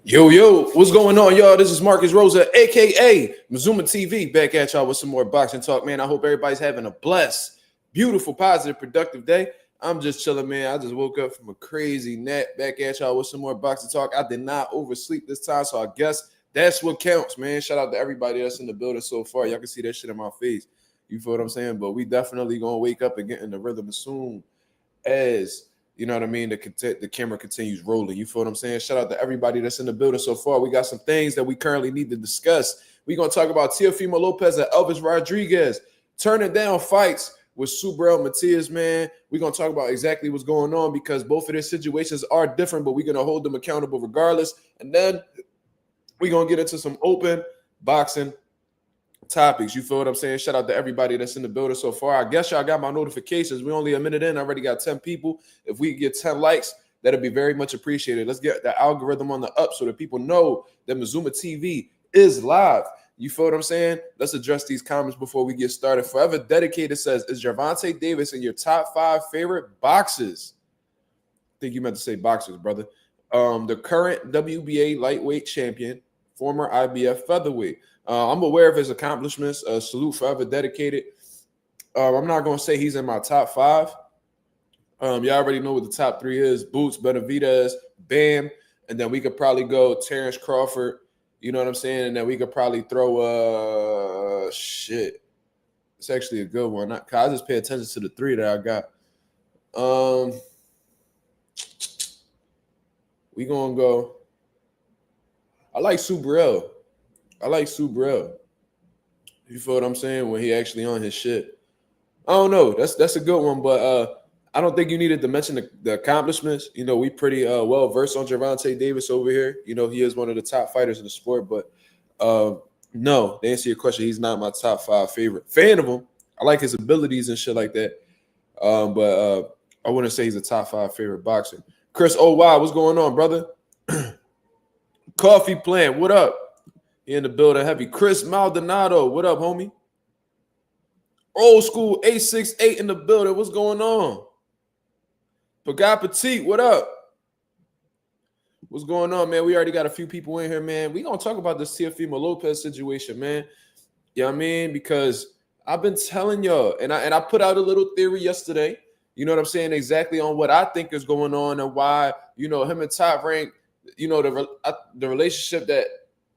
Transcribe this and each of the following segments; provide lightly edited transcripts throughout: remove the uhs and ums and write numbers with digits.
Yo, what's going on, y'all? This is Marcus Rosa, aka Mazuma TV, back at y'all with some more boxing talk, man. I hope everybody's having a blessed, beautiful, positive, productive day. I'm just chilling, man. I just woke up from a crazy nap, back at y'all with some more boxing talk. I did not oversleep this time, so I guess that's what counts, man. Shout out to everybody that's in the building so far. Y'all can see that shit in my face. You feel what I'm saying? But we definitely gonna wake up and get in the rhythm as soon as you know what I mean, the camera continues rolling. You feel what I'm saying? Shout out to everybody that's in the building so far. We got some things that we currently need to discuss. We're going to talk about Teofimo Lopez and Elvis Rodriguez turning down fights with Subriel, Matias, man. We're going to talk about exactly what's going on because both of their situations are different, but we're going to hold them accountable regardless. And then we're going to get into some open boxing topics. You feel what I'm saying? Shout out to everybody that's in the building so far. I guess y'all got my notifications. We only a minute in. I already got 10 people. If we get 10 likes, that'd be very much appreciated. Let's get the algorithm on the up so that people know that Mazuma TV is live. You feel what I'm saying? Let's address these comments before we get started. Forever Dedicated says, is Gervonta Davis in your top 5 favorite boxers? I think you meant to say boxers, brother. The current WBA lightweight champion, former IBF featherweight. I'm aware of his accomplishments. Salute, Forever Dedicated. I'm not going to say he's in my top 5. Y'all already know what the top 3 is. Boots, Benavidez, Bam. And then we could probably go Terrence Crawford. You know what I'm saying? And then we could probably throw shit. It's actually a good one. I just pay attention to the 3 that I got. We going to go. I like Subriel. You feel what I'm saying? When he actually on his shit. I don't know. That's a good one, but I don't think you needed to mention the accomplishments. You know, we pretty well versed on Gervonta Davis over here. You know, he is one of the top fighters in the sport, but no, to answer your question, he's not my top 5 favorite. Fan of him. I like his abilities and shit like that. But I wouldn't say he's a top 5 favorite boxer. Chris, oh wow, what's going on, brother? Coffee Plant, what up? He in the building heavy. Chris Maldonado, what up, homie? Old school 868 in the building. What's going on? Pagat Petit, what up? What's going on, man? We already got a few people in here, man. We gonna talk about this Teofimo Lopez situation, man. You know what I mean? Because I've been telling y'all, and I put out a little theory yesterday. You know what I'm saying? Exactly on what I think is going on and why, you know, him and Top Rank, you know, the relationship that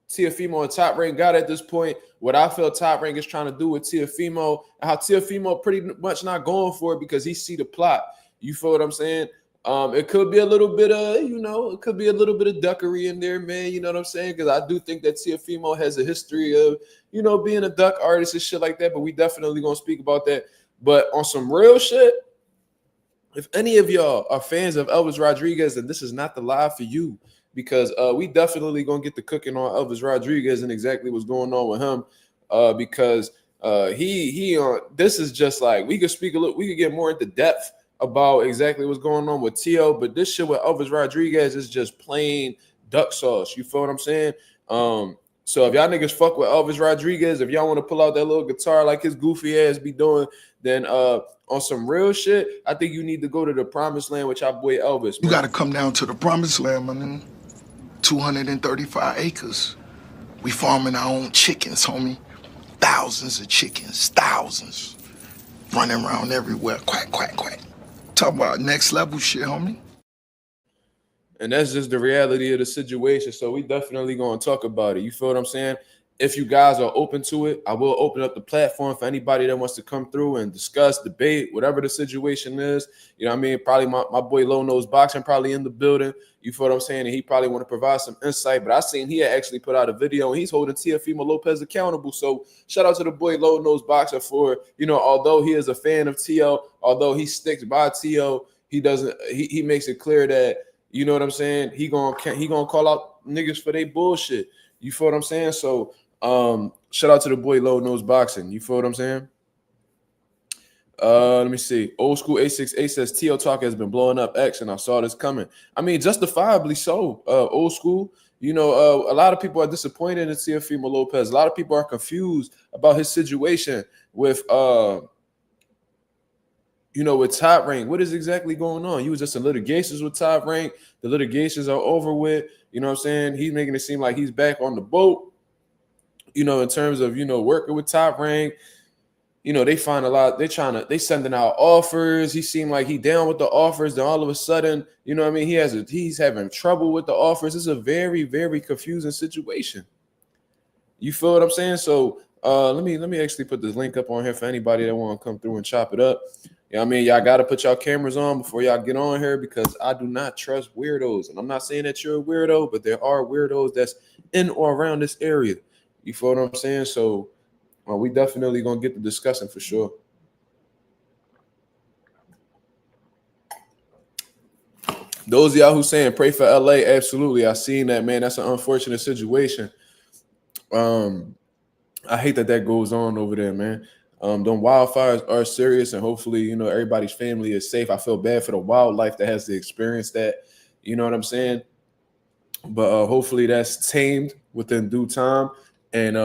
Teofimo and Top Rank got at this point, what I feel Top Rank is trying to do with Teofimo, and how Teofimo pretty much not going for it because he see the plot. You feel what I'm saying? It could be a little bit of, you know, it could be a little bit of duckery in there, man. You know what I'm saying? Because I do think that Teofimo has a history of, you know, being a duck artist and shit like that. But we definitely gonna speak about that. But on some real shit, if any of y'all are fans of Elvis Rodriguez, then this is not the live for you. Because we definitely gonna get the cooking on Elvis Rodriguez and exactly what's going on with him. Because this is just like we could speak a little, we could get more into depth about exactly what's going on with Teo, but this shit with Elvis Rodriguez is just plain duck sauce. You feel what I'm saying? So if y'all niggas fuck with Elvis Rodriguez, if y'all want to pull out that little guitar like his goofy ass be doing, then on some real shit, I think you need to go to the promised land with your boy Elvis. Man. You got to come down to the promised land, man. 235 acres. We farming our own chickens, homie. Thousands of chickens, thousands. Running around everywhere, quack, quack, quack. Talk about next level shit, homie. And that's just the reality of the situation. So we definitely going to talk about it. You feel what I'm saying? If you guys are open to it, I will open up the platform for anybody that wants to come through and discuss, debate, whatever the situation is. You know what I mean? Probably my boy Low Nose Boxing probably in the building. You feel what I'm saying? And he probably want to provide some insight. But I seen he had actually put out a video and he's holding Teofimo Lopez accountable. So shout out to the boy Low Nose Boxer for, you know, although he is a fan of Teo, although he sticks by Teo, he makes it clear that, you know what I'm saying, he gonna call out niggas for their bullshit. You feel what I'm saying? So shout out to the boy Low Nose Boxing. You feel what I'm saying? Let me see. Old School 868 says Teo talk has been blowing up X, and I saw this coming. I mean, justifiably so. Old School. You know, a lot of people are disappointed in Teofimo Lopez. A lot of people are confused about his situation with with Top Rank, what is exactly going on? You was just in litigations with Top Rank. The litigations are over with. You know what I'm saying? He's making it seem like he's back on the boat, in terms of, working with Top Rank. They find a lot. They sending out offers. He seemed like he down with the offers. Then all of a sudden, he's having trouble with the offers. It's a very, very confusing situation. You feel what I'm saying? So let me actually put this link up on here for anybody that want to come through and chop it up. Y'all got to put y'all cameras on before y'all get on here, because I do not trust weirdos. And I'm not saying that you're a weirdo, but there are weirdos that's in or around this area. You feel what I'm saying? So we definitely going to get to discussing for sure. Those of y'all who saying pray for LA, absolutely. I seen that, man. That's an unfortunate situation. I hate that goes on over there, man. Them wildfires are serious, and hopefully, everybody's family is safe. I feel bad for the wildlife that has to experience that. You know what I'm saying? But hopefully that's tamed within due time, and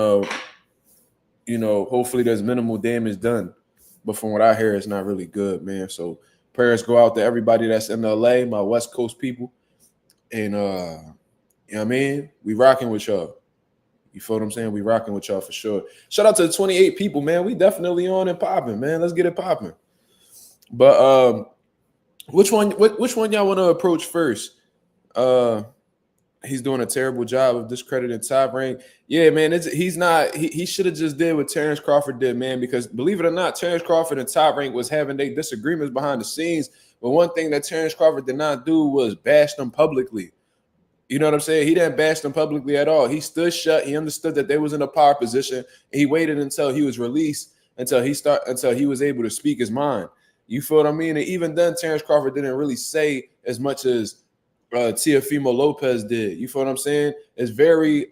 hopefully there's minimal damage done. But from what I hear, it's not really good, man. So prayers go out to everybody that's in LA, my West Coast people, and we rocking with y'all. You feel what I'm saying? We rocking with y'all for sure. Shout out to the 28 people, man. We definitely on and popping, man. Let's get it popping. But which one y'all want to approach first? He's doing a terrible job of discrediting Top Rank. Yeah, man. He should have just did what Terrence Crawford did, man. Because believe it or not, Terrence Crawford and Top Rank was having their disagreements behind the scenes. But one thing that Terrence Crawford did not do was bash them publicly. You know what I'm saying? He didn't bash them publicly at all. He stood shut. He understood that they was in a power position. And he waited until he was released, until he was able to speak his mind. You feel what I mean? And even then, Terrence Crawford didn't really say as much as Teofimo Lopez did. You feel what I'm saying? It's very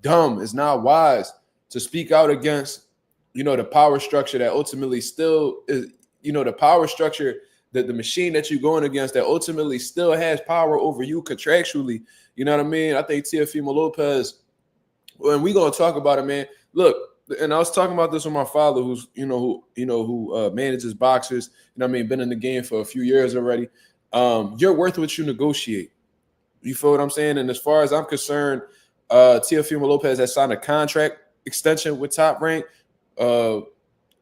dumb. It's not wise to speak out against, the power structure that ultimately still is, the power structure, that the machine that you're going against that ultimately still has power over you contractually. You know what I mean? I think Teofimo Lopez, and we're gonna talk about it, man. Look, and I was talking about this with my father, who's who manages boxers. Been in the game for a few years already. You're worth what you negotiate. You feel what I'm saying? And as far as I'm concerned, Teofimo Lopez has signed a contract extension with Top Rank.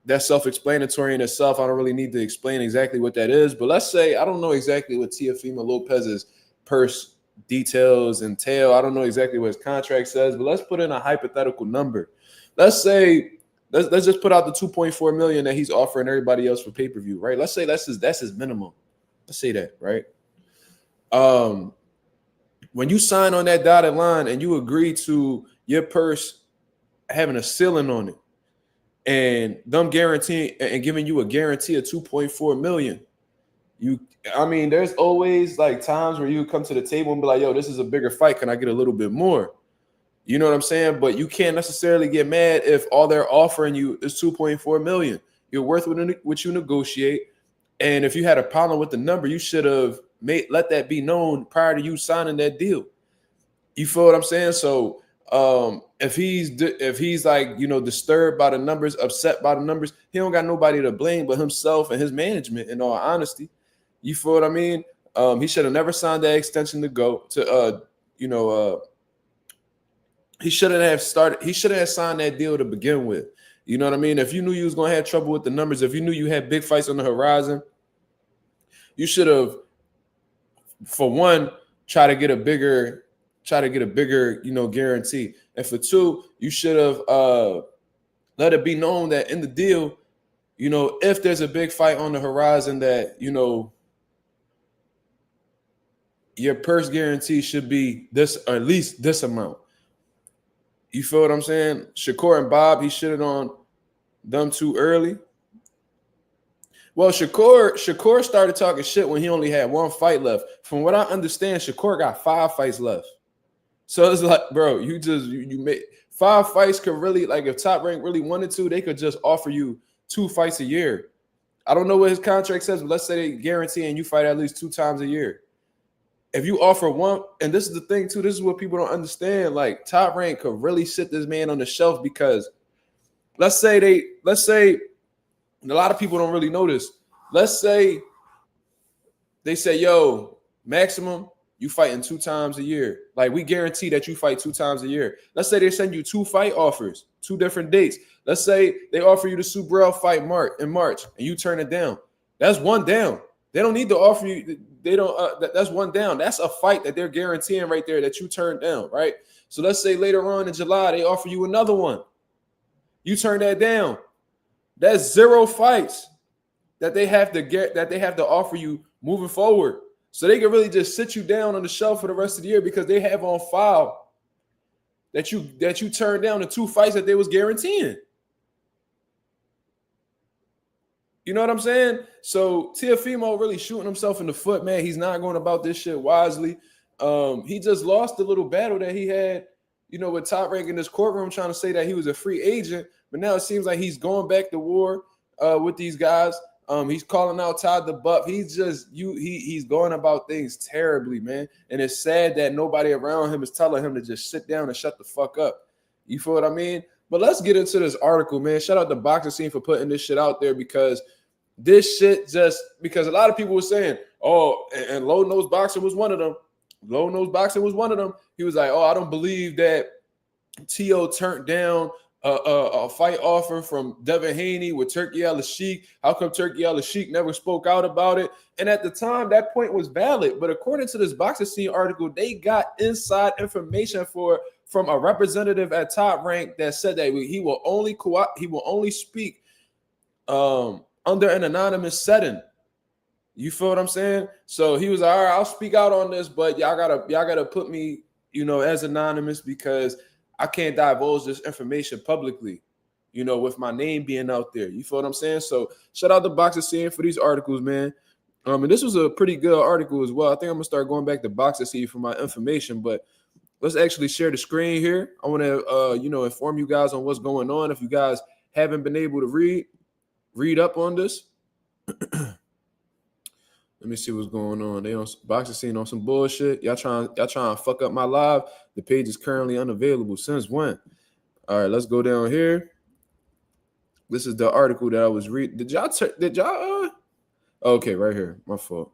That's self-explanatory in itself. I don't really need to explain exactly what that is. But let's say I don't know exactly what Teofimo Lopez's purse details entail. I don't know exactly what his contract says, but let's put in a hypothetical number. Let's say let's just put out the 2.4 million that he's offering everybody else for pay-per-view, right? Let's say that's his minimum. Let's say that, right? When you sign on that dotted line and you agree to your purse having a ceiling on it, and them guaranteeing and giving you a guarantee of 2.4 million, there's always like times where you come to the table and be like, yo, this is a bigger fight. Can I get a little bit more? You know what I'm saying? But you can't necessarily get mad if all they're offering you is 2.4 million. You're worth what you negotiate. And if you had a problem with the number, you should have let that be known prior to you signing that deal. You feel what I'm saying? So if he's like, disturbed by the numbers, upset by the numbers, he don't got nobody to blame but himself and his management, in all honesty. You feel what I mean? He should have never signed that extension to go to, he shouldn't have signed that deal to begin with. You know what I mean? If you knew you was going to have trouble with the numbers, if you knew you had big fights on the horizon, you should have, for one, try to get a bigger, guarantee. And for two, you should have let it be known that in the deal, if there's a big fight on the horizon, that, your purse guarantee should be this, or at least this amount. You feel what I'm saying? Shakur and Bob, he shitted on them too early. Well, Shakur started talking shit when he only had one fight left. From what I understand, Shakur got 5 fights left. So it's like, bro, you made 5 fights. Could really, like, if Top Rank really wanted to, they could just offer you 2 fights a year. I don't know what his contract says, but let's say they guaranteeing you fight at least 2 times a year. If you offer one, and this is the thing too, this is what people don't understand. Like, Top Rank could really sit this man on the shelf, because let's say a lot of people don't really know this. let's say they say, yo, maximum, you fighting 2 times a year. Like, we guarantee that you fight 2 times a year. Let's say they send you 2 fight offers, 2 different dates. Let's say they offer you the Subriel fight in March, and you turn it down. That's 1 down. They don't need to offer you. They don't. That's 1 down. That's a fight that they're guaranteeing right there that you turned down, right? So let's say later on in July they offer you another one. You turn that down. That's 0 fights that they have to offer you moving forward. So they can really just sit you down on the shelf for the rest of the year because they have on file that you turned down the 2 fights that they was guaranteeing. You know what I'm saying? So Teofimo really shooting himself in the foot, man. He's not going about this shit wisely. He just lost the little battle that he had, with Top Rank in this courtroom trying to say that he was a free agent. But now it seems like he's going back to war with these guys. He's calling out Todd the Buff. He's just he's going about things terribly, man. And it's sad that nobody around him is telling him to just sit down and shut the fuck up. You feel what I mean? But let's get into this article, man. Shout out the boxing scene for putting this shit out there because this shit because a lot of people were saying, oh, and Low Nose Boxing was one of them. Low Nose Boxing was one of them. He was like, oh, I don't believe that T.O. turned down a fight offer from Devin Haney with Turki Al-Sheikh. How come Turki Al-Sheikh never spoke out about it? And at the time, that point was valid. But according to this boxing scene article, they got inside information from a representative at Top Rank that said that he will only speak under an anonymous setting. You feel what I'm saying? So he was like, all right, I'll speak out on this, but y'all gotta put me, as anonymous because I can't divulge this information publicly, with my name being out there. You feel what I'm saying? So shout out to Boxing Scene for these articles, man. And this was a pretty good article as well. I think I'm gonna start going back to Boxing Scene for my information, but let's actually share the screen here. I want to, inform you guys on what's going on. If you guys haven't been able to read up on this. Let me see what's going on. They on Boxing Scene on some bullshit. Y'all trying to fuck up my live. The page is currently unavailable. Since when? All right, let's go down here. This is the article that I was reading. Did y'all? Okay, right here. My fault.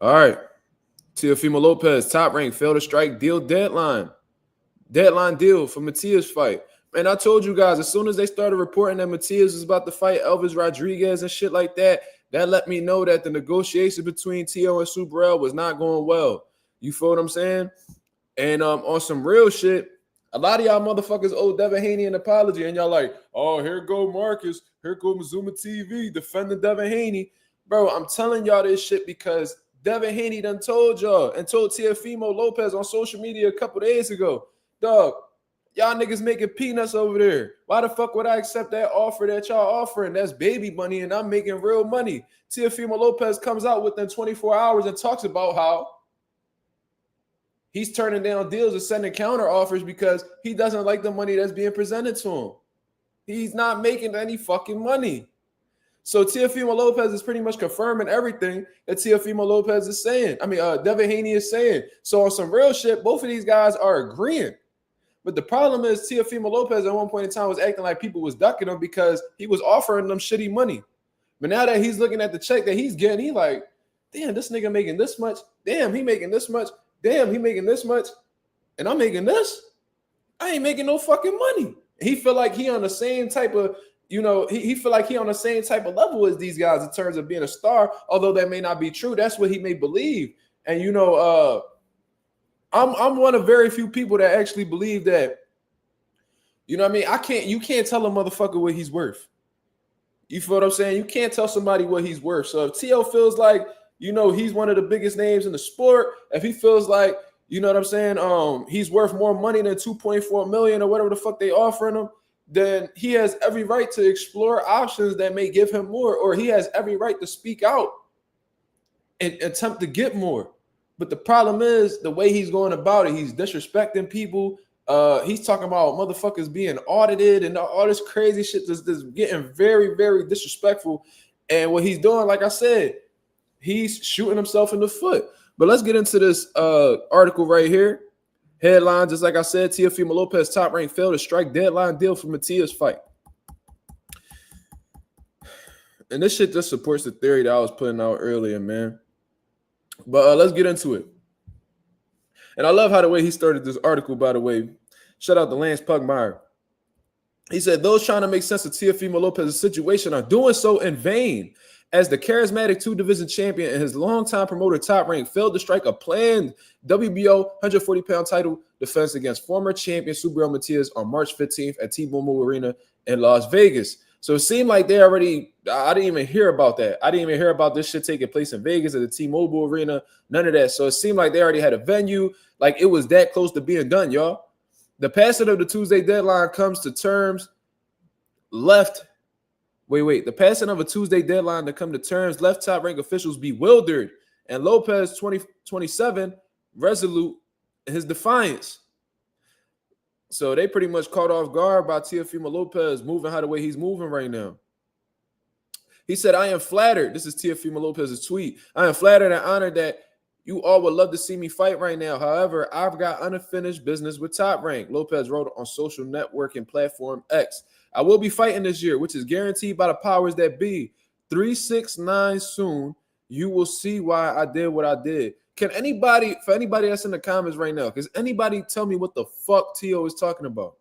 All right. Teofimo Lopez, Top Rank, failed to strike deal deadline. Deadline deal for Matias fight. Man, I told you guys, as soon as they started reporting that Matias was about to fight Elvis Rodriguez and shit like that, that let me know that the negotiation between Tio and Subriel was not going well. You feel what I'm saying? And on some real shit, a lot of y'all motherfuckers owe Devin Haney an apology, and y'all like, oh, here go Marcus, here go Mazuma TV defending Devin Haney. Bro, I'm telling y'all this shit because Devin Haney done told y'all and told Teofimo Lopez on social media a couple days ago, dog, y'all niggas making peanuts over there. Why the fuck would I accept that offer that y'all offering? That's baby money, and I'm making real money. Teofimo Lopez comes out within 24 hours and talks about how he's turning down deals and sending counter offers because he doesn't like the money that's being presented to him. He's not making any fucking money. So Teofimo Lopez is pretty much confirming everything that Teofimo Lopez is saying. Devin Haney is saying. So on some real shit, both of these guys are agreeing. But the problem is Teofimo Lopez at one point in time was acting like people was ducking him because he was offering them shitty money. But now that he's looking at the check that he's getting, he like, damn, this nigga making this much. Damn, he making this much. Damn, he making this much. And I'm making this. I ain't making no fucking money. He feel like he on the same type of, he feel like he on the same type of level as these guys in terms of being a star, although that may not be true. That's what he may believe. And, I'm one of very few people that actually believe that, you can't tell a motherfucker what he's worth. You feel what I'm saying? You can't tell somebody what he's worth. So if T.O. feels like, he's one of the biggest names in the sport, if he feels like, you know what I'm saying, he's worth more money than 2.4 million or whatever the fuck they offering him, then he has every right to explore options that may give him more, or he has every right to speak out and attempt to get more. But the problem is the way he's going about it. He's disrespecting people. He's talking about motherfuckers being audited and all this crazy shit that's getting very, very disrespectful. And what he's doing, like I said, he's shooting himself in the foot. But let's get into this article right here. Headline, just like I said, Teofimo Lopez, Top Rank, failed to strike deadline deal for Matias fight. And this shit just supports the theory that I was putting out earlier, man. But let's get into it. And I love how the way he started this article, by the way. Shout out to Lance Pugmire. He said, those trying to make sense of Teofimo Lopez's situation are doing so in vain, as the charismatic two-division champion and his longtime promoter Top Rank failed to strike a planned WBO 140-pound title defense against former champion Subriel Matias on March 15th at T-Mobile Arena in Las Vegas. So it seemed like they already, I didn't even hear about that. I didn't even hear about this shit taking place in Vegas at the T-Mobile Arena, none of that. So it seemed like they already had a venue, like it was that close to being done, y'all. The passing of the Tuesday deadline comes to terms left. The passing of a Tuesday deadline to come to terms left Top Rank officials bewildered, and Lopez 2027 resolute in his defiance. So they pretty much caught off guard by Teofimo Lopez moving how the way he's moving right now. He said, I am flattered. This is Teofimo Lopez's tweet. I am flattered and honored that you all would love to see me fight right now. However, I've got unfinished business with Top Rank, Lopez wrote on social networking platform X. I will be fighting this year, which is guaranteed by the powers that be. 369 soon. You will see why I did what I did. Can anybody, for anybody that's in the comments right now, can anybody tell me what the fuck Tio is talking about?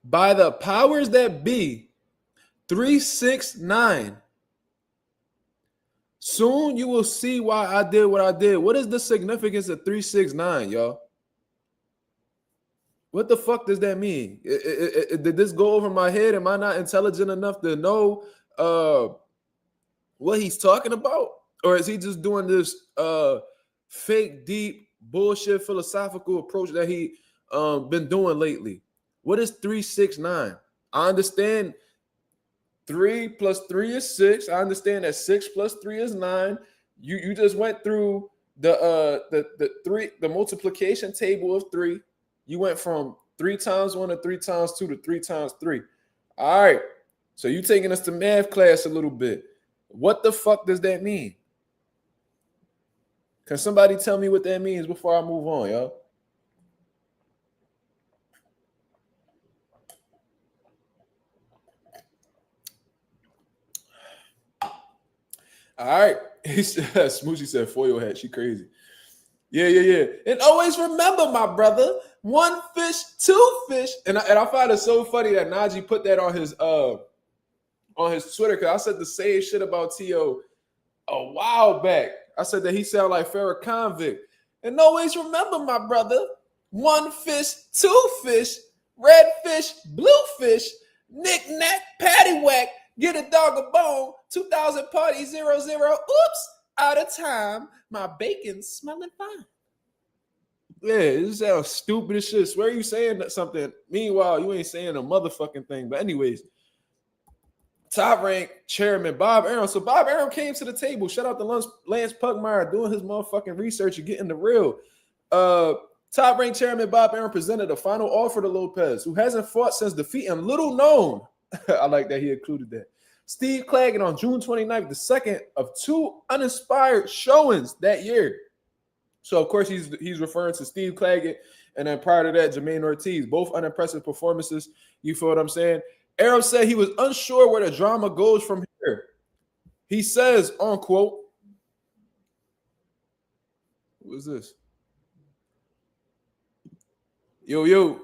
By the powers that be, 369. Soon you will see why I did what I did. What is the significance of 369, y'all? What the fuck does that mean? Did this go over my head? Am I not intelligent enough to know what he's talking about? Or is he just doing this fake, deep, bullshit philosophical approach that he been doing lately? What is 369? I understand 3 plus 3 is 6. I understand that 6 plus 3 is 9. You just went through the multiplication table of 3. You went from 3 times 1 to 3 times 2 to 3 times 3. All right. So you taking us to math class a little bit. What the fuck does that mean? Can somebody tell me what that means before I move on, y'all? All right. He said, Smoochie said foil hat. She crazy. Yeah. And always remember, my brother, 1 fish, 2 fish. And I find it so funny that Najee put that on his Twitter, because I said the same shit about T.O. a while back. I said that he sounded like Farrah Convict. And always remember, my brother, 1 fish, 2 fish, red fish, blue fish, knick-knack, paddywhack, get a dog a bone, 2000 party 00. Oops, out of time. My bacon's smelling fine. Yeah, this sounds stupid as shit. Swear you saying something. Meanwhile, you ain't saying a motherfucking thing. But anyways, Top Rank chairman Bob Arum. So Bob Arum came to the table. Shout out to Lance Pugmire doing his motherfucking research and getting the real. Top Rank chairman Bob Arum presented a final offer to Lopez, who hasn't fought since defeating little known. I like that he included that. Steve Claggett on June 29th, the second of 2 uninspired showings that year. So, of course, he's referring to Steve Claggett, and then prior to that, Jermaine Ortiz, both unimpressive performances. You feel what I'm saying? Arum said he was unsure where the drama goes from here. He says, unquote, who is this? Yo.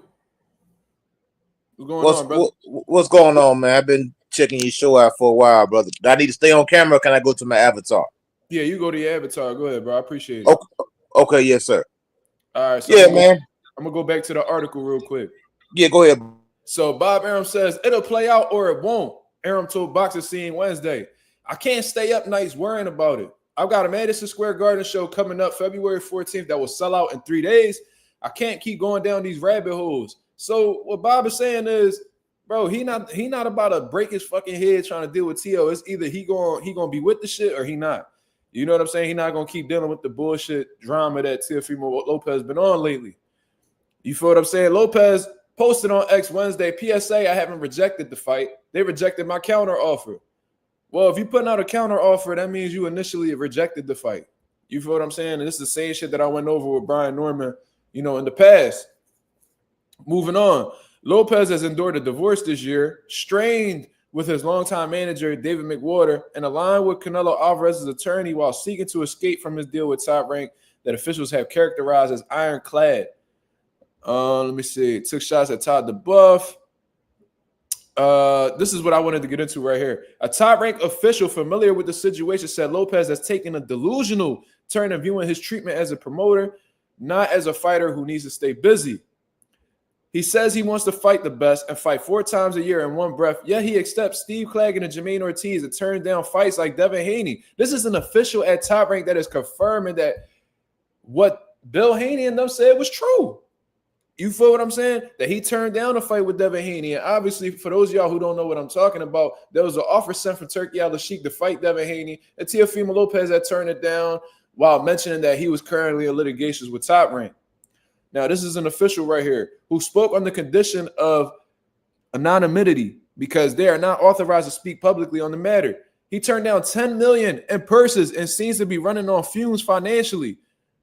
What's going on, brother? What's going on, man? I've been checking your show out for a while, brother. Do I need to stay on camera, or can I go to my avatar? Yeah, you go to your avatar. Go ahead, bro. I appreciate it. Okay, yes, sir. All right. So yeah, man. I'm going to go back to the article real quick. Yeah, go ahead. So Bob Arum says, it'll play out or it won't. Arum told Boxer Scene Wednesday, I can't stay up nights worrying about it. I've got a Madison Square Garden show coming up February 14th that will sell out in 3 days. I can't keep going down these rabbit holes. So what Bob is saying is, bro, he not about to break his fucking head trying to deal with T.O. It's either he gonna be with the shit or he not. You know what I'm saying? He not gonna keep dealing with the bullshit drama that Teofimo Lopez been on lately. You feel what I'm saying? Lopez posted on X Wednesday, PSA, I haven't rejected the fight. They rejected my counter offer. Well, if you putting out a counter offer, that means you initially rejected the fight. You feel what I'm saying? And this is the same shit that I went over with Brian Norman, in the past. Moving on. Lopez has endured a divorce this year, strained with his longtime manager, David McWater, and aligned with Canelo Alvarez's attorney while seeking to escape from his deal with Top Rank that officials have characterized as ironclad. Let me see. Took shots at Todd DeBuff. This is what I wanted to get into right here. A top-ranked official familiar with the situation said Lopez has taken a delusional turn in viewing his treatment as a promoter, not as a fighter who needs to stay busy. He says he wants to fight the best and fight 4 times a year in one breath, yet he accepts Steve Claggett and Jermaine Ortiz to turn down fights like Devin Haney. This is an official at Top Rank that is confirming that what Bill Haney and them said was true. You feel what I'm saying? That he turned down a fight with Devin Haney. And obviously, for those of y'all who don't know what I'm talking about, there was an offer sent from Turkey Al-Sheikh to fight Devin Haney. And Teofimo Lopez had turned it down while mentioning that he was currently in litigations with Top Rank. Now, this is an official right here who spoke on the condition of anonymity because they are not authorized to speak publicly on the matter. He turned down $10 million in purses and seems to be running on fumes financially.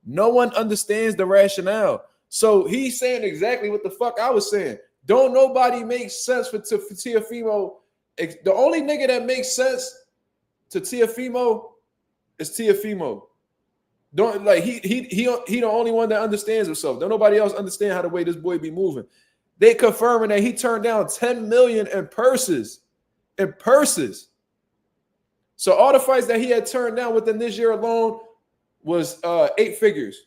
No one understands the rationale. So he's saying exactly what the fuck I was saying. Don't nobody make sense for Teofimo. The only nigga that makes sense to Teofimo is Teofimo. Don't like he the only one that understands himself. Don't nobody else understand how the way this boy be moving. They confirming that he turned down $10 million in purses. In purses. So all the fights that he had turned down within this year alone was 8 figures.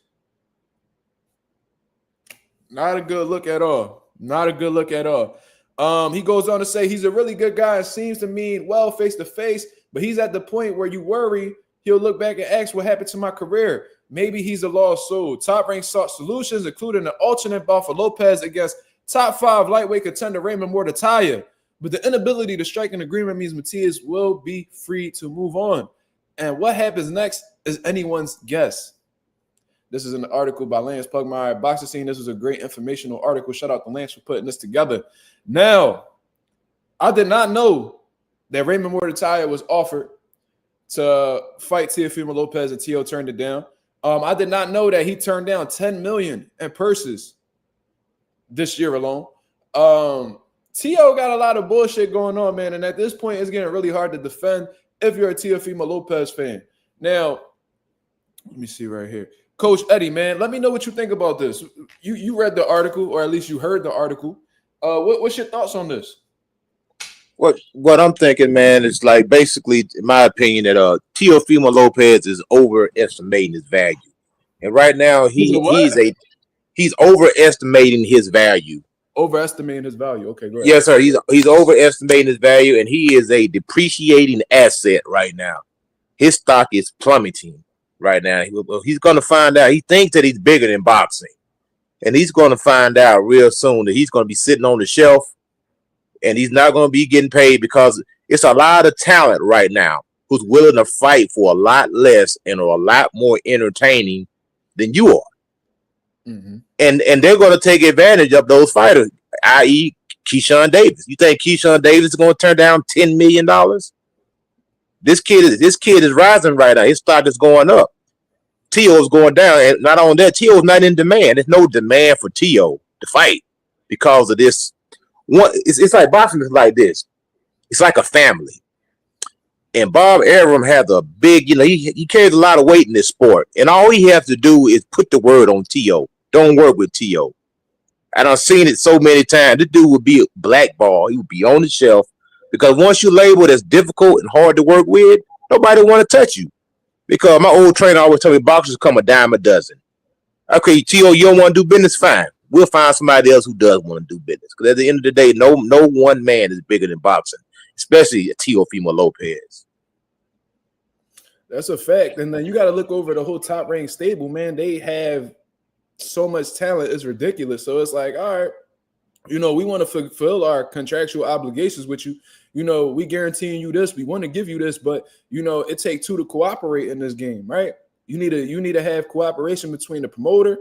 Not a good look at all. Not a good look at all. He goes on to say he's a really good guy and seems to mean well face to face, but he's at the point where you worry he'll look back and ask what happened to my career. Maybe he's a lost soul. Top Rank sought solutions, including an alternate bout for Lopez against top 5 lightweight contender Raymond Mortataya. But the inability to strike an agreement means Matias will be free to move on. And what happens next is anyone's guess. This is an article by Lance Pugmire, Boxing Scene. This was a great informational article. Shout out to Lance for putting this together. Now, I did not know that Raymond Mortataya was offered to fight Teofimo Lopez and Teo turned it down. I did not know that he turned down $10 million in purses this year alone. Teo got a lot of bullshit going on, man, and at this point, it's getting really hard to defend if you're a Teofimo Lopez fan. Now, let me see right here. Coach Eddie, man, let me know what you think about this. You read the article, or at least you heard the article. What's your thoughts on this? What I'm thinking, man, is like basically, in my opinion, that Teofimo Lopez is overestimating his value, and right now he's overestimating his value. Overestimating his value. Okay, go ahead. Yes, sir. He's overestimating his value, and he is a depreciating asset right now. His stock is plummeting right now. He's going to find out. He thinks that he's bigger than boxing, and he's going to find out real soon that he's going to be sitting on the shelf. And he's not going to be getting paid because it's a lot of talent right now who's willing to fight for a lot less and are a lot more entertaining than you are. Mm-hmm. And they're going to take advantage of those fighters, i.e. Keyshawn Davis. You think Keyshawn Davis is going to turn down $10 million? This kid is rising right now. His stock is going up. Teo is going down. And not only that, Teo is not in demand. There's no demand for Teo to fight because of this. It's like boxing is like this. It's like a family. And Bob Arum has a big, he carries a lot of weight in this sport. And all he has to do is put the word on Teo. Don't work with Teo. I've seen it so many times. This dude would be blackballed. He would be on the shelf. Because once you label it as difficult and hard to work with, nobody want to touch you. Because my old trainer always told me boxers come a dime a dozen. Okay, Teo, you don't want to do business? Fine. We'll find somebody else who does want to do business. Because at the end of the day, no one man is bigger than boxing, especially Teofimo Lopez. That's a fact. And then you got to look over the whole Top Rank stable, man. They have so much talent. It's ridiculous. So it's like, all right, we want to fulfill our contractual obligations with you. We guaranteeing you this. We want to give you this. But, it takes 2 to cooperate in this game, right? You need to have cooperation between the promoter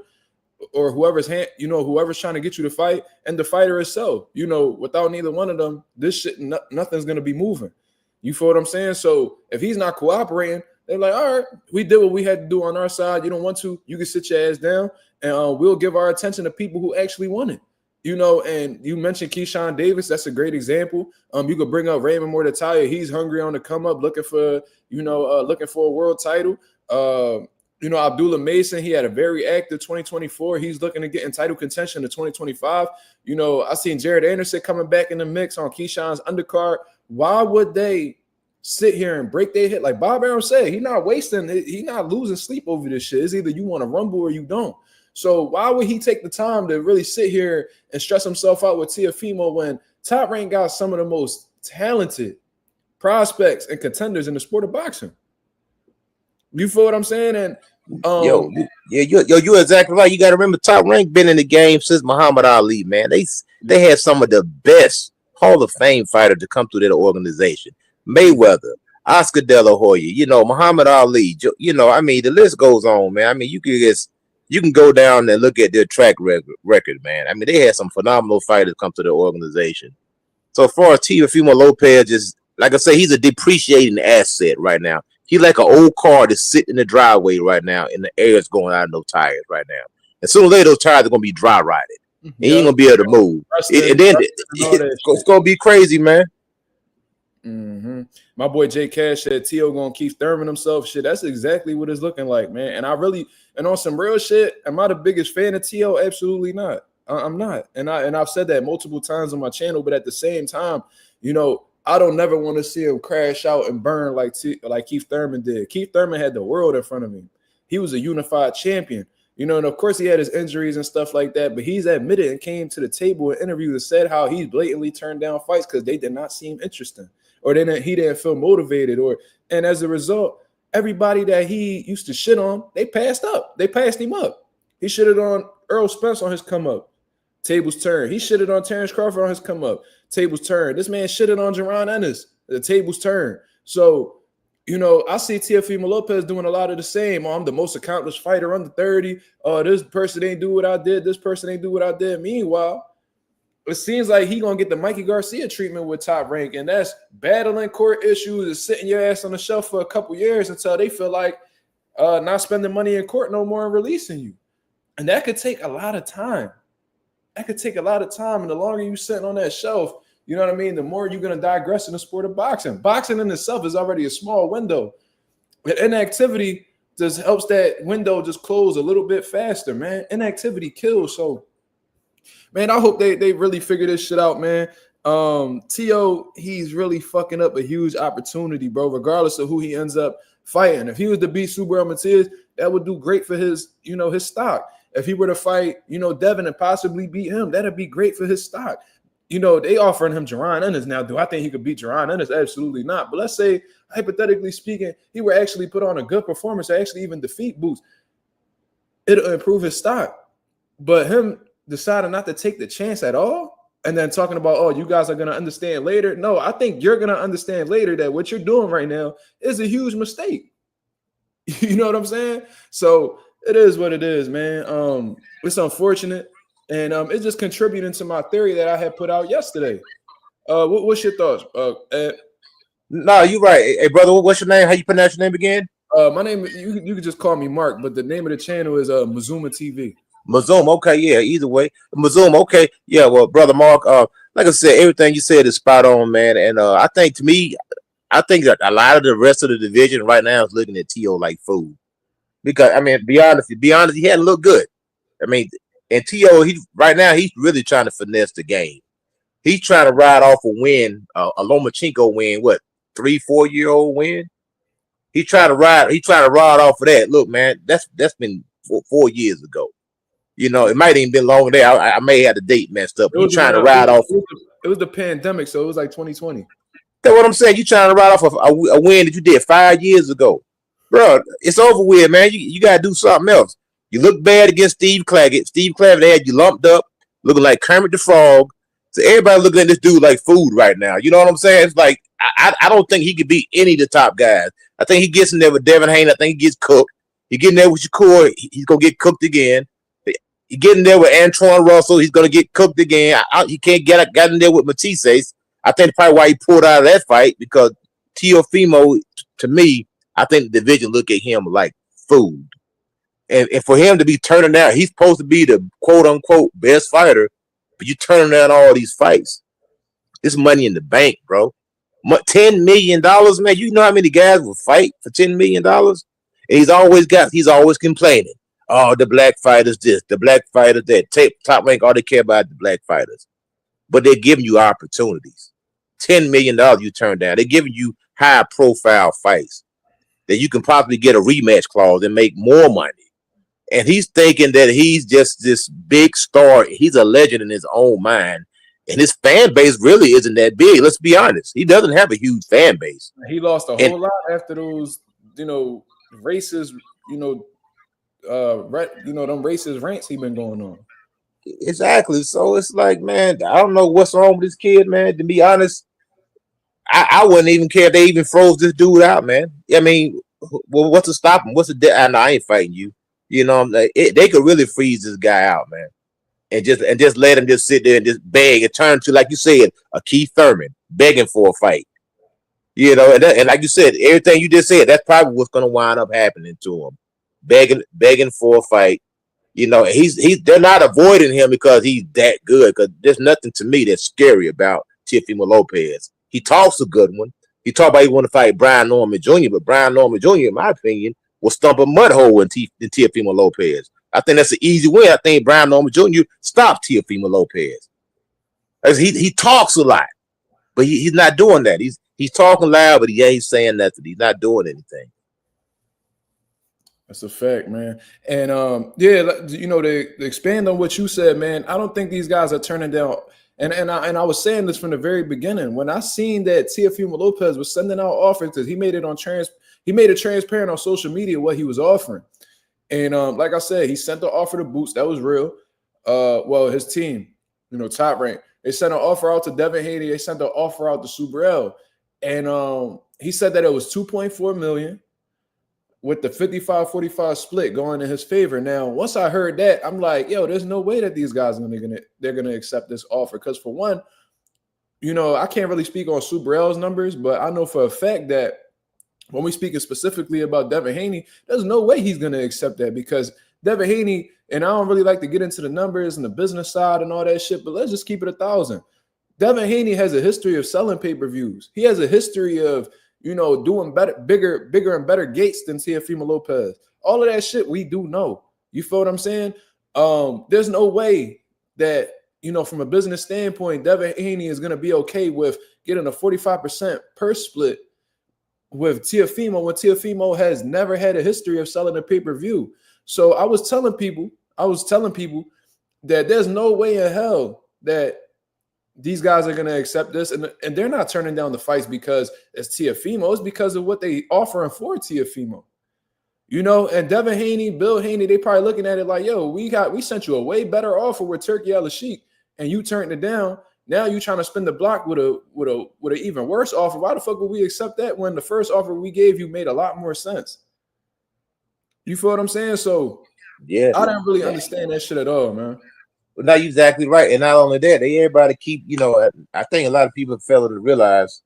or whoever's trying to get you to fight and the fighter itself. Without neither one of them, this shit, nothing's going to be moving. You feel what I'm saying? So if he's not cooperating, they're like, all right, we did what we had to do on our side. You don't want to, you can sit your ass down and we'll give our attention to people who actually want it. You know, and you mentioned Keyshawn Davis. That's a great example. You could bring up Raymond Mortataya. He's hungry on the come up, looking for looking for a world title. Abdullah Mason. He had a very active 2024. He's looking to get in title contention in 2025. I seen Jared Anderson coming back in the mix on Keyshawn's undercard. Why would they sit here and break their head? Like Bob Arum said, he's not losing sleep over this shit. It's either you want to rumble or you don't. So why would he take the time to really sit here and stress himself out with Teofimo when Top Rank got some of the most talented prospects and contenders in the sport of boxing? You feel what I'm saying? And you're exactly right. You got to remember, Top Rank been in the game since Muhammad Ali, man. They had some of the best Hall of Fame fighters to come through their organization. Mayweather, Oscar De La Hoya, Muhammad Ali. The list goes on, man. You can go down and look at their track record, man. They had some phenomenal fighters come to the organization. So as far as Teofimo Lopez, is like I say, he's a depreciating asset right now. He's like an old car that's sitting in the driveway right now, and the air is going out of no tires right now. And sooner or later, those tires are going to be dry rotted. He ain't going to be able to move. And then it's going to be crazy, man. Mm-hmm. My boy Jay Cash said Tio gonna keep Thurman himself. Shit, that's exactly what it's looking like, man. And on some real shit, am I the biggest fan of Tio? Absolutely not. I'm not. And I've said that multiple times on my channel, but at the same time, I don't never want to see him crash out and burn like Keith Thurman did. Keith Thurman had the world in front of him. He was a unified champion. And of course he had his injuries and stuff like that, but he's admitted and came to the table in interviews and said how he blatantly turned down fights because they did not seem interesting. Or he didn't feel motivated, and as a result, everybody that he used to shit on, they passed up. They passed him up. He shitted on Earl Spence on his come up. Tables turn. He shitted on Terrence Crawford on his come up. Tables turn. This man shitted on Jaron Ennis. The tables turn. So, I see Teofimo Lopez doing a lot of the same. I'm the most accomplished fighter under 30. This person ain't do what I did. This person ain't do what I did. Meanwhile, it seems like he gonna get the Mikey Garcia treatment with Top Rank, and that's battling court issues and sitting your ass on the shelf for a couple years until they feel like not spending money in court no more and releasing you. And that could take a lot of time. And the longer you sitting on that shelf, you know what I mean, the more you're gonna digress in the sport of boxing. Boxing in itself is already a small window. But inactivity just helps that window just close a little bit faster, man. Inactivity kills. So man, I hope they really figure this shit out, man. T.O., he's really fucking up a huge opportunity, bro, regardless of who he ends up fighting. If he was to beat Subriel Matias, that would do great for his stock. If he were to fight, Devin and possibly beat him, that'd be great for his stock. They offering him Jaron Ennis. Now, do I think he could beat Jaron Ennis? Absolutely not. But let's say, hypothetically speaking, he would actually put on a good performance or actually even defeat Boots. It'll improve his stock. But him deciding not to take the chance at all and then talking about, you guys are going to understand later. No, I think you're going to understand later that what you're doing right now is a huge mistake. You know what I'm saying? So it is what it is, man. It's unfortunate. And it's just contributing to my theory that I had put out yesterday. What's your thoughts? Ed? No, you're right. Hey, brother, what's your name? How you pronounce your name again? My name, you can just call me Mark, but the name of the channel is Mazuma TV. Mazuma, okay, yeah, either way. Mazuma, okay. Yeah, well, brother Mark, like I said, everything you said is spot on, man. And I think that a lot of the rest of the division right now is looking at T.O. like food. Because, be honest, he hadn't looked good. And T.O., right now, he's really trying to finesse the game. He's trying to ride off a win, a Lomachenko win, 3-4 year old win? He trying to ride off of that. Look, man, that's been 4 years ago. It might even been longer there. I may have the date messed up. He's trying to ride off. It was the pandemic, so it was like 2020. That's what I'm saying. You trying to ride off a win that you did 5 years ago. Bro, it's over with, man. You got to do something else. You look bad against Steve Claggett. Steve Claggett had you lumped up, looking like Kermit the Frog. So everybody looking at this dude like food right now. You know what I'm saying? It's like, I don't think he could beat any of the top guys. I think he gets in there with Devin Haney. I think he gets cooked. He get in there with Shakur. He's going to get cooked again. He get in there with Antoine Russell. He's going to get cooked again. He can't get in there with Matias. I think probably why he pulled out of that fight, because Teofimo, to me, I think the division look at him like food. And for him to be turning out, he's supposed to be the quote-unquote best fighter. but you turning down all these fights. This money in the bank, bro. $10 million, man. You know how many guys will fight for $10 million? And he's always complaining. Oh, the black fighters this, the black fighters that. Top rank, all they care about the black fighters. But they're giving you opportunities. $10 million you turn down. They're giving you high profile fights that you can possibly get a rematch clause and make more money. And he's thinking that he's just this big star. He's a legend in his own mind. And his fan base really isn't that big. Let's be honest. He doesn't have a huge fan base. He lost a whole lot after those, racist, them racist rants he been going on. Exactly. So it's like, man, I don't know what's wrong with this kid, man. To be honest, I wouldn't even care if they even froze this dude out, man. I mean, well, what's to stop him? I ain't fighting you. They could really freeze this guy out, man. And just let him just sit there and just beg and turn to, like you said, a Keith Thurman begging for a fight. And like you said, everything you just said, that's probably what's going to wind up happening to him, begging for a fight. They're not avoiding him because he's that good. Because there's nothing to me that's scary about Teofimo Lopez. He talks a good one. He talked about he want to fight Brian Norman Jr., but Brian Norman Jr., in my opinion, will stump a mud hole in Teofimo Lopez. I think that's an easy win. I think Brian Norman Jr. stopped Teofimo Lopez. He talks a lot, but he's not doing that. He's talking loud, but he ain't saying nothing. He's not doing anything. That's a fact, man. And to expand on what you said, man, I don't think these guys are turning down. And I was saying this from the very beginning. When I seen that Teofimo Lopez was sending out offers, because he made it transparent on social media what he was offering. And like I said, he sent the offer to Boots. That was real. His team, Top Rank. They sent an offer out to Devin Haney. They sent an offer out to Subriel. And he said that it was $2.4 million with the 55-45 split going in his favor. Now, once I heard that, I'm like, yo, there's no way that these guys they're gonna accept this offer. Because for one, I can't really speak on Subriel's numbers, but I know for a fact that when we speaking specifically about Devin Haney, there's no way he's going to accept that, because Devin Haney, and I don't really like to get into the numbers and the business side and all that shit, but let's just keep it 1,000. Devin Haney has a history of selling pay-per-views. He has a history of, doing bigger and better gates than Teofimo Lopez. All of that shit we do know. You feel what I'm saying? There's no way that, from a business standpoint, Devin Haney is going to be okay with getting a 45% purse split with Teofimo when Teofimo has never had a history of selling a pay-per-view. So I was telling people that there's no way in hell that these guys are going to accept this. And they're not turning down the fights because it's Teofimo. It's because of what they offering for Teofimo. And Devin Haney, Bill Haney, they probably looking at it like, yo, we sent you a way better offer with Turkey Al-Sheikh and you turned it down. Now you trying to spin the block with an even worse offer. Why the fuck would we accept that when the first offer we gave you made a lot more sense? You feel what I'm saying? So yeah, I didn't really understand that shit at all, man. Well, no, you're exactly right. And not only that, everybody keep, I think a lot of people fail to realize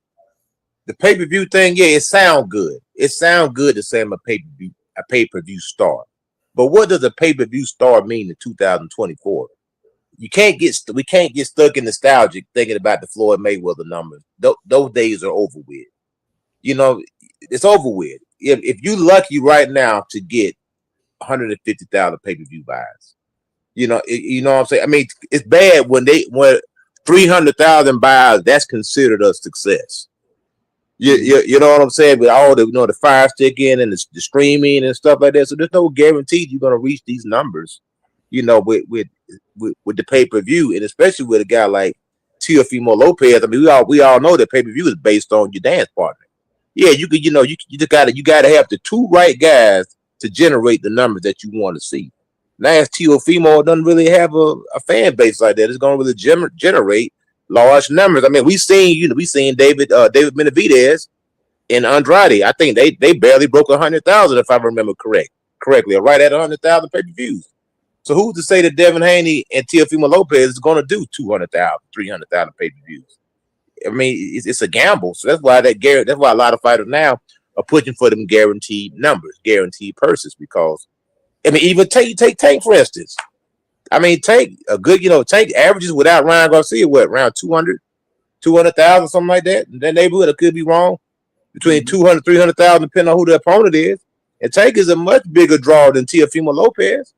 the pay-per-view thing. Yeah, it sounds good. It sounds good to say I'm a pay-per-view star. But what does a pay-per-view star mean in 2024? We can't get stuck in nostalgic thinking about the Floyd Mayweather numbers. Those days are over with. It's over with. If you lucky right now to get 150,000 pay-per-view buys, you know what I'm saying? I mean, it's bad when 300,000 buys, that's considered a success. You know what I'm saying? With all the the fire sticking and the streaming and stuff like that. So there's no guarantee you're gonna reach these numbers, with the pay-per-view, and especially with a guy like Teofimo Lopez. I mean, we all know that pay-per-view is based on your dance partner. Yeah, you just gotta have the two right guys to generate the numbers that you want to see. Now, as Teofimo doesn't really have a fan base like that, it's gonna really generate large numbers. I mean, we seen David Benavidez and Andrade. I think they barely broke 100,000, if I remember correctly, or right at 100,000 pay-per-views. So who's to say that Devin Haney and Teofimo Lopez is going to do 200,000, 300,000 pay-per-views? I mean, it's a gamble. So that's why a lot of fighters now are pushing for them guaranteed numbers, guaranteed purses. Because I mean, even take Tank for instance. I mean, take a good, take averages without Ryan Garcia, what, around 200,000, something like that. In that neighborhood, I could be wrong. Between 200, 300,000, depending on who the opponent is. And Tank is a much bigger draw than Teofimo Lopez.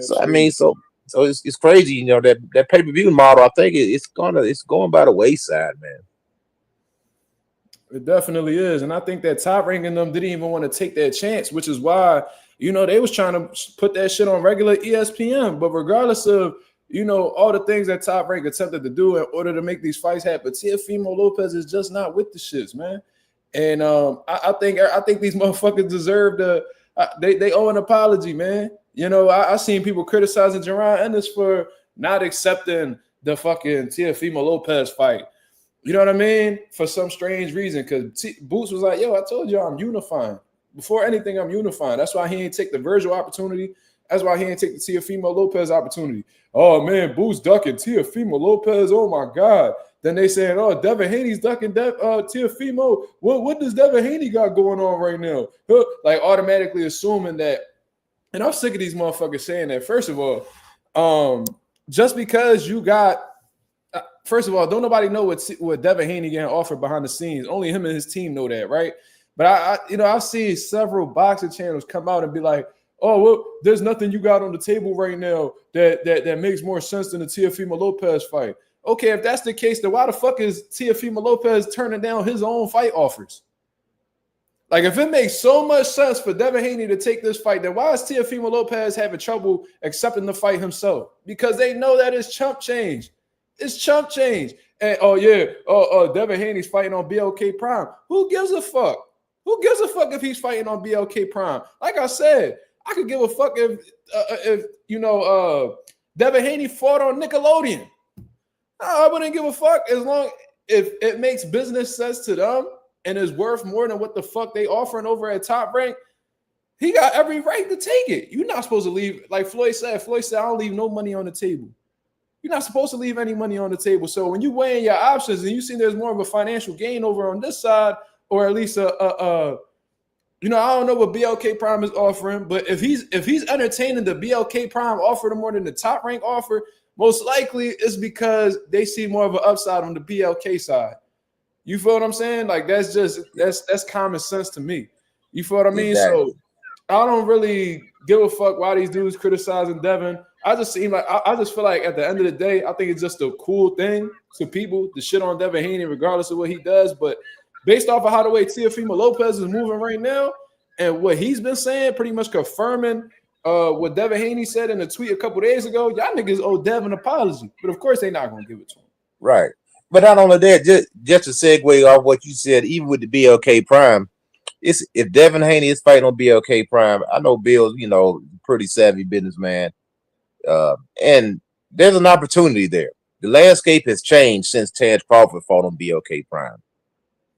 So I mean, so it's crazy, that pay-per-view model. I think it's going by the wayside, man. It definitely is, and I think that Top Rank and them didn't even want to take that chance, which is why they was trying to put that shit on regular ESPN. But regardless of all the things that Top Rank attempted to do in order to make these fights happen, Teofimo Lopez is just not with the shits, man. And I think these motherfuckers deserve they owe an apology, man. I seen people criticizing Jaron Ennis for not accepting the fucking Teofimo Lopez fight. You know what I mean? For some strange reason, because Boots was like, yo, I told you I'm unifying. Before anything, I'm unifying. That's why he ain't take the Virgil opportunity. That's why he ain't take the Teofimo Lopez opportunity. Oh, man, Boots ducking Teofimo Lopez. Oh, my God. Then they saying, oh, Devin Haney's ducking Teofimo. What does Devin Haney got going on right now? Like automatically assuming that. And I'm sick of these motherfuckers saying that. First of all, just because you got, first of all, don't nobody know what Devin Haney getting offered behind the scenes. Only him and his team know that, right? But I've seen several boxing channels come out and be like, oh, well, there's nothing you got on the table right now that makes more sense than the Teofimo Lopez fight. Okay, if that's the case, then why the fuck is Teofimo Lopez turning down his own fight offers? Like, if it makes so much sense for Devin Haney to take this fight, then why is Teofimo Lopez having trouble accepting the fight himself? Because they know that it's chump change. It's chump change. And Devin Haney's fighting on BLK Prime. Who gives a fuck? Who gives a fuck if he's fighting on BLK Prime? Like I said, I could give a fuck if Devin Haney fought on Nickelodeon. I wouldn't give a fuck as long if it makes business sense to them and is worth more than what the fuck they offering over at Top Rank. He got every right to take it. You're not supposed to leave, like Floyd said. Floyd said, I don't leave no money on the table. You're not supposed to leave any money on the table. So when you weigh in your options and you see there's more of a financial gain over on this side, or at least I don't know what BLK Prime is offering, but if he's entertaining the BLK Prime offer more than the Top Rank offer, most likely it's because they see more of an upside on the BLK side. You feel what I'm saying? Like that's common sense to me. You feel what I mean? Exactly. So I don't really give a fuck why these dudes criticizing Devin. I just feel like at the end of the day, I think it's just a cool thing to people to shit on Devin Haney regardless of what he does. But based off of how the way Teofimo Lopez is moving right now and what he's been saying, pretty much confirming what Devin Haney said in a tweet a couple days ago, y'all niggas owe Devin an apology. But of course, they're not going to give it to him. Right. But not only that, just to segue off what you said, even with the BLK Prime, if Devin Haney is fighting on BLK Prime, I know Bill's, pretty savvy businessman. And there's an opportunity there. The landscape has changed since Terrence Crawford fought on BLK Prime.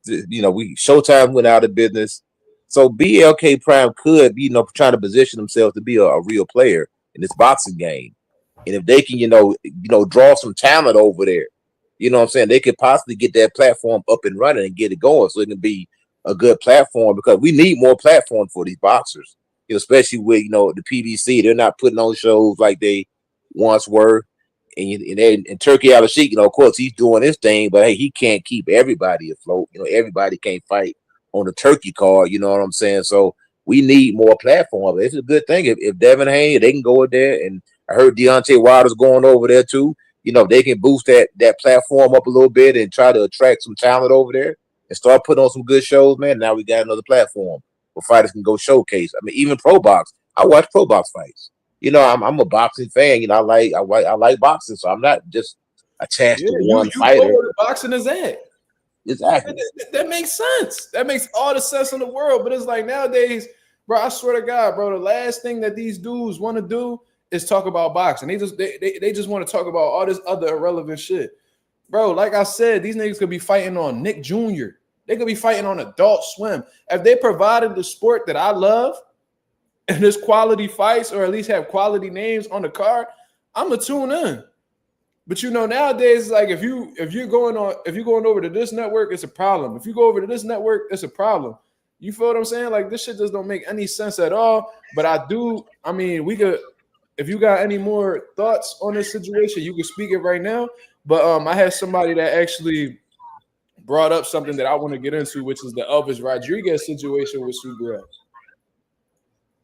Showtime went out of business. So BLK Prime could be, trying to position themselves to be a real player in this boxing game. And if they can, draw some talent over there, you know what I'm saying, they could possibly get that platform up and running and get it going so it can be a good platform, because we need more platform for these boxers, especially with, the PBC. They're not putting on shows like they once were. And Turkey Al-Sheikh, of course, he's doing his thing, but hey, he can't keep everybody afloat. Everybody can't fight on the Turkey card, you know what I'm saying? So we need more platform. It's a good thing if Devin Haney, they can go in there, and I heard Deontay Wilder's going over there too. They can boost that platform up a little bit and try to attract some talent over there and start putting on some good shows, man. Now we got another platform where fighters can go showcase. I mean, even pro box. I watch pro box fights. I'm a boxing fan. I like boxing, so I'm not just attached to one fighter. You know where boxing is at. Exactly. That makes sense. That makes all the sense in the world. But it's like nowadays, bro, I swear to God, bro, the last thing that these dudes want to do is talk about boxing. They just want to talk about all this other irrelevant shit. Bro, like I said, these niggas could be fighting on Nick Jr. They could be fighting on Adult Swim. If they provided the sport that I love and there's quality fights, or at least have quality names on the card, I'm gonna tune in. But nowadays, it's like if you're going over to this network, it's a problem. If you go over to this network, it's a problem. You feel what I'm saying? Like, this shit just don't make any sense at all. But we could, if you got any more thoughts on this situation, you can speak it right now. But I had somebody that actually brought up something that I want to get into, which is the Elvis Rodriguez situation with Subriel.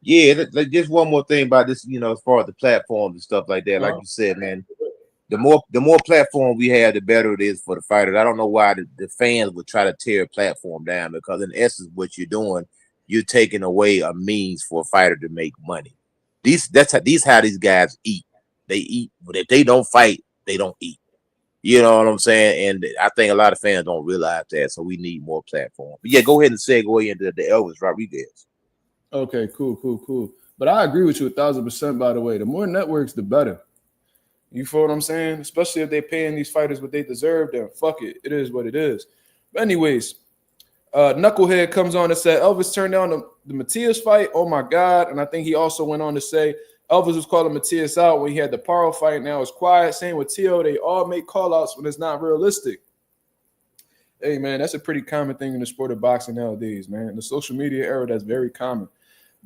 Yeah, just one more thing about this, as far as the platforms and stuff like that. Like you said, man, the more platform we have, the better it is for the fighters. I don't know why the fans would try to tear a platform down, because in essence, what you're doing, you're taking away a means for a fighter to make money. That's how these guys eat. They eat, but if they don't fight, they don't eat. You know what I'm saying? And I think a lot of fans don't realize that, so we need more platform. But yeah, go ahead and segue into the Elvis Rodriguez. Okay, cool. But I agree with you 1,000%, by the way. The more networks, the better. You feel what I'm saying? Especially if they're paying these fighters what they deserve, then fuck it. It is what it is. But anyways, Knucklehead comes on and said Elvis turned down the Matias fight. Oh, my God. And I think he also went on to say Elvis was calling Matias out when he had the Paro fight. Now it's quiet. Same with Teo. They all make call-outs when it's not realistic. Hey, man, that's a pretty common thing in the sport of boxing nowadays, man. In the social media era, that's very common.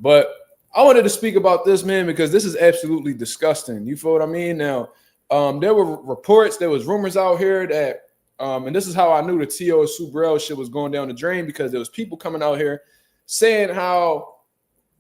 But I wanted to speak about this, man, because this is absolutely disgusting. You feel what I mean? Now, there were reports, there was rumors out here that, and this is how I knew the Teo and Subriel shit was going down the drain, because there was people coming out here saying how,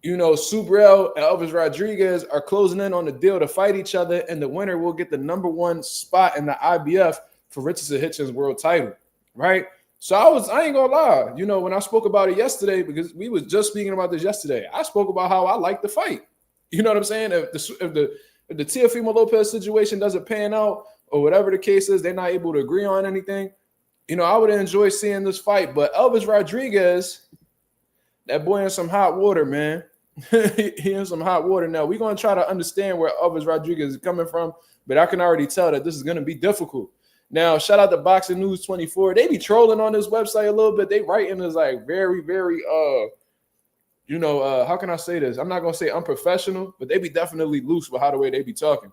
Subriel and Elvis Rodriguez are closing in on the deal to fight each other, and the winner will get the #1 spot in the IBF for Richardson Hitchens' world title, right? So I ain't gonna lie, when I spoke about it yesterday, because we was just speaking about this yesterday, I spoke about how I like the fight. You know what I'm saying? If the Teofimo Lopez situation doesn't pan out, or whatever the case is, they're not able to agree on anything, I would enjoy seeing this fight. But Elvis Rodriguez, that boy in some hot water, man. He in some hot water now. We're gonna try to understand where Elvis Rodriguez is coming from, but I can already tell that this is gonna be difficult. Now, shout out to Boxing News 24. They be trolling on this website a little bit. They writing is like very, very, how can I say this? I'm not going to say unprofessional, but they be definitely loose with how the way they be talking.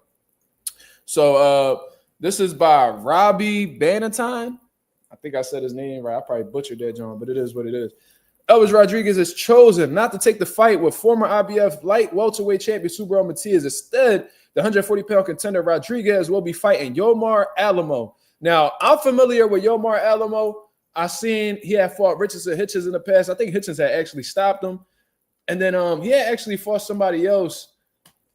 So this is by Robbie Bannatyne. I think I said his name right. I probably butchered that, John, but it is what it is. Elvis Rodriguez is chosen not to take the fight with former IBF light welterweight champion Subriel Matias. Instead, the 140-pound contender Rodriguez will be fighting Yomar Alamo. Now, I'm familiar with Yomar Alamo. I seen he had fought Richardson Hitchens in the past. I think Hitchens had actually stopped him. And then he had actually fought somebody else.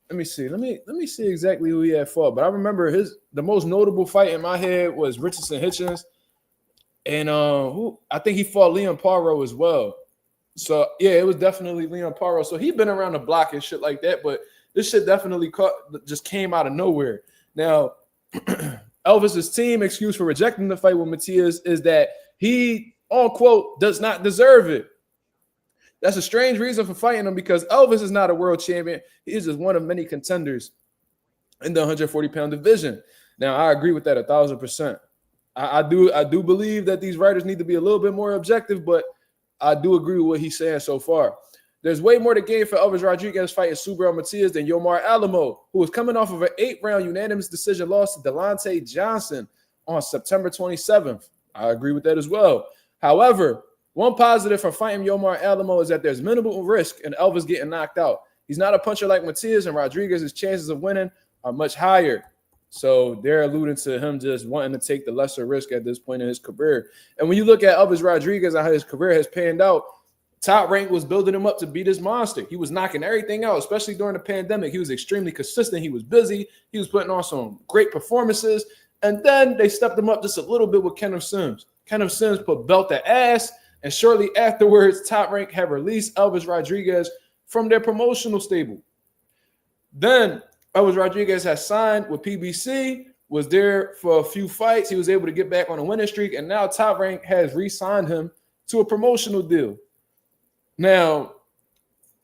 Let me see. Let me see exactly who he had fought. But I remember the most notable fight in my head was Richardson Hitchens. And I think he fought Leon Paro as well. So, yeah, it was definitely Leon Paro. So he'd been around the block and shit like that. But this shit definitely just came out of nowhere. Now, Elvis's team excuse for rejecting the fight with Matias is that he, quote, does not deserve it. That's a strange reason for fighting him, because Elvis is not a world champion. He is just one of many contenders in the 140-pound division. Now, I agree with that 1,000%. I do believe that these writers need to be a little bit more objective, but I do agree with what he's saying so far. There's way more to gain for Elvis Rodriguez fighting Subriel Matias than Yomar Alamo, who was coming off of an 8-round unanimous decision loss to Delonte Johnson on September 27th. I agree with that as well. However, one positive from fighting Yomar Alamo is that there's minimal risk in Elvis getting knocked out. He's not a puncher like Matias, and Rodriguez's chances of winning are much higher. So they're alluding to him just wanting to take the lesser risk at this point in his career. And when you look at Elvis Rodriguez and how his career has panned out, Top Rank was building him up to be this monster. He was knocking everything out, especially during the pandemic. He was extremely consistent. He was busy. He was putting on some great performances. And then they stepped him up just a little bit with Kenneth Sims. Kenneth Sims put belt to ass. And shortly afterwards, Top Rank had released Elvis Rodriguez from their promotional stable. Then Elvis Rodriguez has signed with PBC, was there for a few fights. He was able to get back on a winning streak. And now Top Rank has re-signed him to a promotional deal. Now,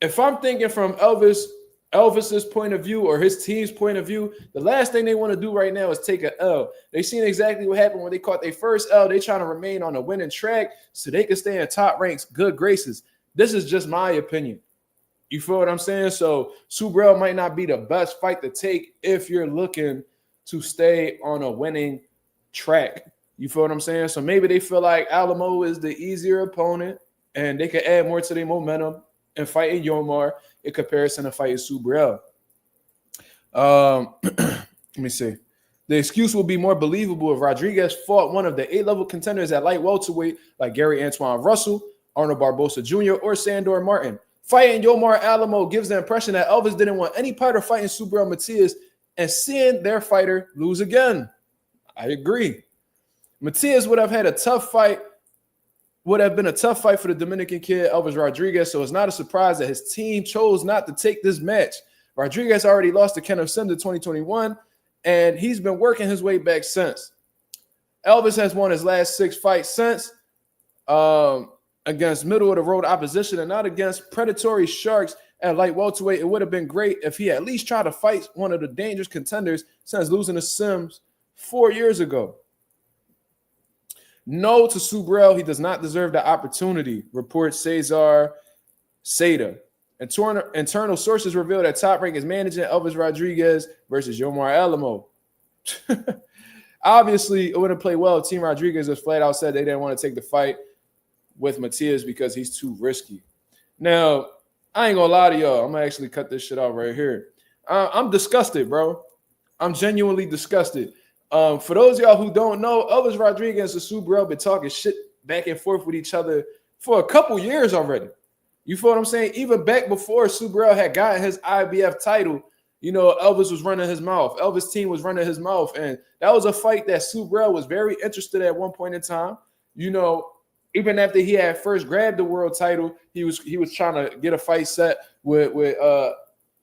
if I'm thinking from Elvis's point of view or his team's point of view, the last thing they want to do right now is take an L. They seen exactly what happened when they caught their first L. They trying to remain on a winning track so they can stay in Top Rank's good graces. This is just my opinion. You feel what I'm saying? So Subriel might not be the best fight to take if you're looking to stay on a winning track. You feel what I'm saying? So maybe they feel like Alamo is the easier opponent, and they can add more to their momentum and fighting Yomar in comparison to fighting Subriel. Let me see. The excuse will be more believable if Rodriguez fought one of the A-level contenders at light welterweight like Gary Antoine Russell, Arnold Barbosa Jr., or Sandor Martin. Fighting Yomar Alamo gives the impression that Elvis didn't want any part of fighting Subriel Matias and seeing their fighter lose again. I agree. Matias would have been a tough fight for the Dominican kid, Elvis Rodriguez, so it's not a surprise that his team chose not to take this match. Rodriguez already lost to Kenneth Sims in 2021, and he's been working his way back since. Elvis has won his last 6 fights since against middle-of-the-road opposition and not against predatory sharks at light welterweight. It would have been great if he at least tried to fight one of the dangerous contenders since losing to Sims 4 years ago. No to Subriel. He does not deserve the opportunity, reports Cesar Seda. Internal sources reveal that Top Rank is managing Elvis Rodriguez versus Yomar Alamo. Obviously, it wouldn't play well if Team Rodriguez was flat out said they didn't want to take the fight with Matias because he's too risky. Now, I ain't gonna lie to y'all. I'm gonna actually cut this shit out right here. I'm disgusted, bro. I'm genuinely disgusted. For those of y'all who don't know, Elvis Rodriguez and Subriel been talking shit back and forth with each other for a couple years already. You feel what I'm saying? Even back before Subriel had gotten his IBF title, you know, Elvis was running his mouth. Elvis' team was running his mouth. And that was a fight that Subriel was very interested at one point in time. You know, even after he had first grabbed the world title, he was trying to get a fight set with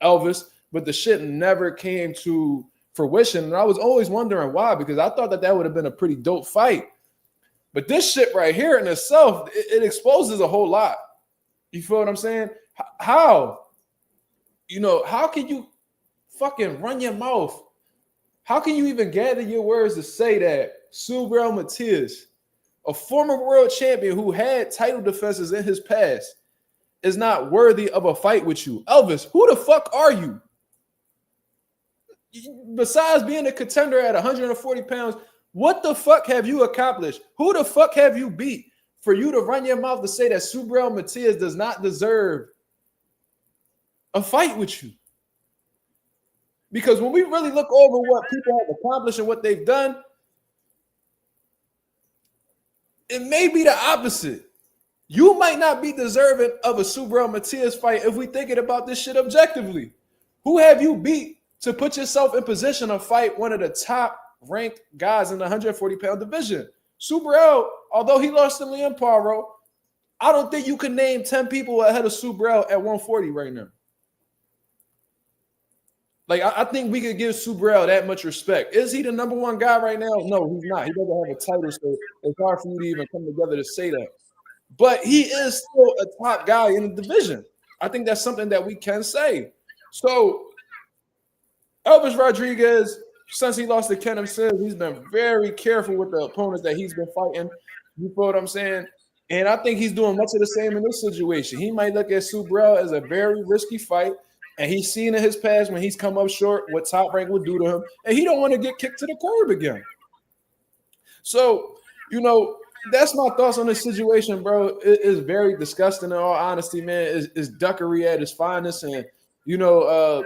Elvis, but the shit never came to fruition. And I was always wondering why, because I thought that would have been a pretty dope fight. But this shit right here in itself, it exposes a whole lot. You feel what I'm saying? How? You know, how can you fucking run your mouth? How can you even gather your words to say that Subriel Matias, a former world champion who had title defenses in his past, is not worthy of a fight with you? Elvis, who the fuck are you? Besides being a contender at 140 pounds, what the fuck have you accomplished? Who the fuck have you beat for you to run your mouth to say that Subriel Matias does not deserve a fight with you? Because when we really look over what people have accomplished and what they've done, it may be the opposite. You might not be deserving of a Subriel Matias fight if we thinking about this shit objectively. Who have you beat to put yourself in position to fight one of the top ranked guys in the 140-pound division? Subriel, although he lost to Liam Paro, I don't think you can name 10 people ahead of Subriel at 140 right now. Like, I think we could give Subriel that much respect. Is he the number one guy right now? No, he's not. He doesn't have a title, so it's hard for you to even come together to say that. But he is still a top guy in the division. I think that's something that we can say. So, Elvis Rodriguez, since he lost to Kenneth Sims, he's been very careful with the opponents that he's been fighting. You feel what I'm saying? And I think he's doing much of the same in this situation. He might look at Subriel as a very risky fight, and he's seen in his past when he's come up short what Top Rank would do to him, and he don't want to get kicked to the curb again. So, you know, that's my thoughts on this situation, bro. It is very disgusting in all honesty, man. It's duckery at its finest, and, you know,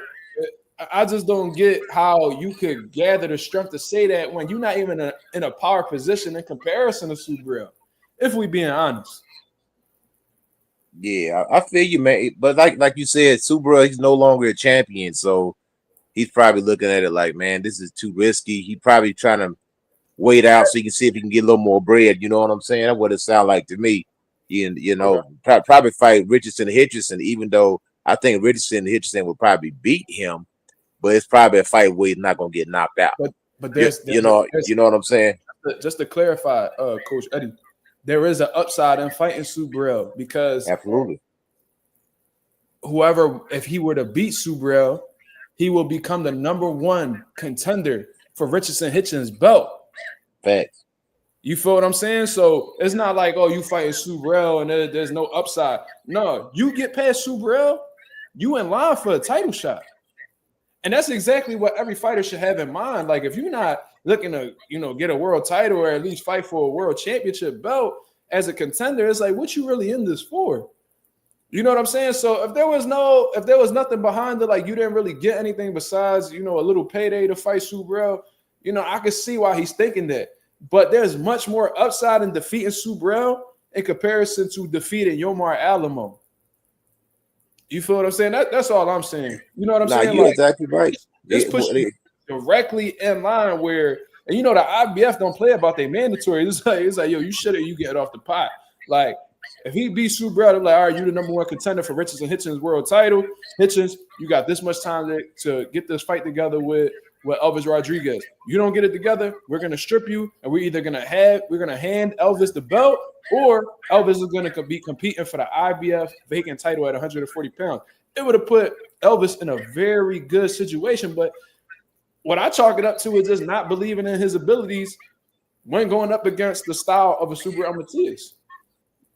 I just don't get how you could gather the strength to say that when you're not even in a power position in comparison to Subriel, if we being honest. Yeah, I feel you, man. But like you said, Subriel, he's no longer a champion, so he's probably looking at it like, man, this is too risky. He probably trying to wait out so he can see if he can get a little more bread. You know what I'm saying? That's what it sounds like to me. You know, probably fight Richardson, even though I think Richardson would probably beat him. But it's probably a fight where he's not gonna get knocked out. But there's you know what I'm saying? Just to clarify, Coach Eddie, there is an upside in fighting Subriel because absolutely, if he were to beat Subriel, he will become the number one contender for Richardson Hitchens' belt. Facts. You feel what I'm saying? So it's not like, oh, you fighting Subriel and there's no upside. No, you get past Subriel, you in line for a title shot. And that's exactly what every fighter should have in mind. Like, if you're not looking to, you know, get a world title or at least fight for a world championship belt as a contender, it's like, what you really in this for? You know what I'm saying? So if there was nothing behind it, like you didn't really get anything besides, a little payday to fight Subriel, I could see why he's thinking that. But there's much more upside in defeating Subriel in comparison to defeating Yomar Alamo. You feel what I'm saying? That's all I'm saying. You know what I'm Nah, saying? you're Like exactly right. this puts you directly in line where, and the IBF don't play about their mandatory. It's like, yo, you get off the pot. Like, if he beats Subriel, they're like, all right, you the number one contender for Richardson Hitchens world title. Hitchens, you got this much time to get this fight together with Elvis Rodriguez. You don't get it together, we're gonna strip you, and we're gonna hand Elvis the belt, or Elvis is gonna be competing for the IBF vacant title at 140 pounds. It would have put Elvis in a very good situation, but what I chalk it up to is just not believing in his abilities when going up against the style of a Subriel Matias.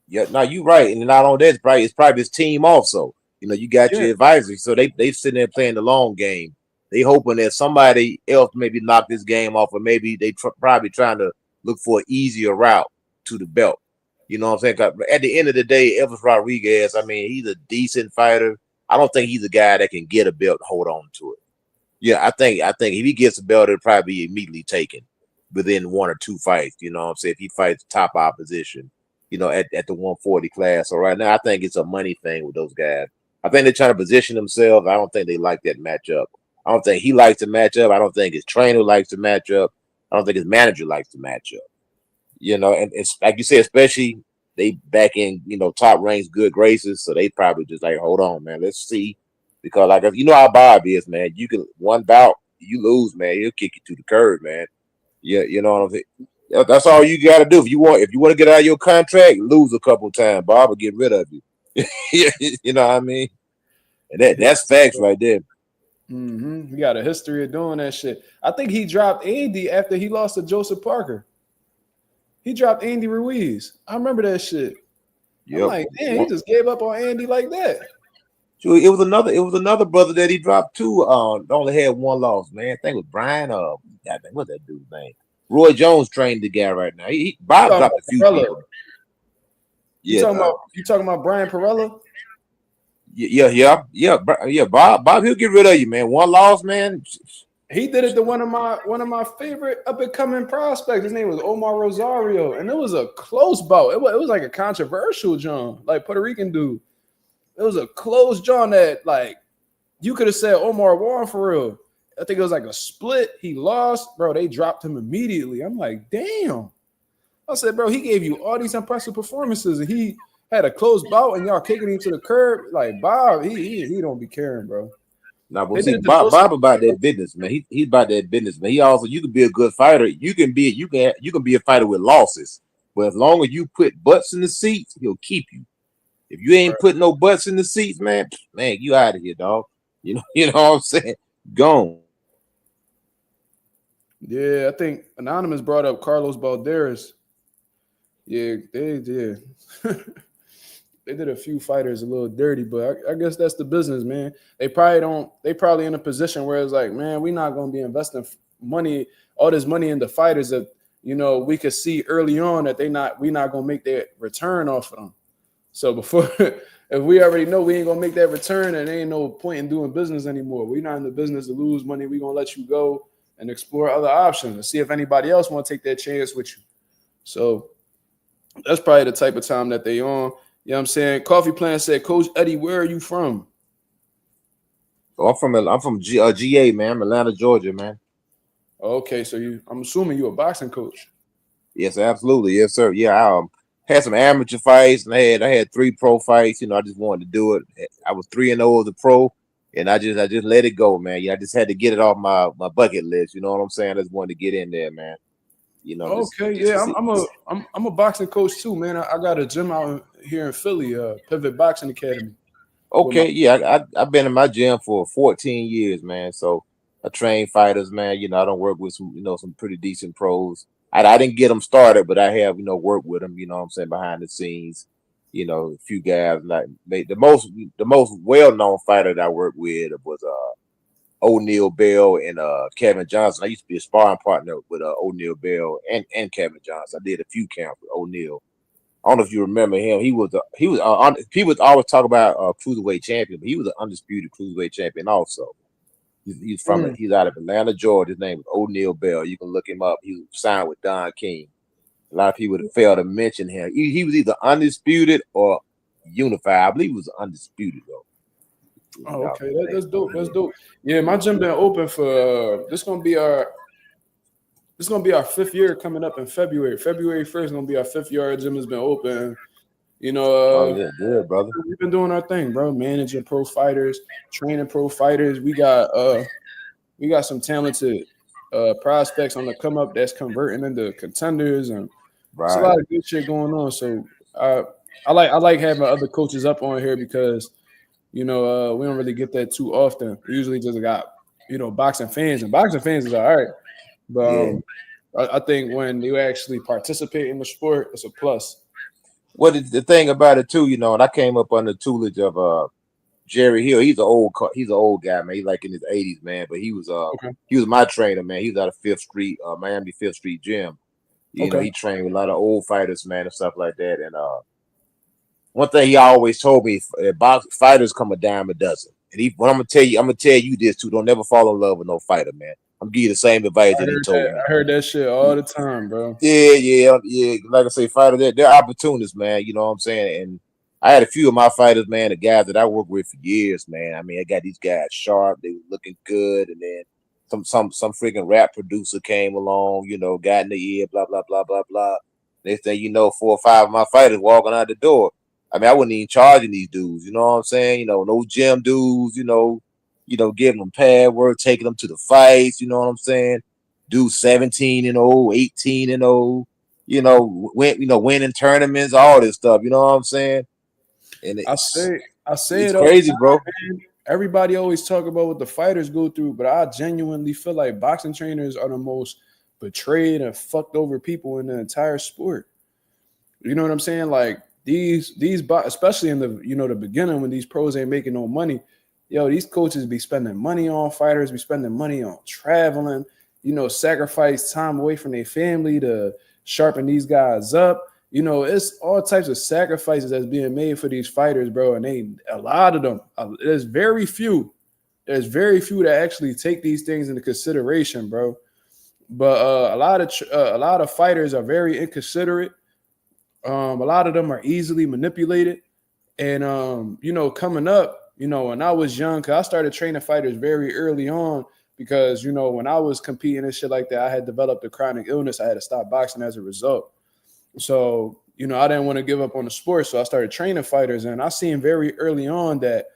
Yeah, no, you're right. And not on that, it's probably his team also. You got your advisors, so they sitting there playing the long game. They hoping that somebody else maybe knock this game off, or maybe they probably trying to look for an easier route to the belt. You know what I'm saying? 'Cause at the end of the day, Elvis Rodriguez, I mean, he's a decent fighter. I don't think he's a guy that can get a belt and hold on to it. Yeah, I think if he gets a belt, it'll probably be immediately taken within 1 or 2 fights. You know what I'm saying? If he fights top opposition, at the 140 class. So right now, I think it's a money thing with those guys. I think they're trying to position themselves. I don't think they like that matchup. I don't think he likes to match up. I don't think his trainer likes to match up. I don't think his manager likes to match up. And it's like you said, especially they back in, top ranks, good graces. So they probably just like, hold on, man, let's see. Because like, you know how Bob is, man. You can one bout, you lose, man. He'll kick you to the curb, man. Yeah, you know what I'm saying? That's all you got to do. If you want to get out of your contract, lose a couple times, Bob will get rid of you. You know what I mean? And that's facts right there. He got a history of doing that shit. I think he dropped Andy after he lost to Joseph Parker. He dropped Andy Ruiz. I remember that shit. Yep. I'm like, damn, he just gave up on Andy like that. It was another brother that he dropped too. Only had 1 loss, man. I think it was Brian. What's that dude's name? Roy Jones trained the guy right now. Bob dropped a few people. You talking about Brian Perella? Yeah. Bob, he'll get rid of you, man. 1 loss, man. He did it to one of my favorite up and coming prospects. His name was Omar Rosario, and it was a close bout. It was like a controversial John, like Puerto Rican dude. It was a close John that like you could have said Omar won for real. I think it was like a split. He lost, bro. They dropped him immediately. I'm like, damn. I said, bro, he gave you all these impressive performances, and he had a close bout, and y'all kicking him to the curb. Like Bob, he don't be caring, bro. Now, but see, Bob about that business, man. He's about that business, man. He also, you can be a good fighter. You can be a fighter with losses, but as long as you put butts in the seats, he'll keep you. If you ain't putting no butts in the seats, man, you out of here, dog. You know what I'm saying? Gone. Yeah, I think Anonymous brought up Carlos Balderas. Yeah, they did. They did a few fighters a little dirty, but I guess that's the business, man. They probably in a position where it's like, man, we're not going to be investing all this money into fighters that, we could see early on that we're not going to make that return off of them. So before, if we already know we ain't going to make that return, and there ain't no point in doing business anymore. We're not in the business to lose money. We're going to let you go and explore other options and see if anybody else want to take that chance with you. So that's probably the type of time that they on. You know what I'm saying? Coffee Plant said, Coach Eddie, where are you from? Oh, I'm from GA, man. I'm Atlanta, Georgia, man. Okay, so I'm assuming you're a boxing coach. Yes, absolutely. Yes, sir. Yeah, I had some amateur fights, and I had 3 pro fights. I just wanted to do it. I was 3-0 as a pro, and I just let it go, man. Yeah, I just had to get it off my bucket list. You know what I'm saying? I just wanted to get in there, man. I'm a boxing coach too, man. I got a gym out here in Philly, Pivot Boxing Academy. Okay, yeah, I've been in my gym for 14 years, man. So I train fighters, man. I don't work with some pretty decent pros. I didn't get them started, but I have worked with them. You know what I'm saying, behind the scenes. A few guys like the most well-known fighter that I worked with was O'Neal Bell and Kevin Johnson. I used to be a sparring partner with O'Neal Bell and Kevin Johnson. I did a few camps with O'Neal. I don't know if you remember him. People always talk about cruiserweight champion, but he was an undisputed cruiserweight champion also. He's out of Atlanta, Georgia. His name is O'Neal Bell. You can look him up. He was signed with Don King. A lot of people have failed to mention him. He was either undisputed or unified. I believe he was undisputed though. Oh, okay, that's dope. That's dope. Yeah, my gym been open for this gonna be our 5th year coming up in February. February 1st gonna be our 5th year. Our gym has been open. You know, yeah, good, brother. We've been doing our thing, bro. Managing pro fighters, training pro fighters. We got some talented prospects on the come up that's converting into contenders, and there's a lot of good shit going on. So I like having other coaches up on here because we don't really get that too often. We usually just got boxing fans, and boxing fans is all right, but I think when you actually participate in the sport, it's a plus. What is the thing about it too, and I came up under the tutelage of Jerry Hill. He's an old guy, man. He's like in his 80s, man. But he was my trainer, man. He was out of Fifth Street, Miami Fifth Street Gym. You know, he trained with a lot of old fighters, man, and stuff like that. And one thing he always told me, fighters come a dime a dozen. And I'm gonna tell you this too. Don't never fall in love with no fighter, man. I'm gonna give you the same advice that he told me. I heard that shit all the time, bro. Yeah. Like I say, fighters, they're opportunists, man. You know what I'm saying? And I had a few of my fighters, man, the guys that I worked with for years, man. I mean, I got these guys sharp, they were looking good, and then some freaking rap producer came along, got in the ear, blah, blah, blah, blah, blah. Next thing you know, 4 or 5 of my fighters walking out the door. I mean, I wasn't even charging these dudes, you know what I'm saying? No gym dudes, giving them pad work, taking them to the fights, you know what I'm saying? Dudes 17-0, 18-0, winning tournaments, all this stuff, you know what I'm saying? And I say it's it crazy, bro. Man. Everybody always talk about what the fighters go through, but I genuinely feel like boxing trainers are the most betrayed and fucked over people in the entire sport. You know what I'm saying? Like these especially in the the beginning when these pros ain't making no money, these coaches be spending money on fighters, be spending money on traveling, sacrifice time away from their family to sharpen these guys up. It's all types of sacrifices that's being made for these fighters, bro. And a lot of them, there's very few that actually take these things into consideration, bro. But a lot of fighters are very inconsiderate. A lot of them are easily manipulated. And coming up, when I was young, cause I started training fighters very early on because when I was competing and shit like that, I had developed a chronic illness. I had to stop boxing as a result. So, I didn't want to give up on the sport. So I started training fighters, and I seen very early on that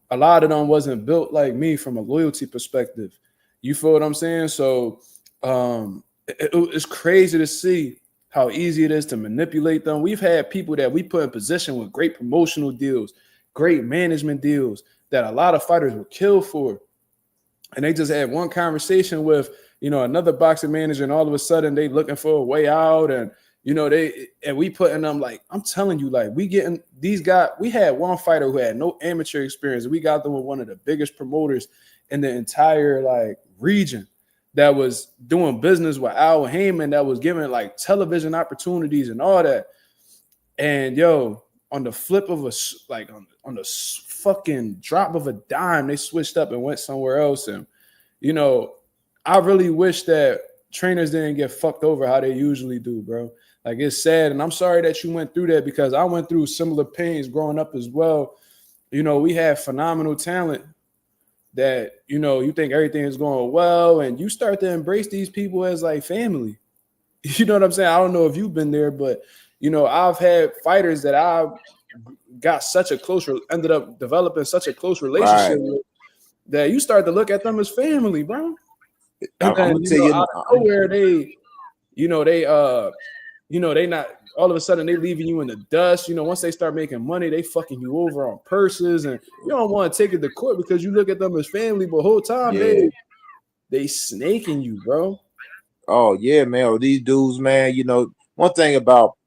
a lot of them wasn't built like me from a loyalty perspective. You feel what I'm saying? So it's crazy to see how easy it is to manipulate them. We've had people that we put in position with great promotional deals, great management deals that a lot of fighters were killed for. And they just had one conversation with, another boxing manager, and all of a sudden they looking for a way out. And we putting them, like, I'm telling you, like, we getting these guys. We had one fighter who had no amateur experience. We got them with one of the biggest promoters in the entire region that was doing business with Al Heyman, that was giving television opportunities and all that. And on the flip of on the fucking drop of a dime, they switched up and went somewhere else. And I really wish that trainers didn't get fucked over how they usually do, bro. Like, it's sad, and I'm sorry that you went through that because I went through similar pains growing up as well. We have phenomenal talent that, you think everything is going well, and you start to embrace these people as like family. You know what I'm saying? I don't know if you've been there, but, I've had fighters that I got ended up developing such a close relationship with that you start to look at them as family, bro. And then, out of nowhere, they not all of a sudden they leaving you in the dust. Once they start making money, they fucking you over on purses, and you don't want to take it to court because you look at them as family, but the whole time they snaking you, bro. Oh yeah, man. These dudes, man. One thing about,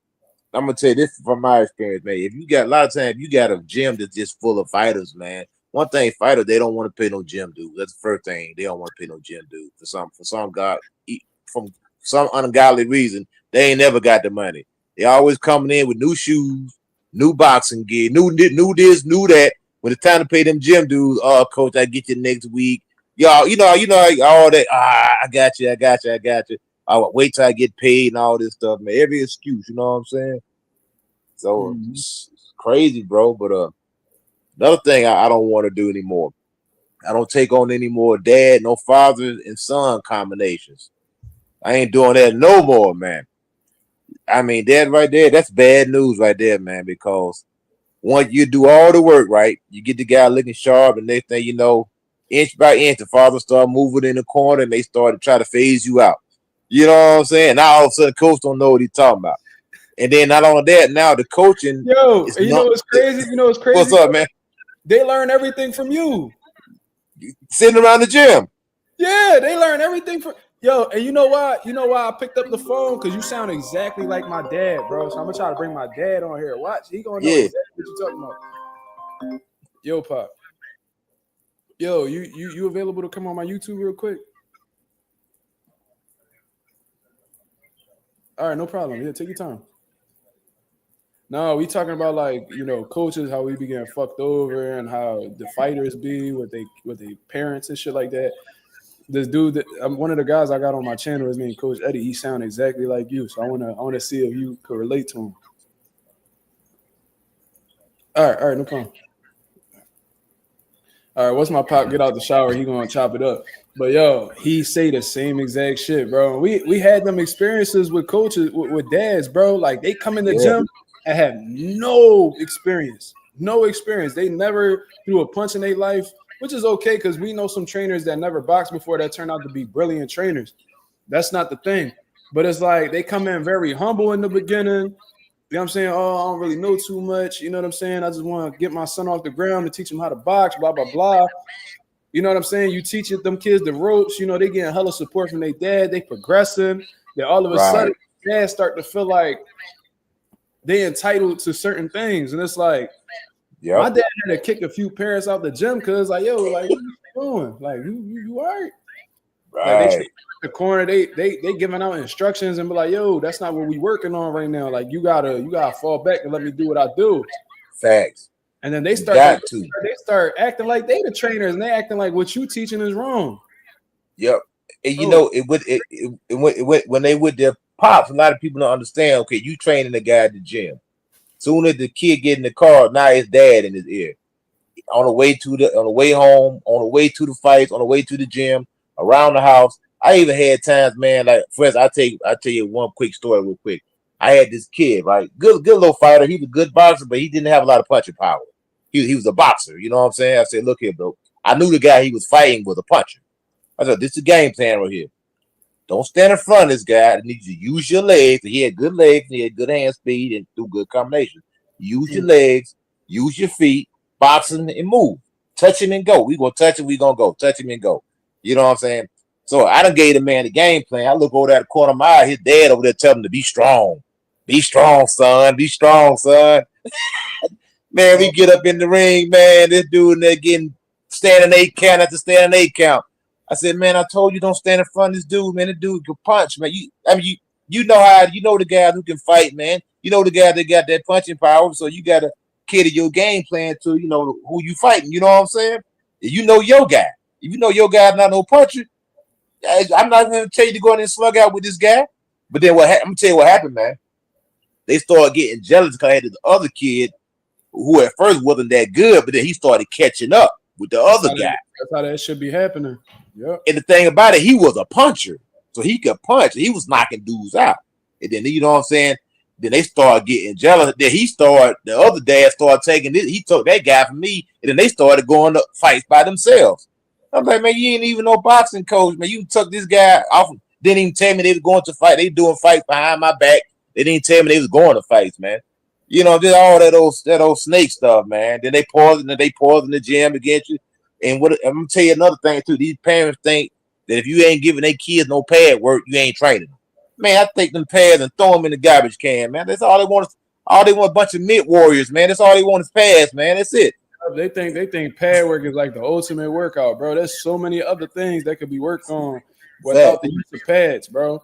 I'm gonna tell you this from my experience, man. If you got a lot of times, you got a gym that's just full of fighters, man. One thing, fighters, they don't want to pay no gym dues. That's the first thing. They don't want to pay no gym dues from some ungodly reason. They ain't never got the money. They always coming in with new shoes, new boxing gear, new this, new that. When it's time to pay them gym dues, oh, coach, I get you next week. Y'all, you know, all that. I got you. I'll wait till I get paid and all this stuff, man. Every excuse, you know what I'm saying? So it's crazy, bro. But another thing I don't want to do anymore. I don't take on any more dad, no father and son combinations. I ain't doing that no more, man. I mean, that right there, that's bad news right there, man, because once you do all the work right, you get the guy looking sharp, and next thing you know, inch by inch, the father start moving in the corner, and they start to try to phase you out. You know what I'm saying? Now all of a sudden, coach don't know what he's talking about. And then not only that, now the coaching. Yo, you know what's crazy? You know what's crazy? What's up, man? They learn everything from you. Sitting around the gym. Yeah, they learn everything from yo. And you know why? You know why I picked up the phone? Because you sound exactly like my dad, bro. So I'm gonna try to bring my dad on here. Watch, he gonna know exactly what you're talking about. Yo, Pop. Yo, you available to come on my YouTube real quick? All right, no problem. Yeah, take your time. No, we talking about like, you know, coaches, how we be getting fucked over and how the fighters be with they parents and shit like that. This dude, one of the guys I got on my channel, his name Coach Eddie. He sound exactly like you, so I wanna see if you could relate to him. All right, no problem. All right, once my pop get out the shower, he gonna chop it up. But yo, he say the same exact shit, bro. We had them experiences with coaches, with dads, bro. Like they come in the gym and have no experience. They never threw a punch in their life, which is okay because we know some trainers that never boxed before that turned out to be brilliant trainers. That's not the thing. But it's like they come in very humble in the beginning. You know what I'm saying? Oh, I don't really know too much. You know what I'm saying? I just want to get my son off the ground and teach him how to box, blah, blah, blah. You know what I'm saying? You teach them kids the ropes. You know, they getting hella support from their dad. They progressing. Then all of a sudden, dads start to feel like they entitled to certain things. And it's like, my dad had to kick a few parents out the gym because like, yo, like, what you doing? Like, you all right? Like they the corner, they giving out instructions and be like, yo, that's not what we working on right now. Like you gotta fall back and let me do what I do. Facts. And then they start acting like they the trainers and they acting like what you teaching is wrong. Yep. And you know, when they with their pops, a lot of people don't understand. Okay, you training the guy at the gym. Soon as the kid get in the car, now his dad in his ear. On the way home, on the way to the fights, on the way to the gym, around the house. I even had times, man, like first I'll tell you one quick story real quick. I had this kid, right? Good little fighter. He was a good boxer, but he didn't have a lot of punching power. He was a boxer, you know what I'm saying? I said, look here, bro. I knew the guy he was fighting was a puncher. I said, this is the game plan right here. Don't stand in front of this guy. I need you to use your legs. He had good legs, he had good hand speed, and do good combinations. Use your legs, use your feet, boxing and move. Touch him and go. We gonna touch him, we gonna go. Touch him and go. You know what I'm saying? So I done gave the man the game plan. I look over there at the corner of my eye, his dad over there telling him to be strong. Be strong, son. Be strong, son. Man, we get up in the ring, man. This dude and they're getting standing 8 count after standing 8 count. I said, man, I told you don't stand in front of this dude, man. The dude can punch, man. You know the guy who can fight, man. You know the guy that got that punching power. So you gotta cater your game plan to, you know, who you fighting. You know what I'm saying? You know your guy. If you know your guy's not no puncher, I'm not going to tell you to go in and slug out with this guy. But then I'm going to tell you what happened, man. They started getting jealous because I had this other kid who at first wasn't that good, but then he started catching up with the other guy. That's how that should be happening. Yeah. And the thing about it, he was a puncher. So he could punch. He was knocking dudes out. And then, you know what I'm saying? Then they started getting jealous. Then the other dad started taking this. He took that guy from me. And then they started going to fights by themselves. I'm like, man, you ain't even no boxing coach, man. You took this guy off. Didn't even tell me they was going to fight. They doing fights behind my back. They didn't tell me they was going to fights, man. You know, just all that old snake stuff, man. Then they pause in the gym against you. And I'm gonna tell you another thing too. These parents think that if you ain't giving their kids no pad work, you ain't training them. Man, I take them pads and throw them in the garbage can, man. That's all they want. All they want a bunch of mid warriors, man. That's all they want is pads, man. That's it. They think pad work is like the ultimate workout, bro. There's so many other things that could be worked on without the use of pads, bro.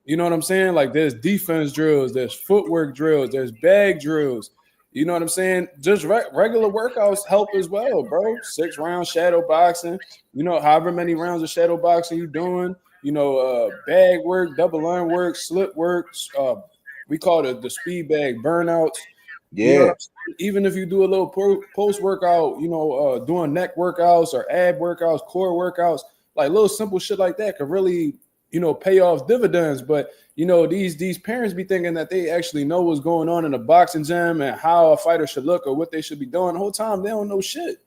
You know what I'm saying? Like there's defense drills, there's footwork drills, there's bag drills. You know what I'm saying? Just regular workouts help as well, bro. 6 round shadow boxing. You know, however many rounds of shadow boxing you doing. You know, bag work, double arm work, slip work. We call it the speed bag burnouts. You know what Yeah, I'm saying? Even if you do a little post workout, you know, doing neck workouts or ab workouts, core workouts, like little simple shit like that could really, you know, pay off dividends. But you know, these parents be thinking that they actually know what's going on in a boxing gym and how a fighter should look or what they should be doing. The whole time they don't know shit.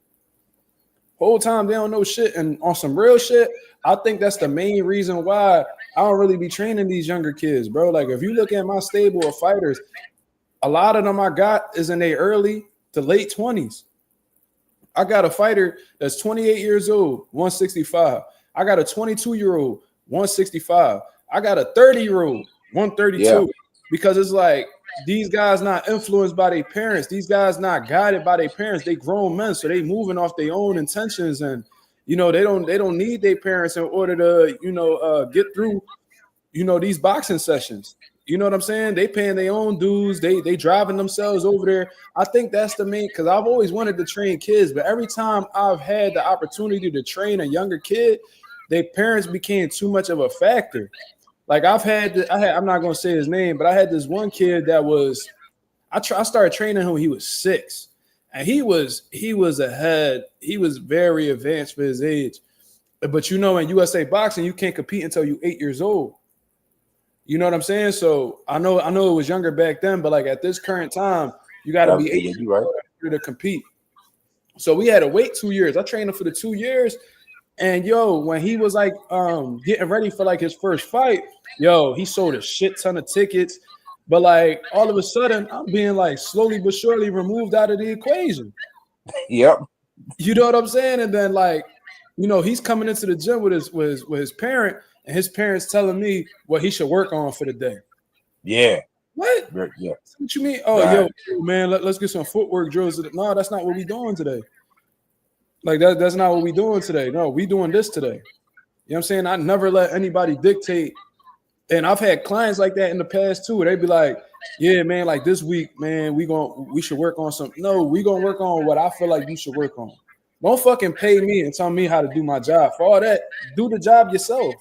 Whole time they don't know shit. And on some real shit, I think that's the main reason why I don't really be training these younger kids, bro. Like if you look at my stable of fighters, a lot of them I got is in their early to late 20s. I got a fighter that's 28 years old, 165. I got a 22-year-old, 165. I got a 30-year-old, 132. yeah, Because it's like these guys not influenced by their parents. These guys not guided by their parents. They grown men, so they moving off their own intentions, and you know they don't need their parents in order to get through these boxing sessions. You know what I'm saying? They paying their own dues. They driving themselves over there. I think that's the main, because I've always wanted to train kids, but every time I've had the opportunity to train a younger kid, their parents became too much of a factor. Like I'm not gonna say his name, but I had this one kid that was I started training him when he was 6, and he was ahead. He was very advanced for his age. But you know, in USA boxing, you can't compete until you're 8 years old. You know what I'm saying? So I know it was younger back then, but like at this current time, you got to be 8 you right. to compete. So we had to wait 2 years. I trained him for the 2 years, and when he was like getting ready for like his first fight, he sold a shit ton of tickets. But like all of a sudden, I'm being like slowly but surely removed out of the equation. Yep. You know what I'm saying? And then like, he's coming into the gym with his parent, and his parents telling me what he should work on for the day. Yeah. What? Yeah. What you mean? Oh, right. Yo, man, let's get some footwork drills. No, that's not what we doing today. Like that's not what we doing today. No, we doing this today. You know what I'm saying? I never let anybody dictate. And I've had clients like that in the past too, where they be like, yeah, man, like this week, man, we should work on something. No, we gonna work on what I feel like you should work on. Don't fucking pay me and tell me how to do my job. For all that, do the job yourself.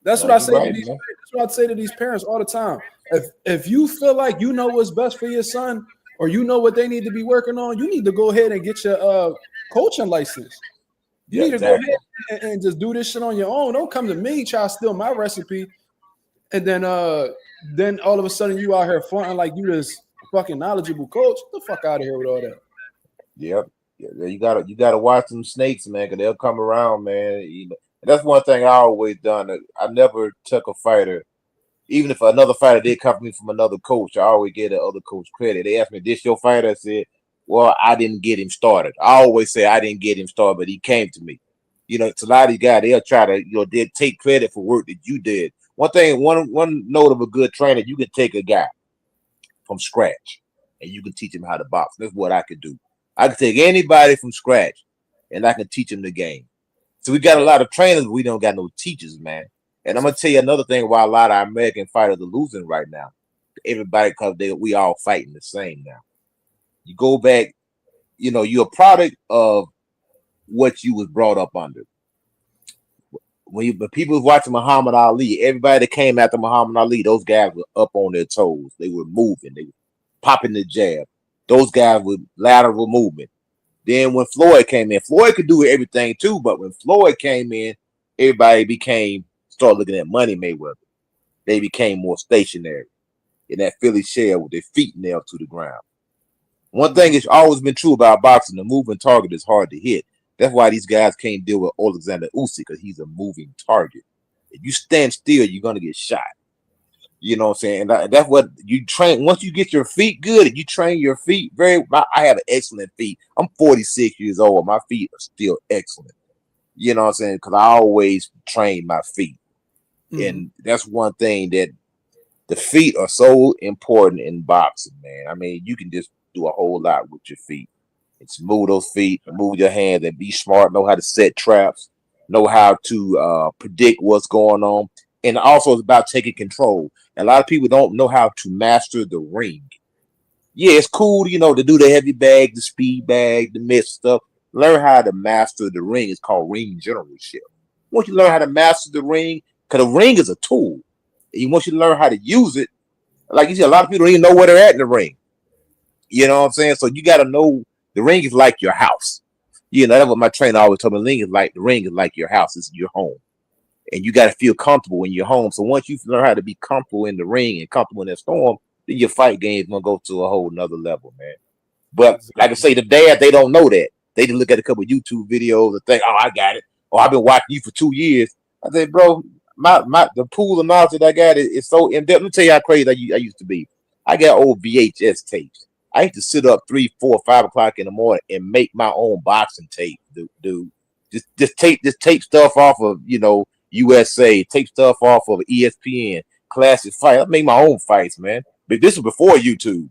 That's what I say to these. That's what I say to these parents all the time. If you feel like you know what's best for your son, or you know what they need to be working on, you need to go ahead and get your coaching license. You need to go ahead and just do this shit on your own. Don't come to me try to steal my recipe, and then all of a sudden you out here fronting like you this fucking knowledgeable coach. Get the fuck out of here with all that. Yep. Yeah, you gotta watch them snakes, man, because they'll come around, man. And that's one thing I always done. I never took a fighter, even if another fighter did come to me from another coach. I always give the other coach credit. They asked me, "This your fighter?" I said, "Well, I didn't get him started." I always say I didn't get him started, but he came to me. It's a lot of these guys. They'll try to they take credit for work that you did. One note of a good trainer, you can take a guy from scratch and you can teach him how to box. That's what I could do. I can take anybody from scratch and I can teach them the game. So we got a lot of trainers, but we don't got no teachers, man. And I'm gonna tell you another thing why a lot of our American fighters are losing right now. Everybody, because we all fighting the same now. You go back, you're a product of what you was brought up under. But people was watching Muhammad Ali, everybody that came after Muhammad Ali, those guys were up on their toes. They were moving, they were popping the jab. Those guys with lateral movement. Then when Floyd came in, Floyd could do everything too, but when Floyd came in, everybody started looking at Money Mayweather. They became more stationary in that Philly shell with their feet nailed to the ground. One thing has always been true about boxing: the moving target is hard to hit. That's why these guys can't deal with Alexander Usyk, because he's a moving target. If you stand still, you're gonna get shot. You know what I'm saying? And that's what you train. Once you get your feet good, and you train your feet I have excellent feet. I'm 46 years old. My feet are still excellent. You know what I'm saying? Because I always train my feet. And that's one thing, that the feet are so important in boxing, man. I mean, you can just do a whole lot with your feet. It's move those feet, move your hands, and be smart. Know how to set traps. Know how to predict what's going on. And also it's about taking control. A lot of people don't know how to master the ring. Yeah, it's cool, to do the heavy bag, the speed bag, the mid stuff. Learn how to master the ring. It's called ring generalship. Once you learn how to master the ring, because the ring is a tool. And once you learn how to use it, like you said, a lot of people don't even know where they're at in the ring. You know what I'm saying? So you got to know the ring is like your house. That's what my trainer always told me. The ring is like your house. It's your home. And you got to feel comfortable in your home. So once you learn how to be comfortable in the ring and comfortable in that storm, then your fight game is going to go to a whole nother level, man. But like I say, the dads, they don't know that. They just look at a couple of YouTube videos and think, oh, I got it. Oh, I've been watching you for 2 years. I said, bro, the pool of knowledge that I got is so in depth. Let me tell you how crazy I used to be. I got old VHS tapes. I used to sit up 3, 4, 5 o'clock in the morning and make my own boxing tape, dude. Just tape stuff off of, USA, tape stuff off of ESPN, classic fight. I make my own fights, man. But this was before YouTube.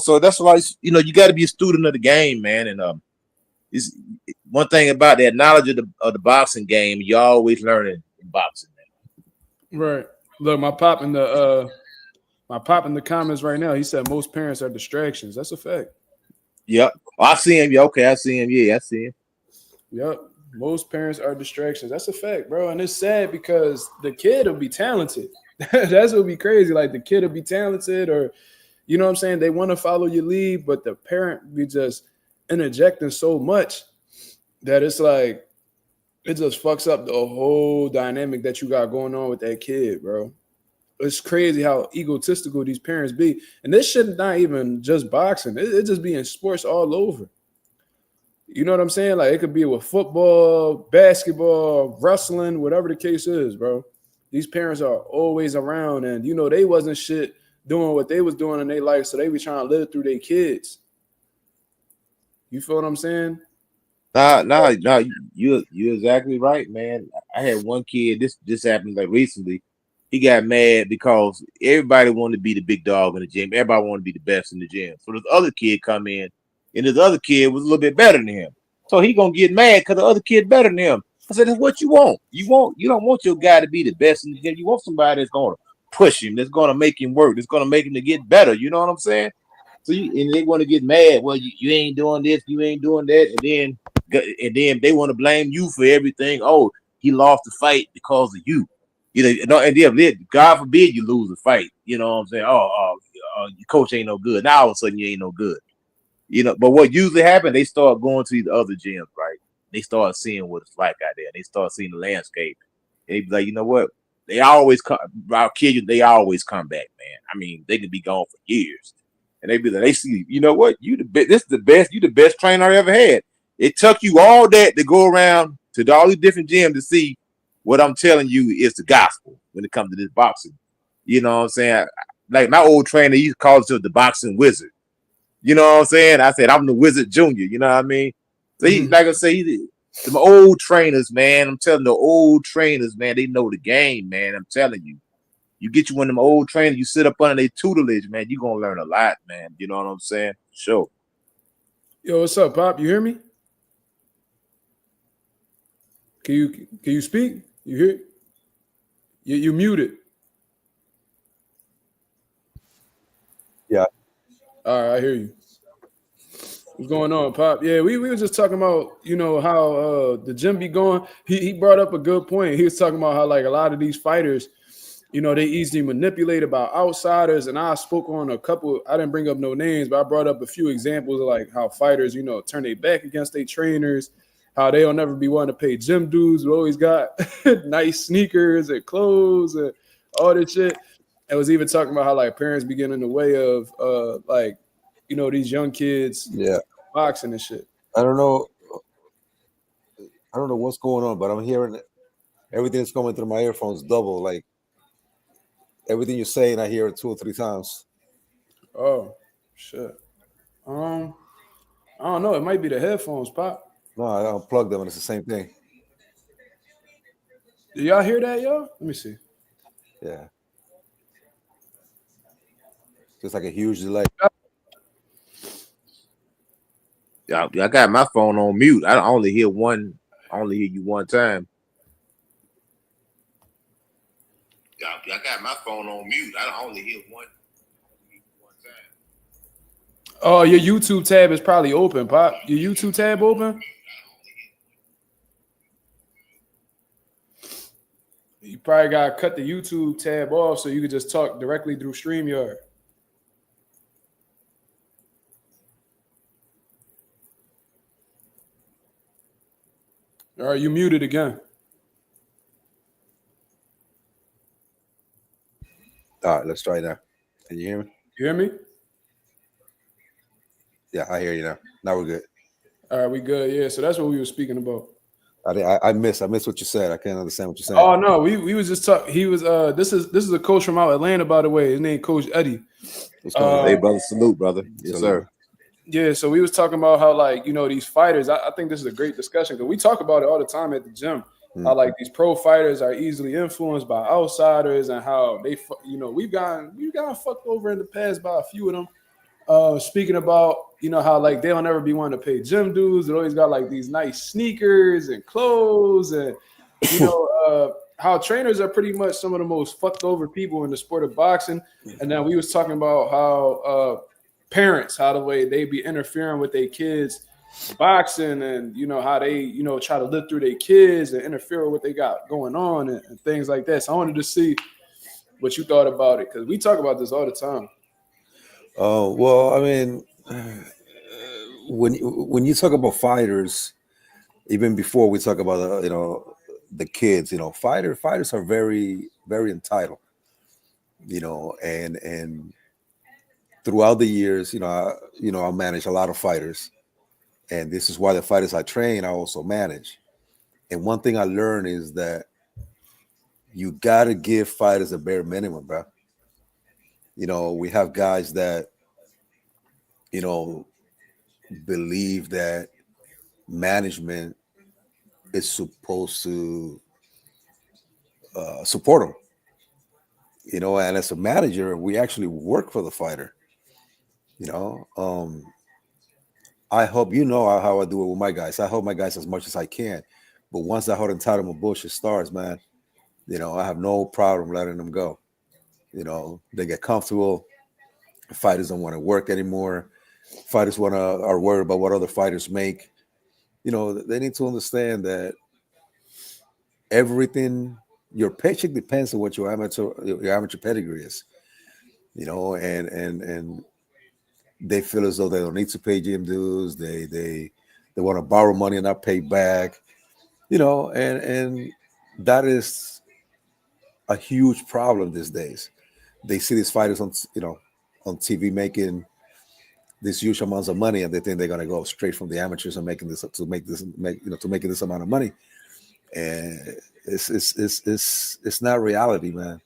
So that's why you got to be a student of the game, man. And it's one thing about that knowledge of the boxing game. You always learning in boxing, man. Right. Look, my pop in the comments right now. He said most parents are distractions. That's a fact. Yep. Oh, I see him. Yeah. Okay. I see him. Yeah. I see him. Yep. Most parents are distractions. That's a fact, bro. And it's sad because the kid will be talented. That's what be crazy. Like the kid will be talented, or you know what I'm saying? They want to follow your lead, but the parent be just interjecting so much that it's like it just fucks up the whole dynamic that you got going on with that kid, bro. It's crazy how egotistical these parents be. And this shit not even just boxing. It just be in sports all over. You know what I'm saying? Like it could be with football, basketball, wrestling, whatever the case is, bro. These parents are always around, and they wasn't shit doing what they was doing in their life, so they be trying to live through their kids. You feel what I'm saying? Nah, you're exactly right, man. I had one kid. This happened like recently. He got mad because everybody wanted to be the big dog in the gym. Everybody wanted to be the best in the gym. So this other kid come in, and this other kid was a little bit better than him. So he gonna get mad because the other kid better than him. I said, that's what you want. You don't want your guy to be the best in the gym. You want somebody that's gonna push him, that's gonna make him work, that's gonna make him to get better. You know what I'm saying? So and they want to get mad. Well, you ain't doing this, you ain't doing that, and then they want to blame you for everything. Oh, he lost the fight because of you. And then God forbid you lose a fight. You know what I'm saying? Your coach ain't no good. Now all of a sudden you ain't no good. But what usually happens, they start going to these other gyms, right? They start seeing what it's like out there. They start seeing the landscape. And they be like, you know what? They always come. Our kids, they always come back, man. I mean, they could be gone for years, and they be like, they see, you know what? This is the best. You the best trainer I ever had. It took you all that to go around to all these different gyms to see what I'm telling you is the gospel when it comes to this boxing. You know what I'm saying? Like my old trainer, he called himself the boxing wizard. You know what I'm saying? I said, I'm the wizard junior. You know what I mean? So like I say, the old trainers, man. I'm telling the old trainers, man, they know the game, man. I'm telling you. You get you one of them old trainers, you sit up under their tutelage, man, you're going to learn a lot, man. You know what I'm saying? Sure. Yo, what's up, Pop? You hear me? Can you speak? You hear? You muted. Yeah. All right, I hear you. What's going on, Pop? Yeah, we were just talking about, how the gym be going. He brought up a good point. He was talking about how like a lot of these fighters, they easily manipulated by outsiders. And I spoke on a couple, I didn't bring up no names, but I brought up a few examples of like how fighters, turn their back against their trainers, how they'll never be wanting to pay gym dues, but always got nice sneakers and clothes and all that shit. I was even talking about how like parents be getting in the way of these young kids boxing and shit. I don't know what's going on, but I'm hearing everything that's coming through my earphones double. Like everything you're saying, I hear it 2 or 3 times. Oh shit. I don't know. It might be the headphones, Pop. No, I unplugged them and it's the same thing. Do y'all hear that, y'all? Let me see. Yeah. Just like a huge delay. I got my phone on mute. I only hear you one time. I got my phone on mute. I only hear one time. Oh, your YouTube tab is probably open, Pop. Your YouTube tab open? You probably gotta cut the YouTube tab off so you could just talk directly through StreamYard. All right, you muted again. All right, let's try now. Can you hear me? You hear me? Yeah, I hear you now. Now we're good. All right, we good. Yeah, so that's what we were speaking about. I missed what you said. I can't understand what you're saying. Oh no, we was just talking. He was this is a coach from out Atlanta, by the way. His name Coach Eddie. Hey, brother, salute, brother. Yes, sir. Yeah, so we was talking about how, like, you know, these fighters. I think this is a great discussion because we talk about it all the time at the gym. How, like, these pro fighters are easily influenced by outsiders, and how they, you know, we've gotten fucked over in the past by a few of them. Speaking about, you know, how, like, they'll never be wanting to pay gym dues. They always got, like, these nice sneakers and clothes, and, you know, how trainers are pretty much some of the most fucked over people in the sport of boxing. And then we was talking about how parents, how the way they be interfering with their kids boxing, and, you know, how they, you know, try to live through their kids and interfere with what they got going on, and things like that. So I wanted to see what you thought about it, because we talk about this all the time. Oh, well, I mean, when you talk about fighters, even before we talk about you know, the kids, you know, fighters are very, very entitled, you know, and throughout the years, you know, I manage a lot of fighters, and this is why the fighters I train I also manage. And one thing I learned is that you got to give fighters a bare minimum, bro. You know, we have guys that, you know, believe that management is supposed to support them, you know, and as a manager, we actually work for the fighter, you know. I hope you know how I do it with my guys. I help my guys as much as I can, but once that whole entitlement bullshit starts, man, you know, I have no problem letting them go. You know, they get comfortable. Fighters don't want to work anymore. Fighters are worried about what other fighters make. You know, they need to understand that everything, your paycheck depends on what your amateur pedigree is. You know, and they feel as though they don't need to pay gym dues. They want to borrow money and not pay back. You know, and that is a huge problem these days. They see these fighters on, you know, on TV making these huge amounts of money, and they think they're gonna go straight from the amateurs and making this amount of money. And it's not reality, man.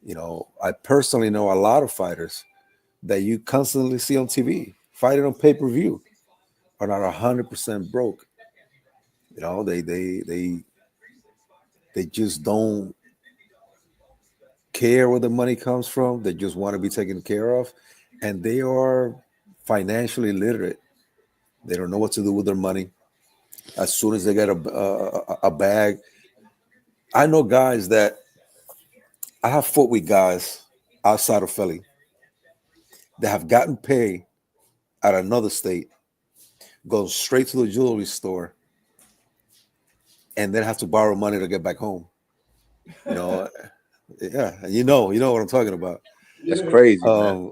You know, I personally know a lot of fighters that you constantly see on TV fighting on pay-per-view are not 100% broke. You know, they just don't care where the money comes from. They just want to be taken care of, and they are financially literate. They don't know what to do with their money. As soon as they get a bag, I know guys that I have fought with guys outside of Philly that have gotten paid at another state, go straight to the jewelry store, and then have to borrow money to get back home. You know, yeah, you know what I'm talking about. That's crazy, man.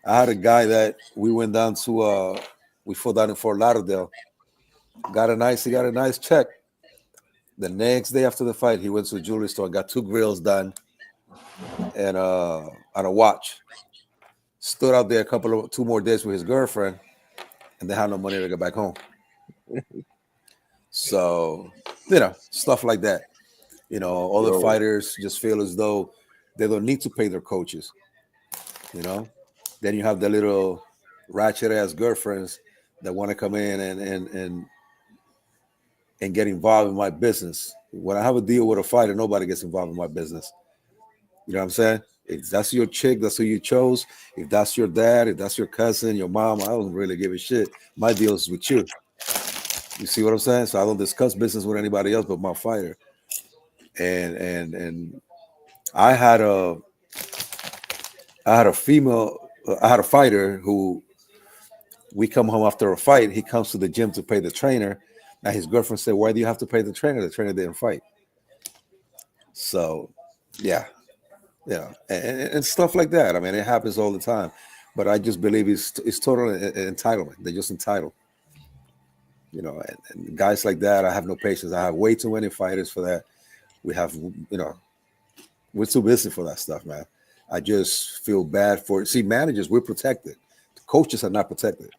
I had a guy that we went down to we fought down in Fort Lauderdale. He got a nice check. The next day after the fight, he went to the jewelry store, got 2 grills done, and a watch. Stood out there 2 more days with his girlfriend, and they had no money to get back home. So, you know, stuff like that. You know, other fighters just feel as though they don't need to pay their coaches. You know, then you have the little ratchet ass girlfriends that want to come in and get involved in my business. When I have a deal with a fighter, nobody gets involved in my business. You know what I'm saying? If that's your chick, that's who you chose. If that's your dad, if that's your cousin, your mom, I don't really give a shit. My deal is with you. You see what I'm saying? So I don't discuss business with anybody else but my fighter. and I had a I had a female I had a fighter who we come home after a fight. He comes to the gym to pay the trainer. Now his girlfriend said, "Why do you have to pay the trainer? The trainer didn't fight." So, yeah, yeah, and stuff like that. I mean, it happens all the time. But I just believe it's total entitlement. They're just entitled, and guys like that, I have no patience. I have way too many fighters for that. We have, we're too busy for that stuff, man. I just feel bad for it. See, managers, we're protected. The coaches are not protected.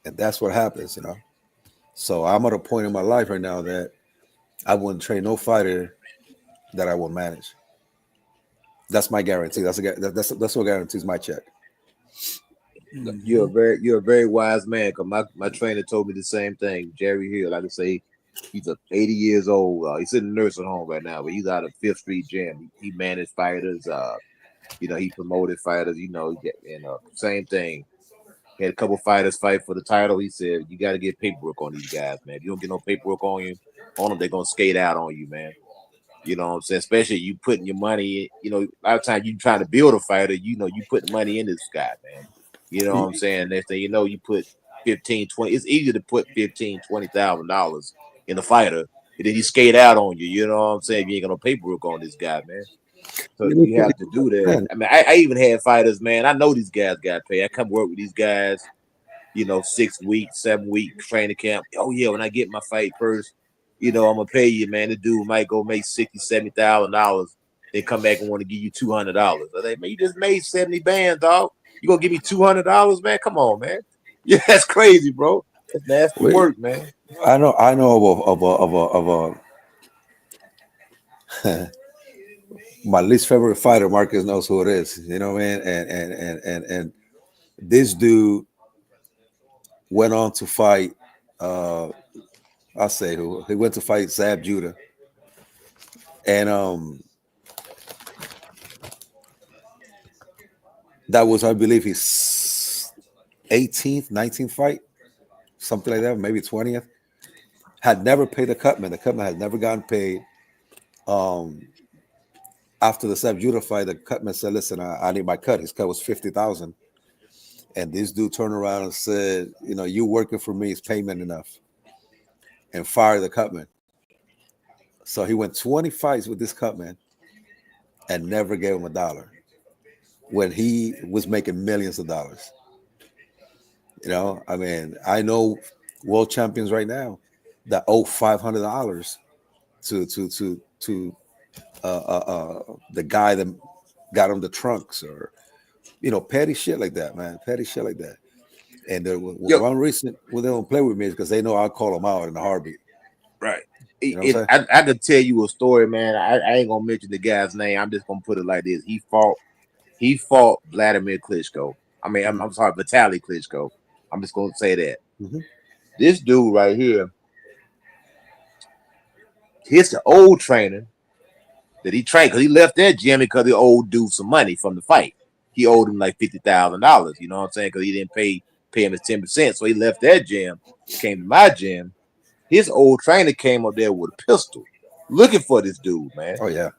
And that's what happens. So I'm at a point in my life right now that I wouldn't train no fighter that I will manage. That's my guarantee. That's what guarantees my check. You're a very wise man. Cause my trainer told me the same thing. Jerry Hill, like I say, he's 80 years old. He's in the nursing home right now, but he's out of Fifth Street Gym. He managed fighters. He promoted fighters. Same thing. He had a couple fighters fight for the title. He said, "You got to get paperwork on these guys, man. If you don't get no paperwork on them, they're gonna skate out on you, man." You know what I'm saying? Especially you putting your money, a lot of times you trying to build a fighter, you put money in this guy, man. You know what I'm saying? Next thing you know, you put 15, 20. It's easier to put 15, $20,000 in a fighter, and then he skate out on you. You know what I'm saying? If you ain't got no paperwork on this guy, man. So you have to do that. Man, I mean, I even had fighters, man. I know these guys got paid. I come work with these guys, 6 week, 7 week training camp. Oh yeah, when I get my fight first, I'm gonna pay you, man. The dude might go make $60,000, $70,000, then come back and want to give you $200. I think, man, you just made 70 bands, dog. You gonna give me $200, man? Come on, man. Yeah, that's crazy, bro. That's nasty wait, work, man. I know of a my least favorite fighter. Marcus knows who it is. You know, man, and this dude went on to fight. Uh, I'll say who he went to fight Zab Judah, and that was, I believe, his 18th, 19th fight, something like that, maybe 20th. Had never paid the cutman. The cutman had never gotten paid. Um, After the Zab Judah fight, the cutman said, "Listen, I need my cut." His cut was 50,000, and this dude turned around and said, "You working for me is payment enough," and fired the cutman. So he went 20 fights with this cutman and never gave him a dollar when he was making millions of dollars. I mean, I know world champions right now that owe $500 to the guy that got him the trunks, or petty shit like that, man. Petty shit like that. And Yo, one reason they don't play with me is because they know I'll call them out in a heartbeat. right. You know what I'm saying? I could tell you a story, man. I ain't gonna mention the guy's name. I'm just gonna put it like this. He fought Vladimir Klitschko. I mean, Mm-hmm. I'm sorry, Vitaly Klitschko. I'm just gonna say that. Mm-hmm. This dude right here, he's the old trainer that he trained, because he left that gym because he owed dude some money from the fight. He owed him like $50,000. You know what I'm saying? Because he didn't pay him his 10%. So he left that gym, came to my gym. His old trainer came up there with a pistol, looking for this dude, man. Oh yeah.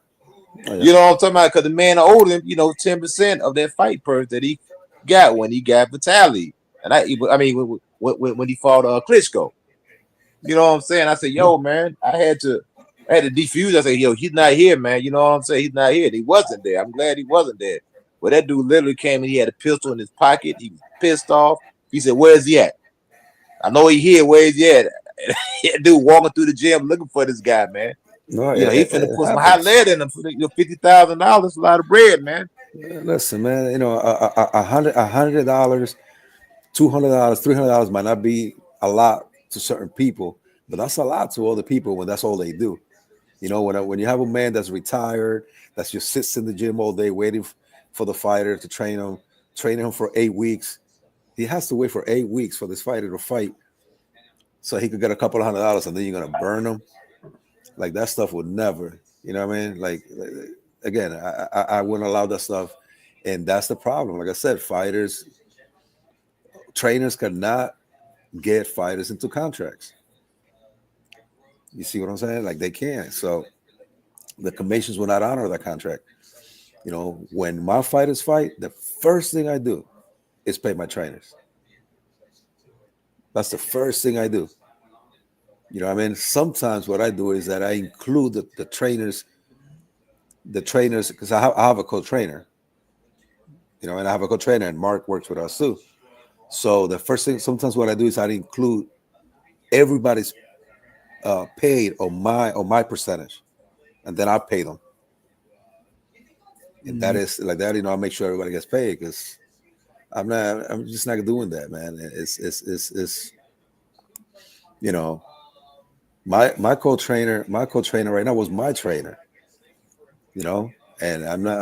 Oh yeah. You know what I'm talking about? Because the man owed him, 10% of that fight purse that he got when he got Vitaly. And I mean, when he fought Klitschko. You know what I'm saying? I said, yo, man, I had to defuse. I said, yo, he's not here, man. You know what I'm saying? He's not here. And he wasn't there. I'm glad he wasn't there. But that dude literally came and he had a pistol in his pocket. He was pissed off. He said, where's he at? I know he here. Where is he at? That dude walking through the gym looking for this guy, man. No, He finna it put some hot happens. lead in him for $50,000. A lot of bread, man. Listen, man. $100, $200, $300 might not be a lot to certain people, but that's a lot to other people when that's all they do. When you have a man that's retired, that just sits in the gym all day waiting for the fighter to train him for 8 weeks. He has to wait for 8 weeks for this fighter to fight, so he could get a couple of $100, and then you're gonna burn him. Like, that stuff would never. You know what I mean? Like again, I wouldn't allow that stuff, and that's the problem. Like I said, trainers cannot get fighters into contracts. You see what I'm saying? Like they can't. So the commissions will not honor that contract. When my fighters fight, the first thing I do is pay my trainers. That's the first thing I do. I mean, sometimes what I do is that I include the trainers, because I have a co-trainer, and I have a co-trainer, and Mark works with us too. So the first thing, sometimes what I do is I include everybody's paid on my percentage, and then I pay them. And that is like that. I make sure everybody gets paid because I'm just not doing that, man. It's you know, my co-trainer right now was my trainer, and I'm not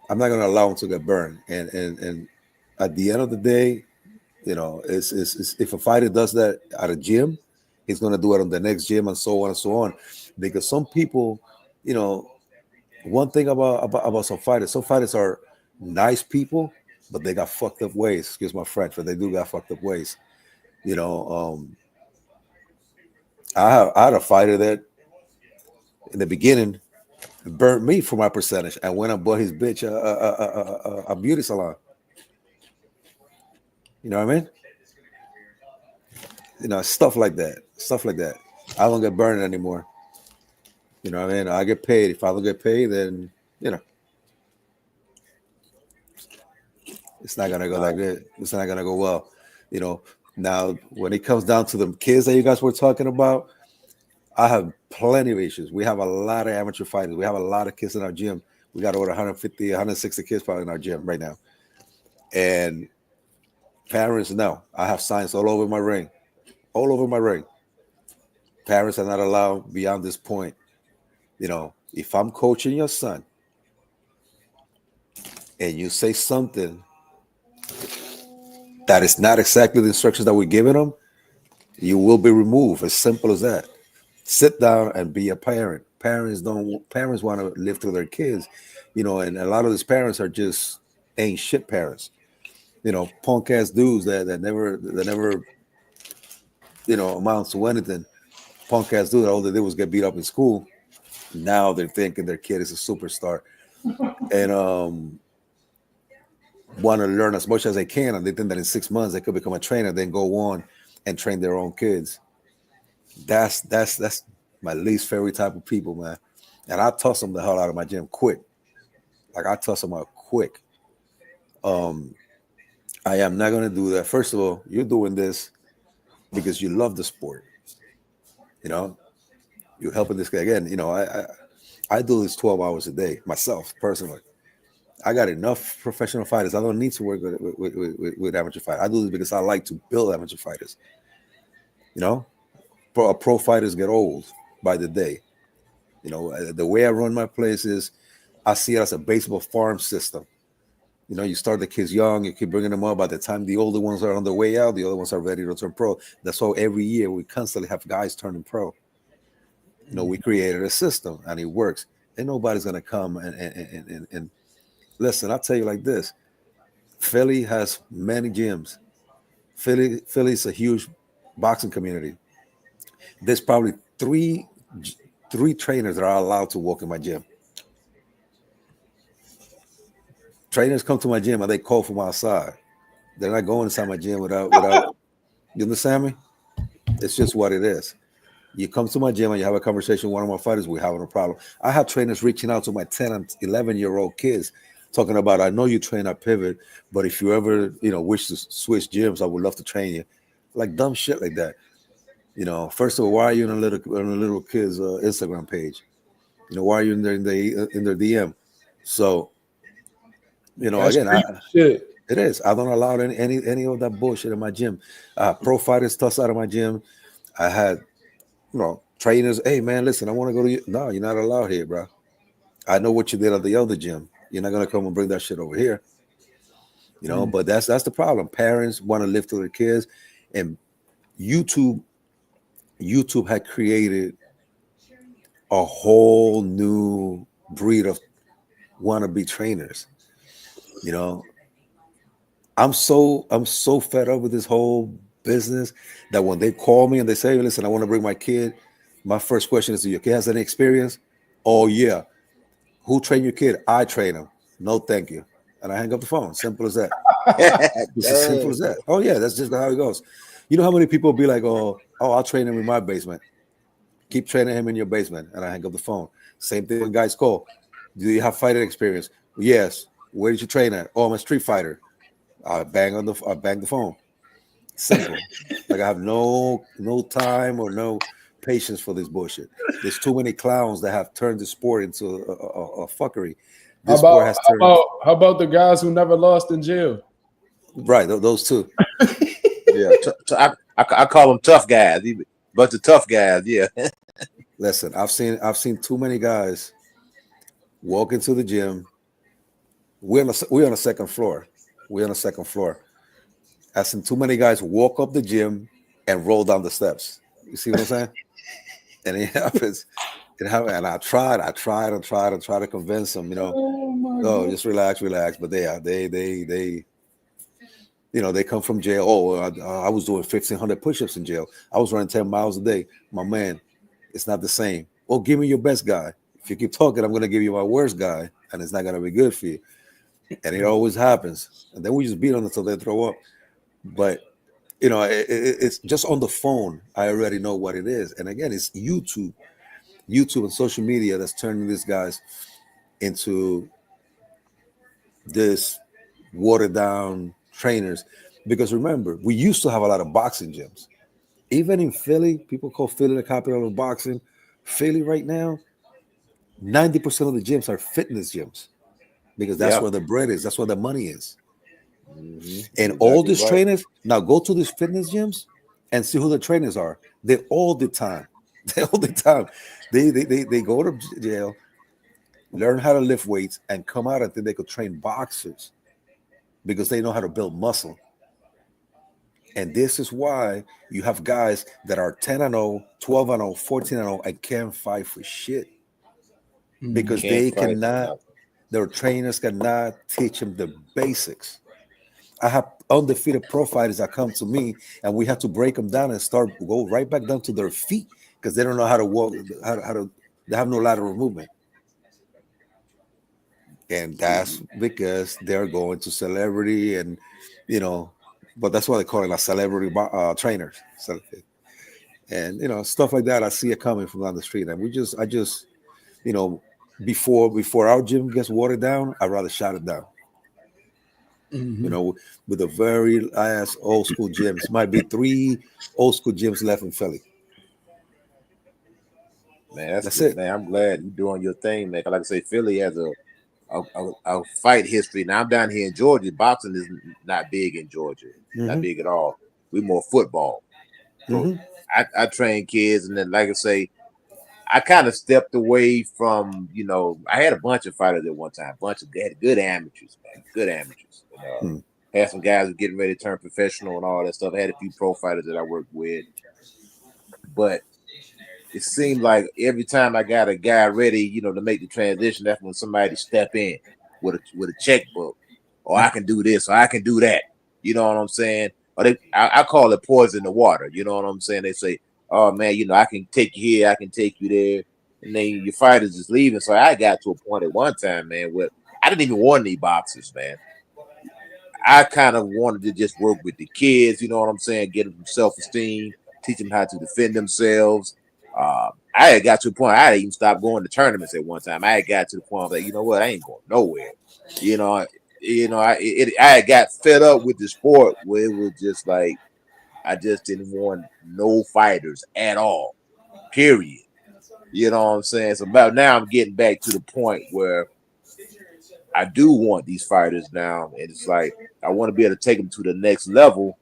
gonna allow him to get burned. And at the end of the day, it's if a fighter does that at a gym, he's gonna do it on the next gym, and so on and so on. Because some people, you know, one thing about some fighters are nice people, but they got fucked up ways. Excuse my French, but they do got fucked up ways. You know, I had a fighter that in the beginning burnt me for my percentage and went and bought his bitch a beauty salon. You know what I mean? Stuff like that. Stuff like that. I don't get burned anymore. You know what I mean? I get paid. If I don't get paid, then it's not gonna go that good. It's not gonna go well. Now when it comes down to the kids that you guys were talking about, I have plenty of issues. We have a lot of amateur fighters. We have a lot of kids in our gym. We got over 150, 160 kids probably in our gym right now. And parents know. I have signs all over my ring. All over my ring. Parents are not allowed beyond this point. If I'm coaching your son and you say something that is not exactly the instructions that we're giving them, you will be removed. As simple as that. Sit down and be a parent. Parents want to live through their kids, and a lot of these parents are just ain't shit parents. Punk ass dudes that never amounts to anything. Punk ass dude, all they did was get beat up in school. Now they're thinking their kid is a superstar. And want to learn as much as they can, and they think that in 6 months they could become a trainer, then go on and train their own kids. That's my least favorite type of people, man. And I toss them the hell out of my gym quick. Like I toss them out quick. I am not gonna do that. First of all, you're doing this because you love the sport. You're helping this guy again. I do this 12 hours a day myself personally. I got enough professional fighters. I don't need to work with amateur fighters. I do this because I like to build amateur fighters. Pro fighters get old by the day. The way I run my place is I see it as a baseball farm system. You start the kids young, you keep bringing them up. By the time the older ones are on their way out, the other ones are ready to turn pro. That's why every year we constantly have guys turning pro. We created a system and it works. And nobody's gonna come and listen. I'll tell you like this: Philly has many gyms. Philly's a huge boxing community. There's probably three trainers that are allowed to walk in my gym. Trainers come to my gym and they call from outside. They're not going inside my gym without. You understand me? It's just what it is. You come to my gym and you have a conversation with one of my fighters, we're having a problem. I have trainers reaching out to my 10 and 11-year-old kids talking about, I know you train at Pivot, but if you ever, wish to switch gyms, I would love to train you. Like dumb shit like that. First of all, why are you on a little kid's Instagram page? Why are you in their DM? So, That's again, shit. It is. I don't allow any of that bullshit in my gym. Pro fighters toss out of my gym. I had, trainers. Hey man, listen, I want to go to you. No, you're not allowed here, bro. I know what you did at the other gym. You're not gonna come and bring that shit over here. But that's the problem. Parents want to live through their kids, and YouTube had created a whole new breed of wannabe trainers. I'm so fed up with this whole business that when they call me and they say, listen, I want to bring my kid, my first question is, do your kid has any experience? Oh, yeah. Who trained your kid? I train him. No, thank you. And I hang up the phone. Simple as that. It's as simple Dang. as that. Oh, yeah, that's just how it goes. You know how many people be like, I'll train him in my basement. Keep training him in your basement. And I hang up the phone. Same thing when guys call. Do you have fighting experience? Yes. Where did you train at? Oh, I'm a street fighter. I bang the phone. Simple. Like I have no time or no patience for this bullshit. There's too many clowns that have turned the sport into a fuckery. How This about sport has turned how about the guys who never lost in jail? right. Those two. Yeah, I call them tough guys. Bunch of tough guys. Yeah. Listen, I've seen too many guys walk into the gym. We're on the second floor. We're on the second floor. I've seen too many guys walk up the gym and roll down the steps. You see what I'm saying? And it happens. It happened. And I tried to convince them, Oh my oh, god! just relax. But they they come from jail. Oh, I was doing 1,500 push-ups in jail. I was running 10 miles a day. My man, it's not the same. Oh, give me your best guy. If you keep talking, I'm going to give you my worst guy, and it's not going to be good for you. And it always happens. And then we just beat them until they throw up. But it's just on the phone. I already know what it is. And again, it's YouTube and social media that's turning these guys into this watered down trainers. Because remember, we used to have a lot of boxing gyms. Even in Philly, people call Philly the capital of boxing. Philly right now, 90% of the gyms are fitness gyms because that's Yeah. where the bread is, that's where the money is. You're And all exactly these right. trainers now go to these fitness gyms and see who the trainers are. They all the time. They all the time. They go to jail, learn how to lift weights, and come out and think they could train boxers because they know how to build muscle. And this is why you have guys that are 10 and 0, 12 and 0, 14 and 0, and can't fight for shit because Can't they fight for cannot, nothing. their trainers cannot teach them the basics. I have undefeated pro fighters that come to me, and we have to break them down and start go right back down to their feet because they don't know how to walk, they have no lateral movement, and that's because they're going to celebrity and you know, but that's why they call it a celebrity trainers. So, and stuff like that. I see it coming from down the street, and I just you know, before our gym gets watered down, I'd rather shut it down. You Mhm. know, with a very last old school gyms. Might be 3 old school gyms left in Philly. Man, that's That's good. it. Man, I'm glad you're doing your thing, man. 'Cause like I say, Philly has a fight history. Now I'm down here in Georgia. Boxing is not big in Georgia, not Hmm. big at all. We more football. So Hmm. I train kids, and then like I say, I kind of stepped away from. I had a bunch of fighters at one time. Had good amateurs, man, good amateurs. And, had some guys who getting ready to turn professional and all that stuff. I had a few pro fighters that I worked with, but it seemed like every time I got a guy ready, to make the transition, that's when somebody step in with a checkbook, or I can do this, or I can do that. You know what I'm saying? Or I call it poison the water. You know what I'm saying? They say, "Oh man, I can take you here, I can take you there," and then your fighters is leaving. So I got to a point at one time, man, where I didn't even want any boxers, man. I kind of wanted to just work with the kids, you know what I'm saying? Get them self esteem, teach them how to defend themselves. I had got to the point I had even stopped going to tournaments at one time. I had got to the point that I ain't going nowhere. You know, I had got fed up with the sport where it was just like I just didn't want no fighters at all. Period. You know what I'm saying? So about now I'm getting back to the point where I do want these fighters now, and it's like I want to be able to take them to the next level,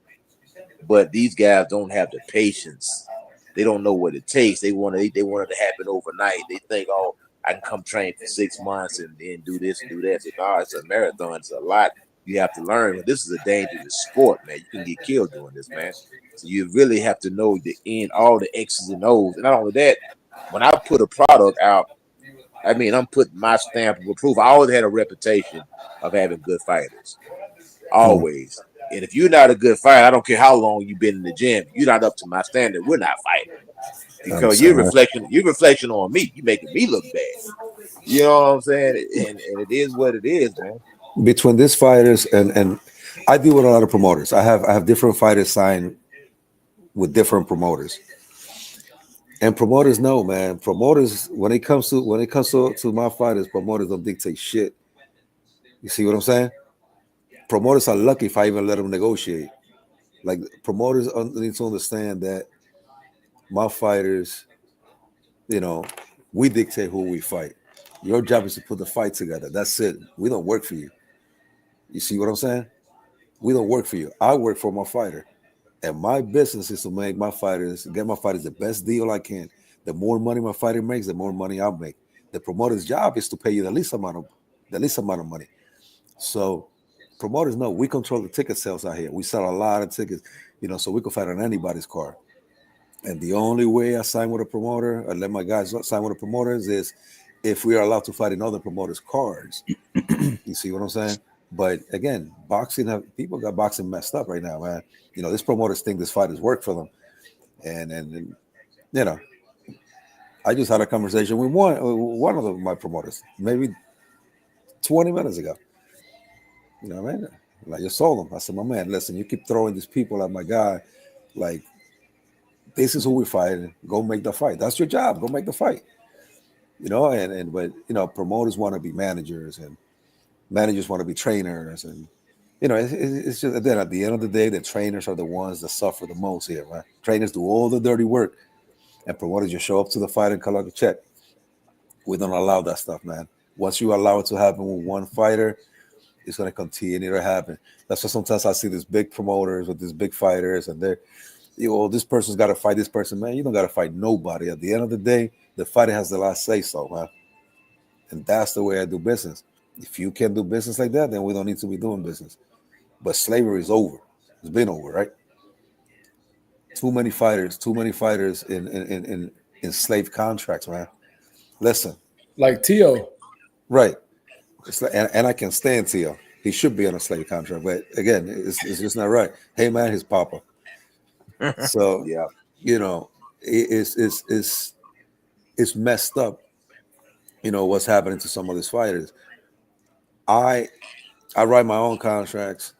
but these guys don't have the patience. They don't know what it takes. They want it to happen overnight. They think, oh, I can come train for 6 months and then do this and do that. So, no, it's a marathon. It's a lot you have to learn. This is a dangerous sport, man. You can get killed doing this, man. So you really have to know the end, all the X's and O's. And not only that, when I put a product out, I mean, I'm putting my stamp of approval. I always had a reputation of having good fighters. Always. And if you're not a good fighter, I don't care how long you've been in the gym, you're not up to my standard. We're not fighting because you're reflection on me. You're making me look bad. You know what I'm saying? And it is what it is, man. Between these fighters and I deal with a lot of promoters. I have different fighters signed with different promoters. And promoters know, man. Promoters, when it comes to my fighters, promoters don't dictate shit. You see what I'm saying? Promoters are lucky if I even let them negotiate. Like promoters need to understand that my fighters, we dictate who we fight. Your job is to put the fight together. That's it. We don't work for you. You see what I'm saying? We don't work for you. I work for my fighter. And my business is to get my fighters the best deal I can. The more money my fighter makes, the more money I make. The promoter's job is to pay you the least amount of money. So promoters know we control the ticket sales out here. We sell a lot of tickets, so we can fight on anybody's card. And the only way I sign with a promoter, or let my guys sign with the promoters, is if we are allowed to fight in other promoters' cards. You see what I'm saying? But again, people got boxing messed up right now, man. These promoters think this fighters work for them, and I just had a conversation with one of my promoters maybe 20 minutes ago. You know what I mean? I just told him, I said, my man, listen, you keep throwing these people at my guy, like this is who we fighting. Go make the fight. That's your job. Go make the fight. But promoters want to be managers and managers want to be trainers, and it's just then at the end of the day, the trainers are the ones that suffer the most here, right? Trainers do all the dirty work, and promoters just show up to the fight and collect a check. We don't allow that stuff, man. Once you allow it to happen with one fighter, it's going to continue to happen. That's why sometimes I see these big promoters with these big fighters, and they're, this person's got to fight this person, man. You don't got to fight nobody. At the end of the day, the fighter has the last say so, man. And that's the way I do business. If you can't do business like that, then we don't need to be doing business. But slavery is over. It's been over, right? Too many fighters in slave contracts, man. Listen. Like Teo. Right. And I can stand Teo. He should be on a slave contract. But again, it's just not right. Hey, man, his papa. So, yeah, it's messed up, what's happening to some of these fighters. I write my own contracts.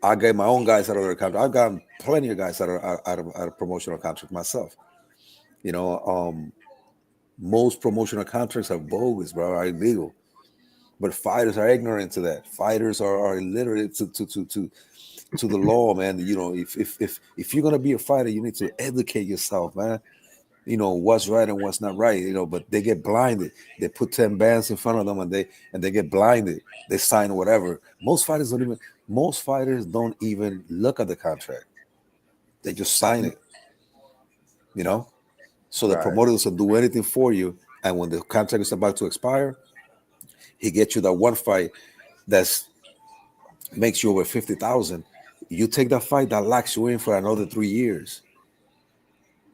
I get my own guys out of the contract. I've gotten plenty of guys out of promotional contracts myself. Most promotional contracts are bogus, bro, are illegal. But fighters are ignorant to that. Fighters are illiterate to the law, man. If you're gonna be a fighter, you need to educate yourself, man. What's right and what's not right. But they get blinded. They put 10 bands in front of them, and they get blinded. They sign whatever. Most fighters don't even look at the contract. They just sign it. So the promoter doesn't do anything for you. And when the contract is about to expire, he gets you that one fight that's makes you over 50,000. You take that fight that locks you in for another 3 years.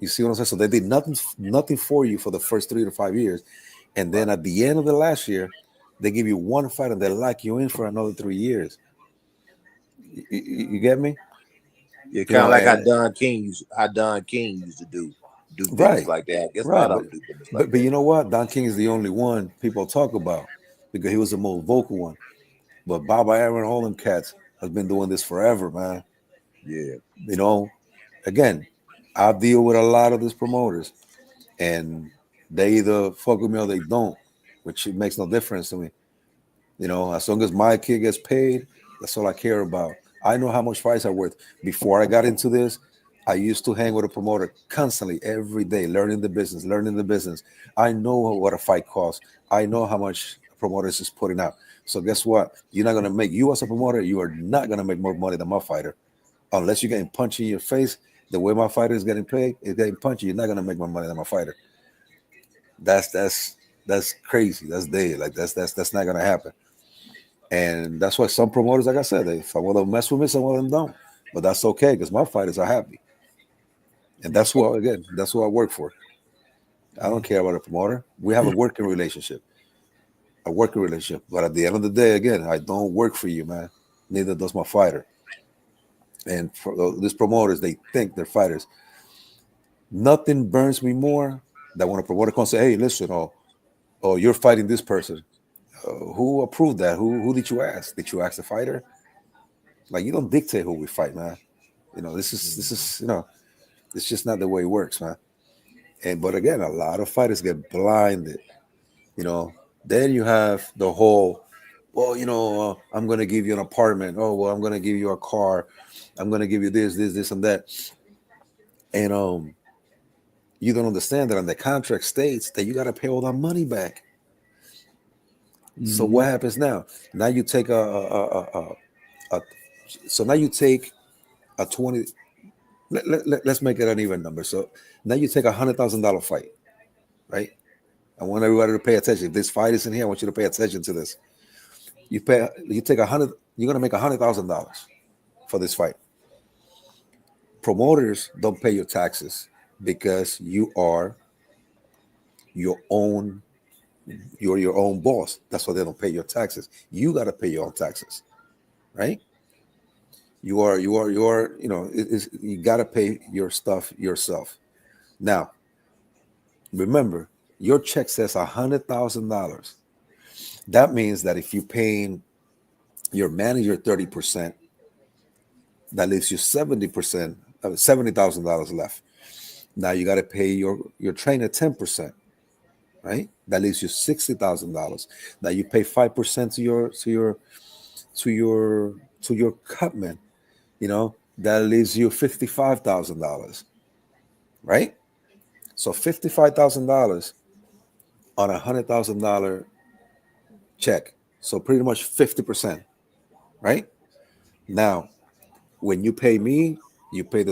You see what I'm saying? So they did nothing for you for the first 3 to 5 years, and then at the end of the last year, they give you one fight and they lock you in for another 3 years. You get me? Yeah, kind of like how Don King used to do things like that. I guess a lot of them do things like that. But you know what? Don King is the only one people talk about because he was the most vocal one. But Baba Aaron, all them cats has been doing this forever, man. Yeah. Again, I deal with a lot of these promoters, and they either fuck with me or they don't, which it makes no difference to me. As long as my kid gets paid, that's all I care about. I know how much fights are worth. Before I got into this, I used to hang with a promoter constantly, every day, learning the business. I know what a fight costs. I know how much a promoter is putting out. So guess what? You as a promoter, you are not going to make more money than my fighter. Unless you're getting punched in your face, the way my fighter is getting paid, is getting punched, you're not going to make more money than my fighter. That's crazy. That's dead. Like that's not going to happen. And that's why some promoters, like I said, some of them mess with me, some of them don't. But that's okay because my fighters are happy. And that's who I work for. I don't care about a promoter. We have a working relationship. But at the end of the day, again, I don't work for you, man. Neither does my fighter. And for these promoters, they think they're fighters. Nothing burns me more than when a promoter comes and say, "Hey, listen, oh, you're fighting this person. Who approved that? Who did you ask? Did you ask the fighter? Like, you don't dictate who we fight, man. This is it's just not the way it works, man. And but again, a lot of fighters get blinded. You know, then you have the whole, well, I'm gonna give you an apartment. Oh, well, I'm gonna give you a car. I'm gonna give you this, and that. And you don't understand that on the contract states that you gotta pay all that money back. So what happens now? Now you take a so now you take a 20. Let's make it an even number. So now you take $100,000 fight, right? I want everybody to pay attention. If this fight is in here, I want you to pay attention to this. You take 100. You're gonna make $100,000 for this fight. Promoters don't pay your taxes because you are your own. You're your own boss. That's why they don't pay your taxes. You got to pay your own taxes, right? You are. You got to pay your stuff yourself. Now, remember, your check says $100,000. That means that if you paying your manager 30%, that leaves you 70%, $70,000 left. Now you got to pay your trainer 10%, right? That leaves you $60,000. Now you pay 5% to your cutman. That leaves you $55,000, right? So $55,000 on $100,000 check. So pretty much 50%, right? Now, when you pay me, you pay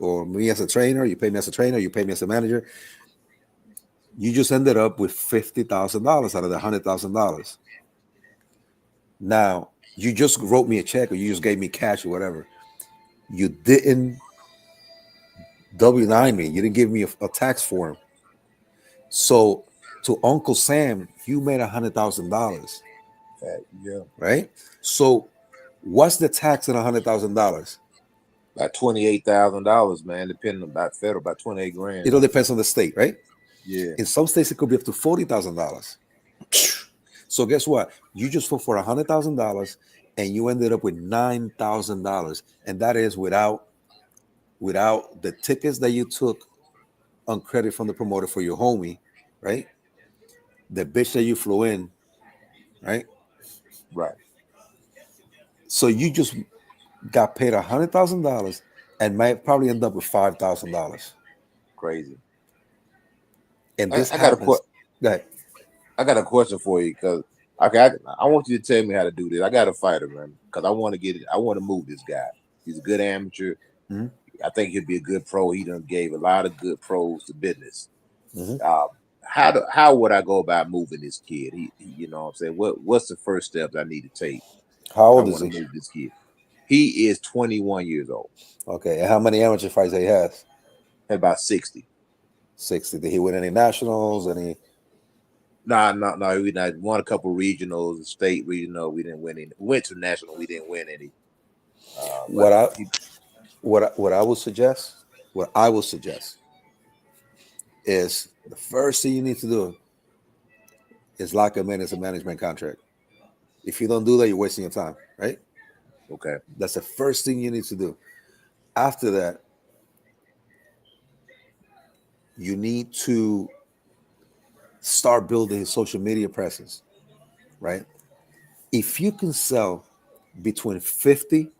or me as a trainer, you pay me as a trainer, you pay me as a manager. You just ended up with $50,000 out of the $100,000. Now, you just wrote me a check or you just gave me cash or whatever. You didn't W-9 me. You didn't give me a tax form. So to Uncle Sam, you made $100,000. Yeah. Right? So what's the tax on $100,000? About $28,000, man, depending about federal, about 28 grand. It all depends on the state, right? Yeah. In some states, it could be up to $40,000. So guess what? You just fought for $100,000 and you ended up with $9,000. And that is without the tickets that you took on credit from the promoter for your homie, right? The bitch that you flew in, right? Right. So you just got paid $100,000 and might probably end up with $5,000. Crazy. And this I happens. Go ahead. I got a question for you because I want you to tell me how to do this. I got a fighter, man, because I want to get it. I want to move this guy. He's a good amateur. Mm-hmm. I think he'll be a good pro. He done gave a lot of good pros to business. Mm-hmm. How would I go about moving this kid? He you know what I'm saying? What's the first steps I need to take? How old I is he? want to move this kid. He is 21 years old. Okay, and how many amateur fights he has? About 60. 60. Did he win any nationals? Any? No. We won a couple regionals, state regional. We didn't win any. We went to national. We didn't win any. What I would suggest is the first thing you need to do is lock him in as a management contract. If you don't do that, you're wasting your time, right? Okay. That's the first thing you need to do. After that, you need to start building his social media presence, right? If you can sell between 50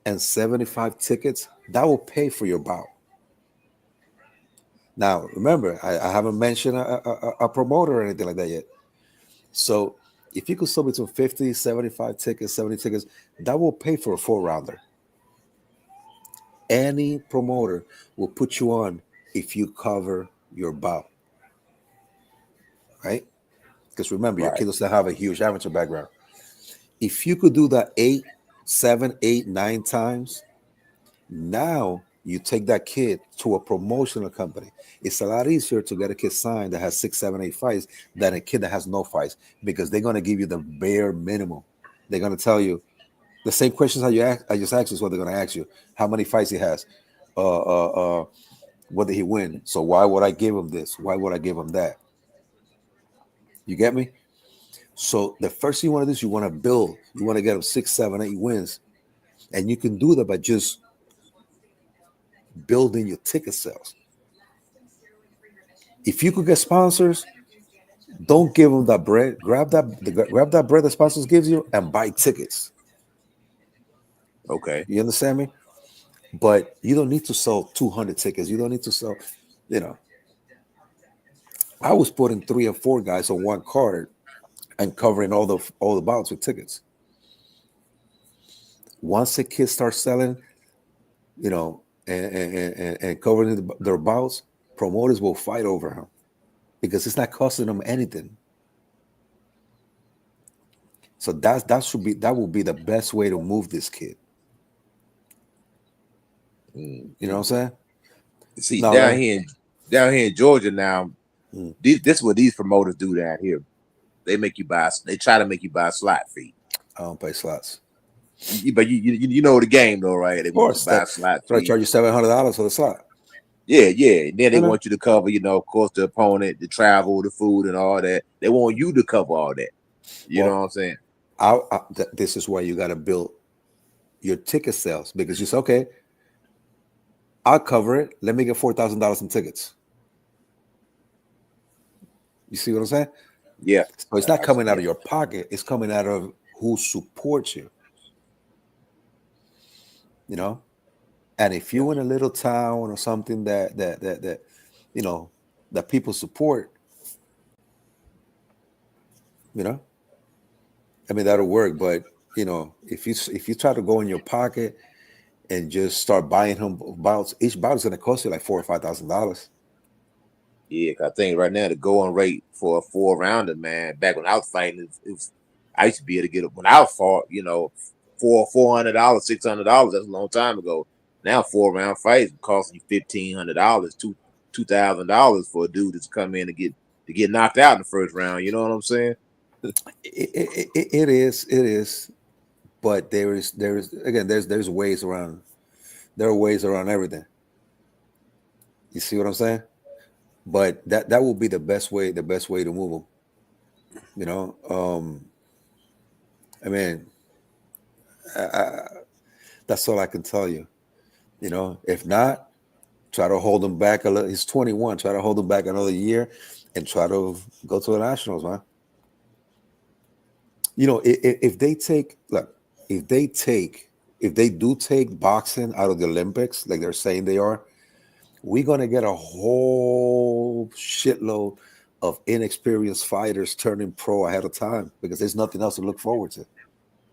and 75 tickets, that will pay for your bout. Now, remember, I haven't mentioned a promoter or anything like that yet. So if you could sell between 50, 75 tickets, 70 tickets, that will pay for a 4-rounder. Any promoter will put you on if you cover your bout, right? Because remember, your kid doesn't have a huge amateur background. If you could do that 8, 7, 8, 9 times, now you take that kid to a promotional company. It's a lot easier to get a kid signed that has 6, 7, 8 fights than a kid that has no fights, because they're going to give you the bare minimum. They're going to tell you, The same questions I just asked is what they're gonna ask you. How many fights he has? What did he win? So why would I give him this? Why would I give him that? You get me? So the first thing you want to do is you want to build. You want to get him 6, 7, 8 wins, and you can do that by just building your ticket sales. If you could get sponsors, don't give them that bread. Grab that bread the sponsors gives you and buy tickets. Okay. You understand me? But you don't need to sell 200 tickets. You don't need to sell, you know. I was putting 3 and 4 guys on one card and covering all the bouts with tickets. Once the kids start selling, you know, and covering their bouts, promoters will fight over him because it's not costing them anything. So that will be the best way to move this kid. You know what I'm saying? See, Now, down here in Georgia now, Mm. this is what these promoters do down here. They try to make you buy a slot fee. I don't pay slots. But you know the game though, right? They Of want you course, to buy a slot so I fee. charge you $700 for the slot. Yeah. And then they I know. want you to cover, of course, the opponent, the travel, the food, and all that. They want you to cover all that. You know what I'm saying? This is why you got to build your ticket sales, because you say, okay, I'll cover it. Let me get $4,000 in tickets. You see what I'm saying? Yeah. So it's not coming out of your pocket. It's coming out of who supports you. You know? And if you're in a little town or something that that people support, I mean, that'll work. But if you try to go in your pocket and just start buying him bouts, each bout is going to cost you like $4,000 or $5,000. Yeah, 'cause I think right now the going rate for a 4-rounder, man. Back when I was fighting, I used to be able to get it when I fought. $400, $600. That's a long time ago. Now 4-round fights costing you $1,500, $2,000 for a dude that's come in to get knocked out in the first round. You know what I'm saying? It is, but there's ways around. There are ways around everything. You see what I'm saying? But that will be the best way to move them. I mean, that's all I can tell you. If not, try to hold him back a little. He's 21. Try to hold him back another year, and try to go to the nationals, man. If they do take boxing out of the Olympics, like they're saying they are, we're gonna get a whole shitload of inexperienced fighters turning pro ahead of time because there's nothing else to look forward to.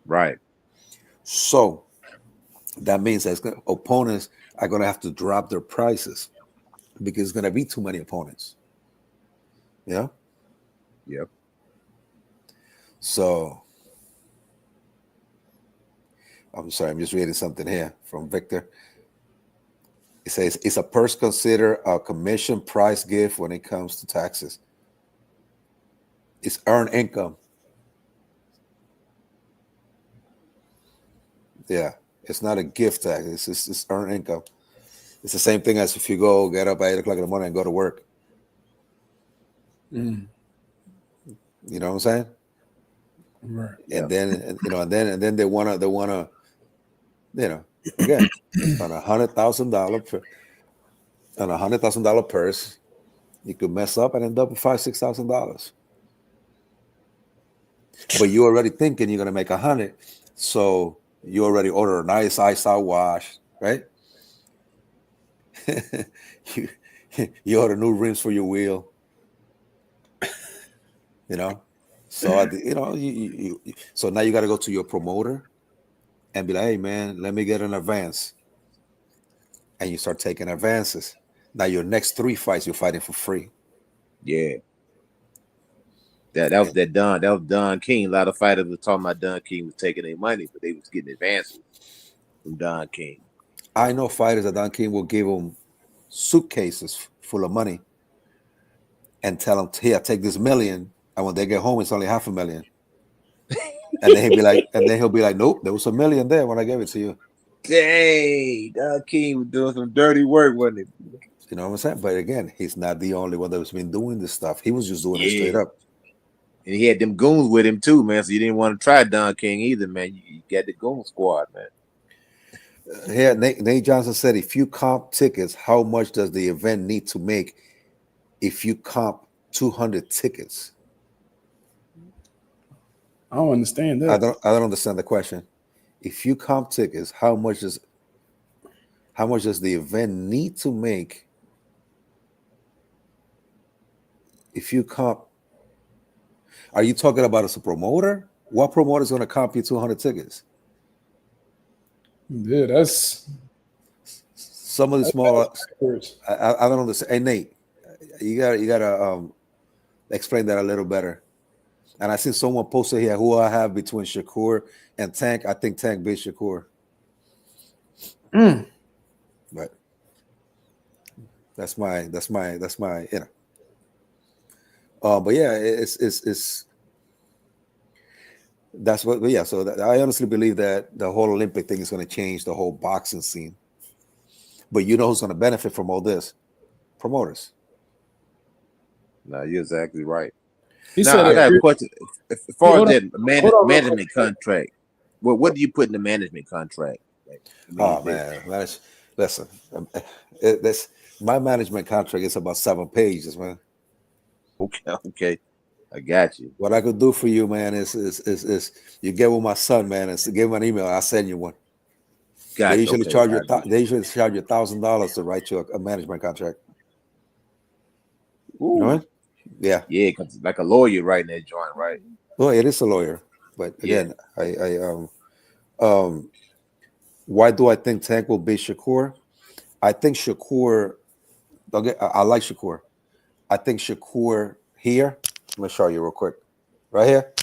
Right. So that means that opponents are gonna have to drop their prices because it's gonna be too many opponents. Yeah. Yep. So I'm sorry, I'm just reading something here from Victor. It says, "Is a purse considered a commission price gift when it comes to taxes? It's earned income." Yeah, it's not a gift tax. It's earned income. It's the same thing as if you get up at 8 o'clock in the morning and go to work. Mm. You know what I'm saying? Right. And then and then they wanna again on $100,000 purse, you could mess up and end up with $5,000-$6,000. But you're already thinking you're gonna make 100, so you already order a nice ice out wash, right? you order new rims for your wheel, So so now you got to go to your promoter and be like, "Hey man, let me get an advance," and you start taking advances. Now your next 3 fights you're fighting for free. Yeah. That was Don King. A lot of fighters were talking about Don King was taking their money, but they was getting advances from Don King. I know fighters that Don King will give them suitcases full of money and tell them, "Here, take this $1 million," and when they get home, it's only $500,000. And then he'll be like, nope, there was $1 million there when I gave it to you. Dang, Don King was doing some dirty work, wasn't it? You know what I'm saying? But again, he's not the only one that's been doing this stuff. He was just doing it straight Yeah. up. And he had them goons with him too, man. So you didn't want to try Don King either, man. You got the goon squad, man. Here, Nate Johnson said, if you comp tickets, how much does the event need to make if you comp 200 tickets? I don't understand that. I don't understand the question. If you comp tickets, how much does the event need to make if you comp? Are you talking about as a promoter? What promoter is going to comp you 200 tickets? Yeah, that's Some of the smaller. backwards. I don't understand. Hey Nate, you gotta explain that a little better. And I see someone posted here who I have between Shakur and Tank. I think Tank beat Shakur. But that's my but yeah, it's that's what. But yeah, so I honestly believe that the whole Olympic thing is going to change the whole boxing scene. But you know who's going to benefit from all this? Promoters. No, you're exactly right. He Now said I got a it. question. As far Hold as on. that Hold on real management contract, what do you put in the management contract? Like, I mean, Oh man, listen, this my management contract is about 7 pages, man. okay, I got you. What I could do for you, man, is you get with my son, man, and give him an email. I'll send you one. Got They you. usually Okay, charge I you. do. They usually charge you $1,000 to write you a management contract. Ooh. You know what? Yeah. Yeah, because like a lawyer writing that joint, right? Well, it is a lawyer, but again, why do I think Tank will beat Shakur? I think Shakur. Okay, I like Shakur. I think Shakur here. Let me show you real quick. Right here,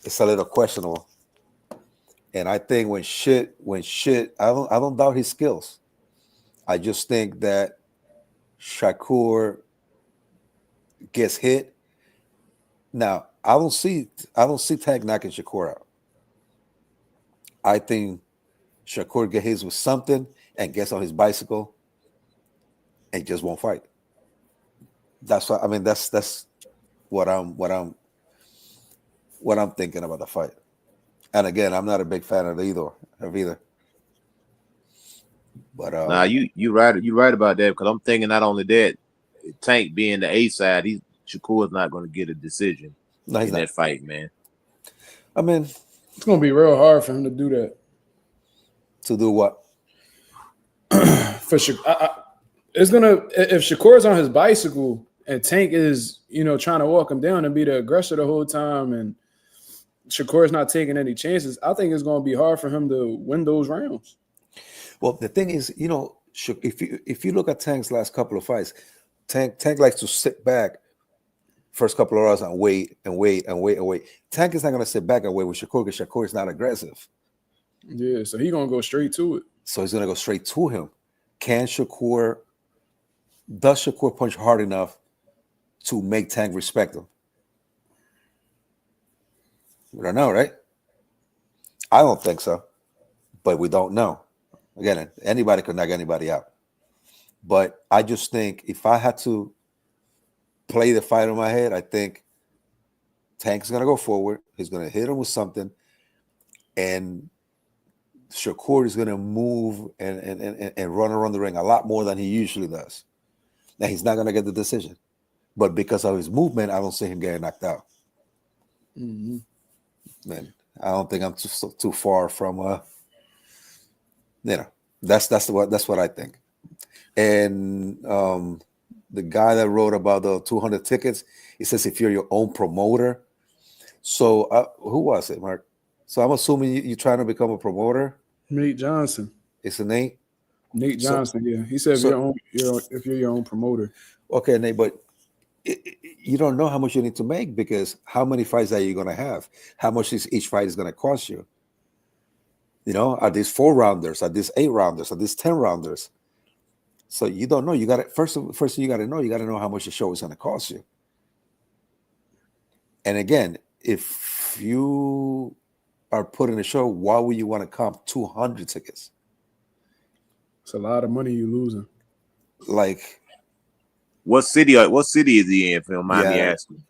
it's a little questionable. And I think when shit, I don't doubt his skills. I just think that Shakur gets hit. Now, I don't see Tank knocking Shakur out. I think Shakur gets hit with something and gets on his bicycle and just won't fight. That's what I mean. That's what I'm thinking about the fight. And again, I'm not a big fan of either. But Nah, you right about that because I'm thinking not only that, Tank being the A side, Shakur's not going to get a decision no, he's in not. that fight, man. I mean, It's gonna be real hard for him to do that. to do what? For sure, it's gonna if Shakur's on his bicycle and Tank is trying to walk him down and be the aggressor the whole time, and Shakur's not taking any chances. I think it's gonna be hard for him to win those rounds. Well, the thing is, if you look at Tank's last couple of fights, Tank likes to sit back first couple of rounds and wait. Tank is not going to sit back and wait with Shakur because Shakur is not aggressive. Yeah, so he's gonna go straight to it. So he's going to go straight to him. Does Shakur punch hard enough to make Tank respect him? We don't know, right? I don't think so, but we don't know. Again, anybody could knock anybody out. But I just think if I had to play the fight in my head, I think Tank's going to go forward. He's going to hit him with something. And Shakur is going to move and run around the ring a lot more than he usually does. Now, he's not going to get the decision. But because of his movement, I don't see him getting knocked out. Mm-hmm. Man, I don't think I'm too far from that's what I think. And the guy that wrote about the 200 tickets, he says if you're your own promoter. So who was it, Mark? So I'm assuming you're trying to become a promoter. Nate Johnson. It's a Nate. Nate Johnson. Yeah, he said if you're your own promoter. Okay, Nate, but you don't know how much you need to make because how many fights are you going to have? How much is each fight is going to cost you? Are these 4-rounders? Are these 8-rounders? Are these 10-rounders? So you don't know. You got to first thing you got to know. You got to know how much the show is going to cost you. And again, if if you are putting a show, why would you want to comp 200 tickets? It's a lot of money you losing. Like, What city is he in? If you don't mind me yeah, asking.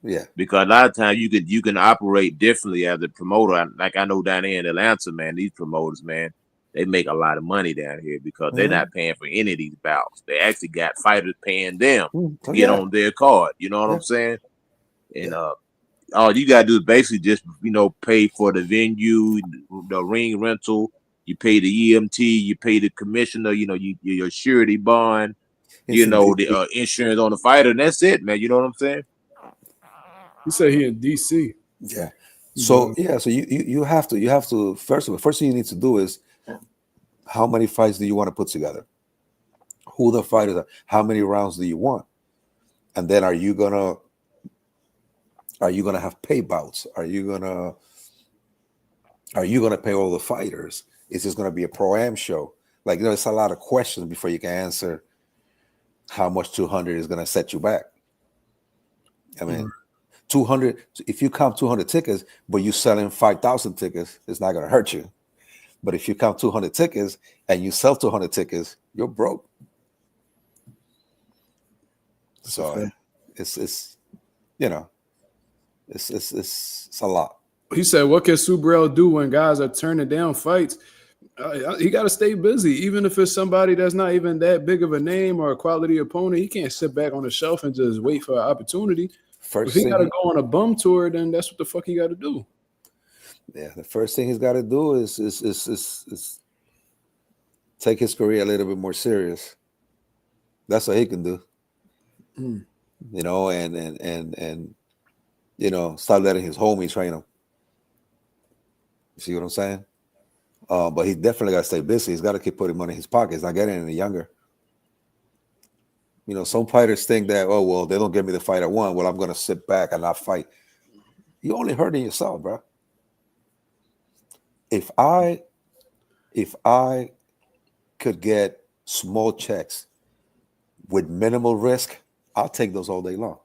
yeah. Because a lot of times you can operate differently as a promoter. Like I know down here in Atlanta, man, these promoters, man, they make a lot of money down here because they're not paying for any of these bouts. They actually got fighters paying them to Oh, get yeah, on their card. You know what yeah, I'm saying? And yeah. all you gotta do is basically just pay for the venue, the ring rental. You pay the EMT, you pay the commissioner. Your surety bond. Listen, The insurance on the fighter, and that's it, man. You know what I'm saying? He said he in DC. yeah. So But yeah, so you have to first thing you need to do is how many fights do you want to put together? Who the fighters are? How many rounds do you want? And then are you gonna have pay bouts? Are you gonna pay all the fighters? Is this gonna be a pro-am show? Like, it's a lot of questions before you can answer how much 200 is gonna set you back. I mean, 200. If you count 200 tickets, but you're selling 5,000 tickets, it's not gonna hurt you. But if you count 200 tickets and you sell 200 tickets, you're broke. So it's a lot. he said, what can Subriel do when guys are turning down fights? He got to stay busy, even if it's somebody that's not even that big of a name or a quality opponent. He can't sit back on the shelf and just wait for an opportunity. If he got to go on a bum tour, then that's what the fuck he got to do. Yeah, the first thing he's got to do is take his career a little bit more serious. That's what he can do. And start letting his homies train him. You see what I'm saying? But he definitely got to stay busy. He's got to keep putting money in his pocket. He's not getting any younger. Some fighters think that, oh, well, they don't give me the fight I want. Well, I'm going to sit back and not fight. You're only hurting yourself, bro. If I could get small checks with minimal risk, I'll take those all day long.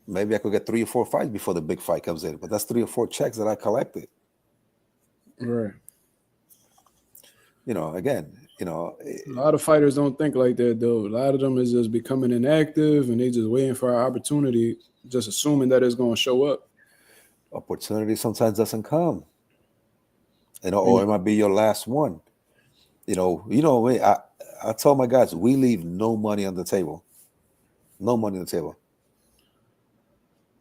Maybe I could get 3 or 4 fights before the big fight comes in, but that's 3 or 4 checks that I collected. Right. Again, a lot of fighters don't think like that, though. A lot of them is just becoming inactive and they just waiting for an opportunity, just assuming that it's going to show up. Opportunity sometimes doesn't come. Or it might be your last one. I tell my guys, we leave no money on the table. No money on the table.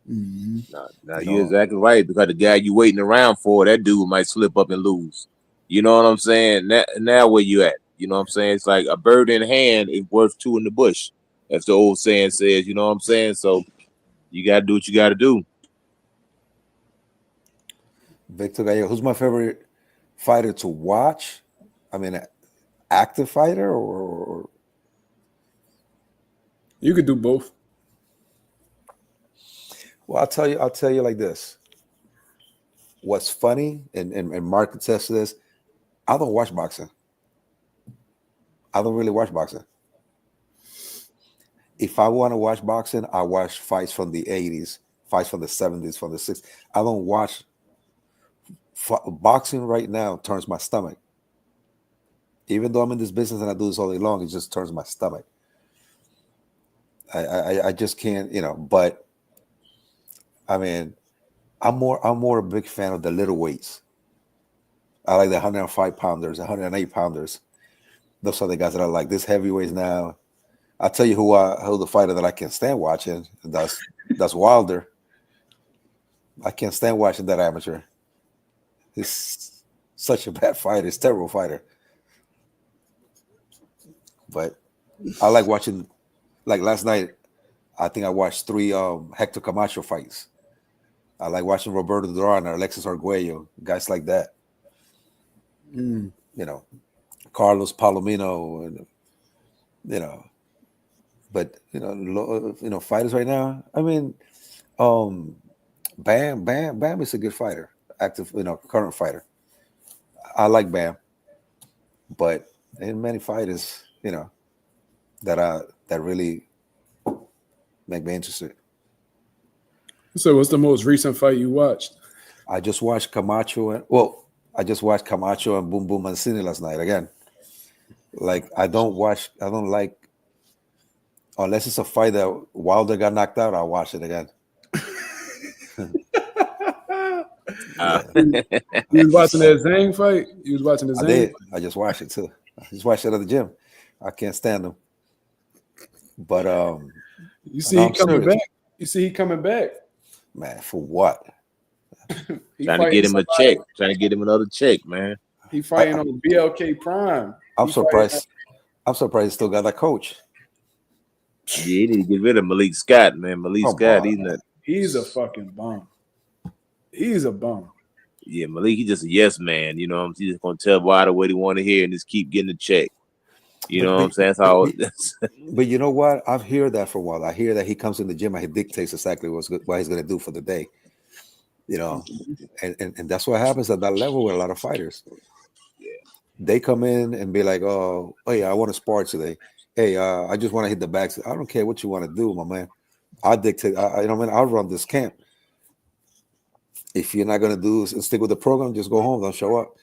Now you're exactly right, because the guy you waiting around for, that dude might slip up and lose. You know what I'm saying? Now where you at? You know what I'm saying? It's like a bird in hand is worth 2 in the bush, as the old saying says. You know what I'm saying? So you got to do what you got to do. Victor Gallo, who's my favorite fighter to watch? I mean, active fighter or you could do both. Well, I'll tell you like this. What's funny, and Mark can attest to this, I don't watch boxing. I don't really watch boxing. If I want to watch boxing, I watch fights from the 80s, fights from the 70s, from the 60s. I don't watch boxing right now. Turns my stomach. Even though I'm in this business and I do this all day long, it just turns my stomach. I just can't, but I mean, I'm more a big fan of the little weights. I like the 105 pounders, 108 pounders. Those are the guys that I like. This heavyweights now. I'll tell you who the fighter that I can't stand watching. That's Wilder. I can't stand watching that amateur. He's such a bad fighter. He's a terrible fighter. But I like watching. Like last night, I think I watched 3 Hector Camacho fights. I like watching Roberto Duran or Alexis Arguello, guys like that. Carlos Palomino, and but fighters right now. I mean, Bam is a good fighter, active, current fighter. I like Bam, but in many fighters, that really make me interested. So, what's the most recent fight you watched? I just watched Camacho and Boom Boom Mancini last night again. Like I don't like unless it's a fight that Wilder got knocked out, I'll watch it again. Uh, You was watching that Zhang fight? You was watching the I Zhang did. fight? I just watched it too. I just watched it at the gym. I can't stand them. But You see no, he I'm coming serious. back. You see he coming back. Man, for what? He trying to fighting get him a somebody- check. Trying to get him another check, man. He fighting on BLK Prime. I'm He surprised. I'm surprised he still got that coach. Yeah, he need to get rid of Malik Scott, man. Malik Come Scott, on, he's man. not. He's a fucking bum. He's a bum. Yeah, Malik, he's just a yes man. You know, he's just gonna tell Wilder what he want to hear and just keep getting the check. You know what I'm saying? That's how. But you know what? I've heard that for a while. I hear that he comes in the gym and he dictates exactly what he's going to do for the day. You know, and that's what happens at that level with a lot of fighters. They come in and be like, "Oh, hey, I want to spar today. Hey, I just want to hit the backs. I don't care what you want to do, my man. I dictate. I'll run this camp. If you're not going to do and stick with the program, just go home. Don't show up.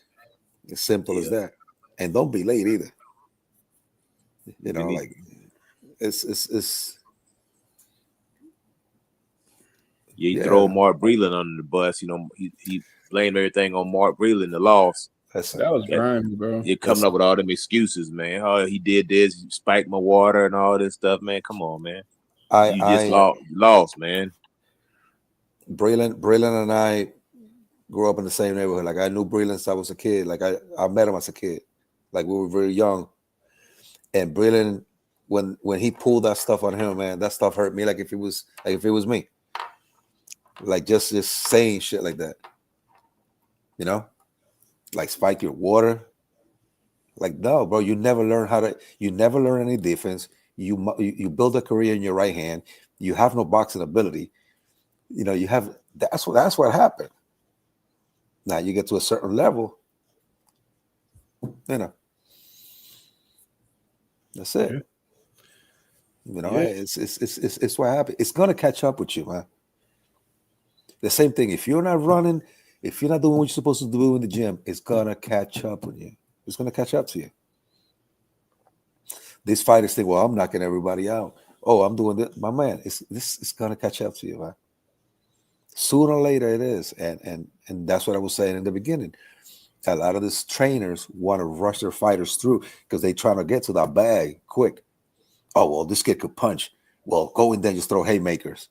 As simple as that. And don't be late either. You know, like it's you throw Mark Breland under the bus. You know, he blamed everything on Mark Breland, the loss. That was grimy, bro. You're coming up with all them excuses, man. Oh, he did this, he spiked my water and all this stuff, man. Come on, man. You just lost, man. Breland and I grew up in the same neighborhood. Like I knew Breland since I was a kid. Like I met him as a kid. Like we were very young. And Breland, when he pulled that stuff on him, man, that stuff hurt me like if it was me. Like just saying shit like that. You know? Like spike your water. Like, no, bro, you never learn any defense. You build a career in your right hand. You have no boxing ability. You know, that's what happened. Now you get to a certain level, you know. That's it. Yeah. You know, it's what happened. It's gonna catch up with you, man. The same thing. If you're not running, if you're not doing what you're supposed to do in the gym, it's gonna catch up with you. It's gonna catch up to you. These fighters think, well, I'm knocking everybody out. Oh, I'm doing this. My man, it's gonna catch up to you, man. Sooner or later it is. And that's what I was saying in the beginning. A lot of these trainers want to rush their fighters through because they're trying to get to that bag quick. Oh, well, this kid could punch. Well, go in there and just throw haymakers.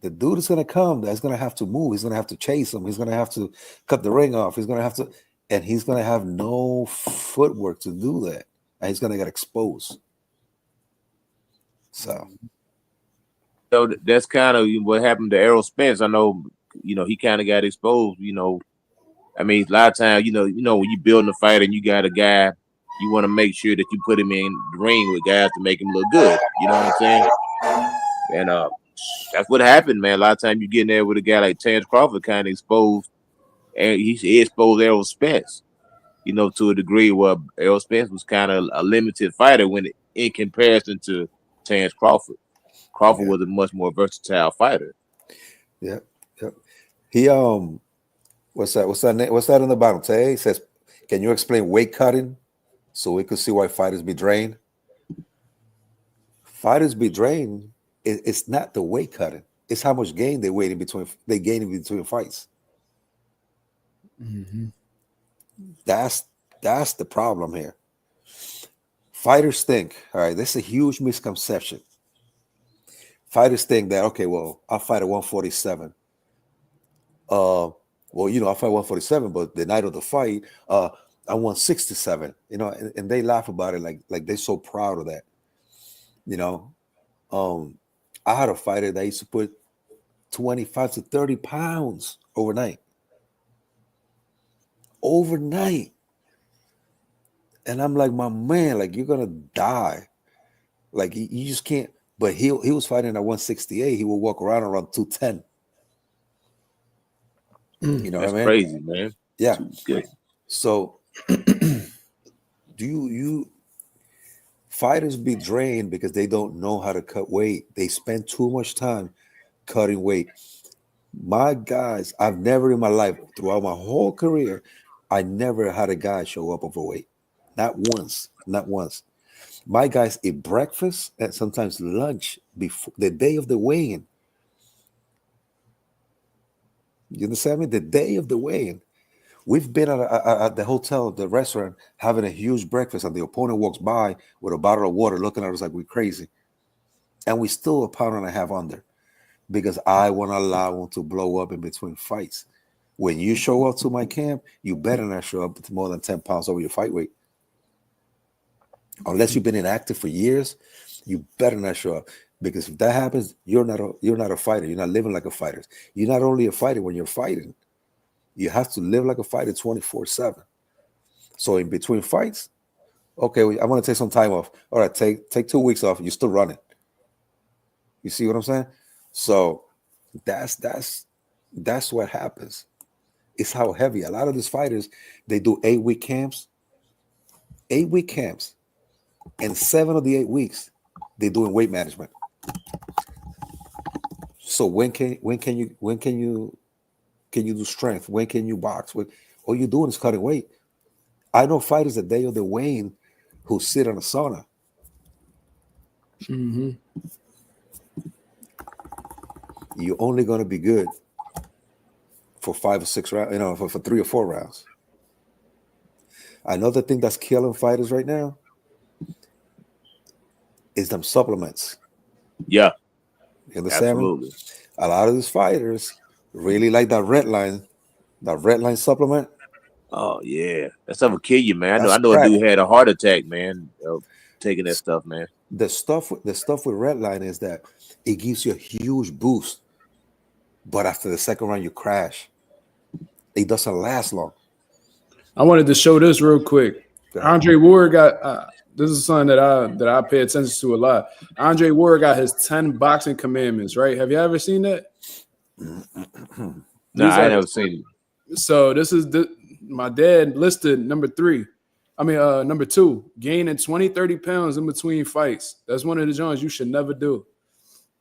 The dude is going to come. That's going to have to move. He's going to have to chase him. He's going to have to cut the ring off. He's going to have to, and he's going to have no footwork to do that. And he's going to get exposed. So that's kind of what happened to Errol Spence. I know, you know, he kind of got exposed, you know. I mean, a lot of times, you know, when you building a fight and you got a guy, you want to make sure that you put him in the ring with guys to make him look good. You know what I'm saying? And that's what happened, man. A lot of times you get in there with a guy like Terrence Crawford, kind of exposed, and he exposed Errol Spence, you know, to a degree where Errol Spence was kind of a limited fighter when in comparison to Terrence Crawford. Crawford was a much more versatile fighter. Yep. He what's that in the bottom? Tay says, can you explain weight cutting so we could see why fighters be drained? Fighters be drained. It's not the weight cutting. It's how much gain they gain in between fights. Mm-hmm. That's the problem here. Fighters think, all right, this is a huge misconception. Fighters think that, okay, well, I'll fight at 147. Well, you know, I fight 147, but the night of the fight, I won 67. You know, and they laugh about it like they're so proud of that. You know, I had a fighter that used to put 25 to 30 pounds overnight. And I'm like, my man, like you're gonna die. Like you just can't. But he was fighting at 168. He will walk around 210. You know That's what I mean? crazy, man. Yeah. Good. So do you fighters be drained because they don't know how to cut weight. They spend too much time cutting weight. My guys, I've never in my life, throughout my whole career, I never had a guy show up overweight. Not once. Not once. My guys eat breakfast and sometimes lunch before the day of the weigh-in. You understand me? The day of the weigh-in. We've been at the hotel, the restaurant, having a huge breakfast, and the opponent walks by with a bottle of water, looking at us like we're crazy. And we still a pound and a half under because I want to allow them to blow up in between fights. When you show up to my camp, you better not show up with more than 10 pounds over your fight weight. Unless you've been inactive for years, you better not show up. Because if that happens, you're not a fighter. You're not living like a fighter. You're not only a fighter when you're fighting. You have to live like a fighter 24/7. So in between fights, okay, I'm going to take some time off. All right, take 2 weeks off. You're still running. You see what I'm saying? So that's what happens. It's how heavy. A lot of these fighters, they do 8-week camps. 8-week camps. And 7 of the 8 weeks, they're doing weight management. So when can you do strength? When can you box? All you're doing is cutting weight. I know fighters the day of the weigh-in who sit in a sauna. Mm-hmm. You're only going to be good for 5 or 6 rounds, for 3 or 4 rounds. Another thing that's killing fighters right now is them supplements. Yeah. You understand Absolutely. me? A lot of these fighters really like that red line supplement. Oh yeah, that stuff will kill you, man. That's I know a crack. dude had a heart attack, man, taking that stuff, man. The stuff with Redline is that it gives you a huge boost, but after the second round you crash. It doesn't last long. I wanted to show this real quick. Andre Ward got this is something that I pay attention to a lot. Andre Ward got his 10 boxing commandments, right? Have you ever seen that? No, I never seen it. So this is my dad listed number 2, gaining 20, 30 pounds in between fights. That's one of the joints you should never do.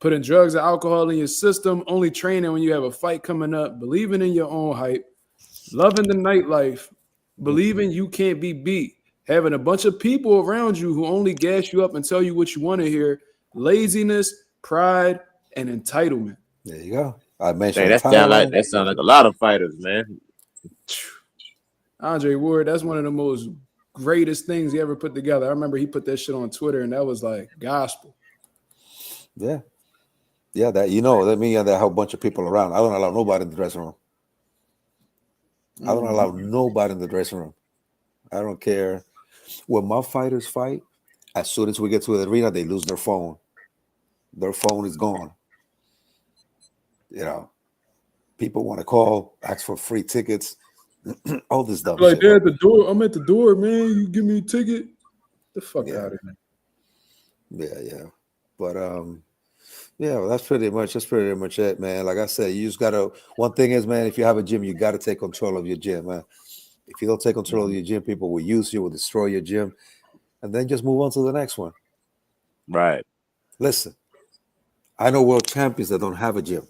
Putting drugs and alcohol in your system, only training when you have a fight coming up, believing in your own hype, loving the nightlife, believing you can't be beat, having a bunch of people around you who only gas you up and tell you what you want to hear, laziness, pride, and entitlement. There you go. I mentioned that sound like a lot of fighters, man. Andre Ward, that's one of the most greatest things he ever put together. I remember he put that shit on Twitter, and that was like gospel. Yeah. Yeah, that means that have a bunch of people around. I don't allow nobody in the dressing room. I don't allow nobody in the dressing room. I don't care. When my fighters fight, as soon as we get to the arena, they lose their phone. Their phone is gone. People want to call, ask for free tickets, all this stuff. Like they're at the door. I'm at the door, man. You give me a ticket. The fuck out of here. Yeah. But well, that's pretty much it, man. Like I said, you just gotta. One thing is, man, if you have a gym, you gotta take control of your gym, man. If you don't take control of your gym, people will use you, will destroy your gym, and then just move on to the next one. Right. Listen, I know world champions that don't have a gym.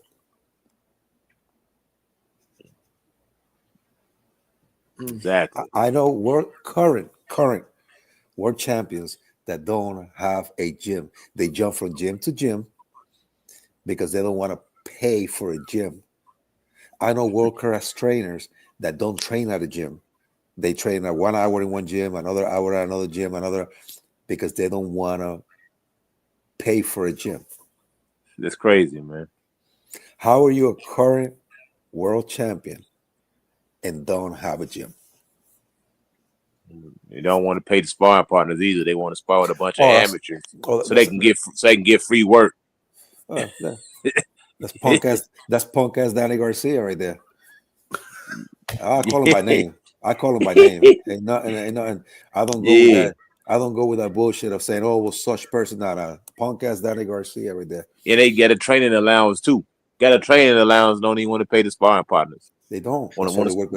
Exactly. I know current world champions that don't have a gym. They jump from gym to gym because they don't want to pay for a gym. I know world-class trainers that don't train at a gym. They train at 1 hour in one gym, another hour at another gym, because they don't want to pay for a gym. That's crazy, man. How are you a current world champion and don't have a gym? They don't want to pay the sparring partners either. They want to spar with a bunch of amateurs so they can get free work. That's punk ass Danny Garcia right there. I call him by name. Ain't nothing. I don't go with that. I don't go with that bullshit of saying, "Oh, well, such person." Not punk ass Danny Garcia right there. Yeah, they get a training allowance too. Got a training allowance. Don't even want to pay the sparring partners. They don't. Want to work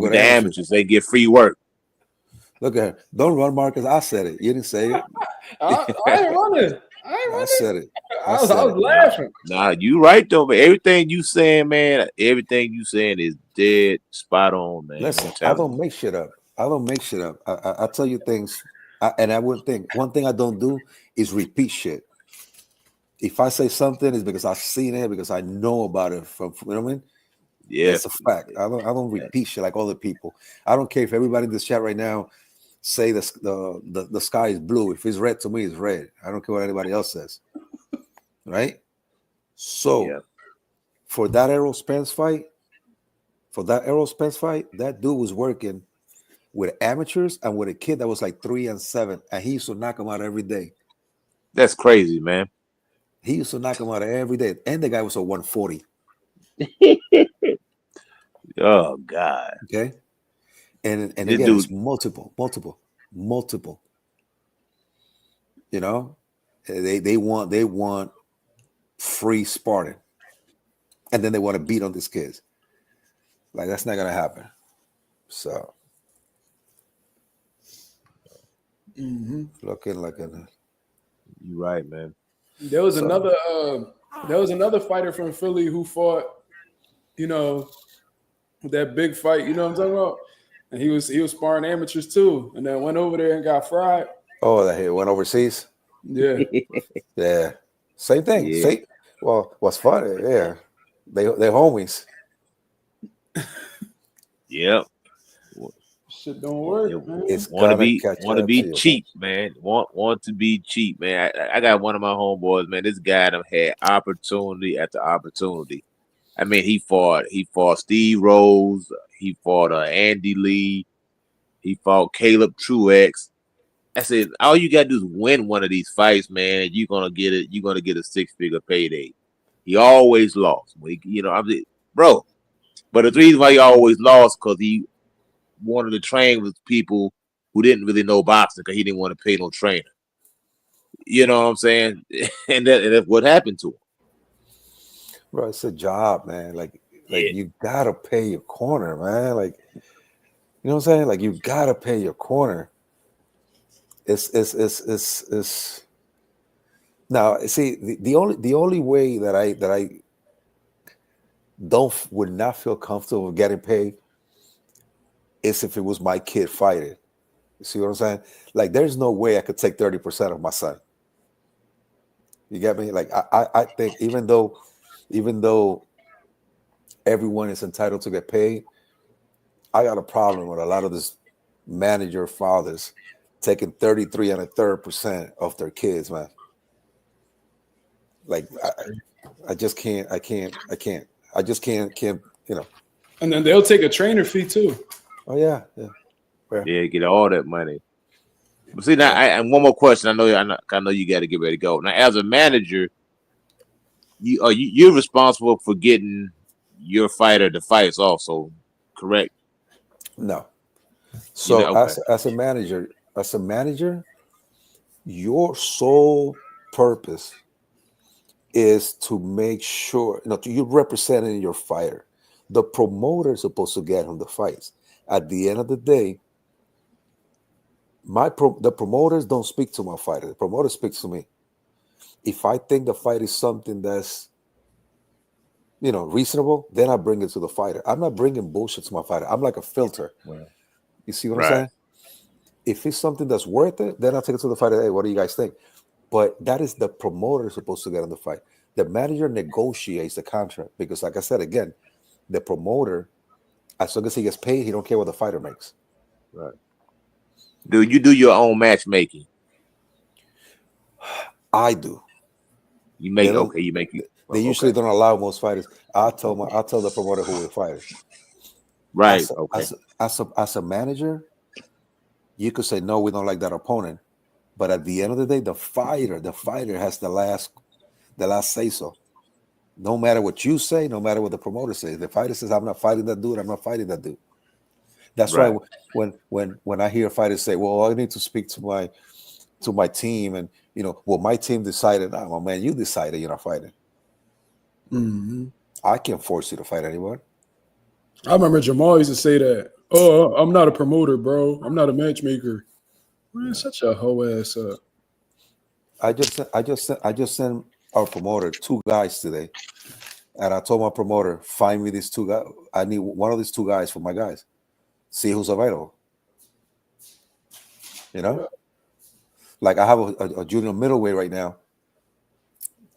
with the amateurs. They get free work. Look at her. Don't run, Marcus. I said it. You didn't say it. I ain't running. I said it. I was laughing. Nah, you right though, but everything you saying, man, everything you saying is dead spot on, man. Listen, I'm I telling don't make shit up. I tell you things, and I wouldn't think. One thing I don't do is repeat shit. If I say something, it's because I've seen it, because I know about it. From you know what I mean? you. That's a fact. I don't repeat shit like other people. I don't care if everybody in this chat right now say the sky is blue. If it's red to me, it's red. I don't care what anybody else says. Right? So for that Errol Spence fight, that dude was working with amateurs and with a kid that was like 3-7, and he used to knock him out every day. That's crazy, man. He used to knock him out every day, and the guy was a 140. Oh God. Okay, and This again, dude, it's multiple. You know, they want free sparring, and then they want to beat on these kids. Like that's not gonna happen. So, looking like a. you right, man. There was another fighter from Philly who fought, that big fight. You know what I'm talking about? And he was sparring amateurs too, and then went over there and got fried. Oh, that he went overseas. Yeah, Yeah, same thing. Yeah. Well, what's funny? Yeah, they're homies. Yep. shit don't work, man. It's Want to gonna be catch want to up be to you. cheap, man. Want to be cheap, man. I got one of my homeboys, man. This guy done had opportunity after opportunity. I mean, he fought Steve Rose, he fought Andy Lee, he fought Caleb Truex. I said, all you gotta do is win one of these fights, man, and you're gonna get it. You're gonna get a 6-figure payday. He always lost. Bro. But the reason why he always lost because he wanted to train with people who didn't really know boxing because he didn't want to pay no trainer. You know what I'm saying? And that's what happened to him. Bro, it's a job, man. Like Yeah. you gotta pay your corner, man. Like, you know what I'm saying? Like you gotta pay your corner. It's now see the only way that I would not feel comfortable with getting paid is if it was my kid fighting. You see what I'm saying? Like there's no way I could take 30% of my son. You get me? Like I think even though everyone is entitled to get paid, I got a problem with a lot of this manager fathers taking 33 and a third % of their kids, man. Like I just can't. I just can't. And then they'll take a trainer fee too. Oh yeah. Yeah, get all that money. But see now, and one more question. I know you got to get ready to go. Now, as a manager, you're responsible for getting your fighter the fights, also, correct? No. So okay. as a manager, your sole purpose is to make sure you're representing your fighter. The promoter is supposed to get him the fights. At the end of the day, the promoters don't speak to my fighter. The promoter speaks to me. If I think the fight is something that's reasonable, then I bring it to the fighter. I'm not bringing bullshit to my fighter. I'm like a filter. Well, you see what I'm saying? If it's something that's worth it, then I'll take it to the fighter. Hey, what do you guys think? But that is the promoter supposed to get in the fight. The manager negotiates the contract because, like I said, again, the promoter, as long as he gets paid, he don't care what the fighter makes. Right. Do you do your own matchmaking? I do. You make you make it. They usually don't allow most fighters. I'll tell the promoter who will fight. Right. As a manager, you could say no, we don't like that opponent. But at the end of the day, the fighter has the last say so. No matter what you say, no matter what the promoter says, the fighter says, "I'm not fighting that dude. I'm not fighting that dude." That's why when I hear fighters say, "Well, I need to speak to my team," and my team decided, "Oh man, you decided you're not fighting." Mm-hmm. I can't force you to fight anyone. I remember Jamal used to say that. Oh, I'm not a promoter, bro. I'm not a matchmaker. Man, such a hoe ass up. I just sent our promoter 2 guys today, and I told my promoter, find me these 2 guys. I need one of these 2 guys for my guys. See who's available. You know, like I have a junior middleweight right now.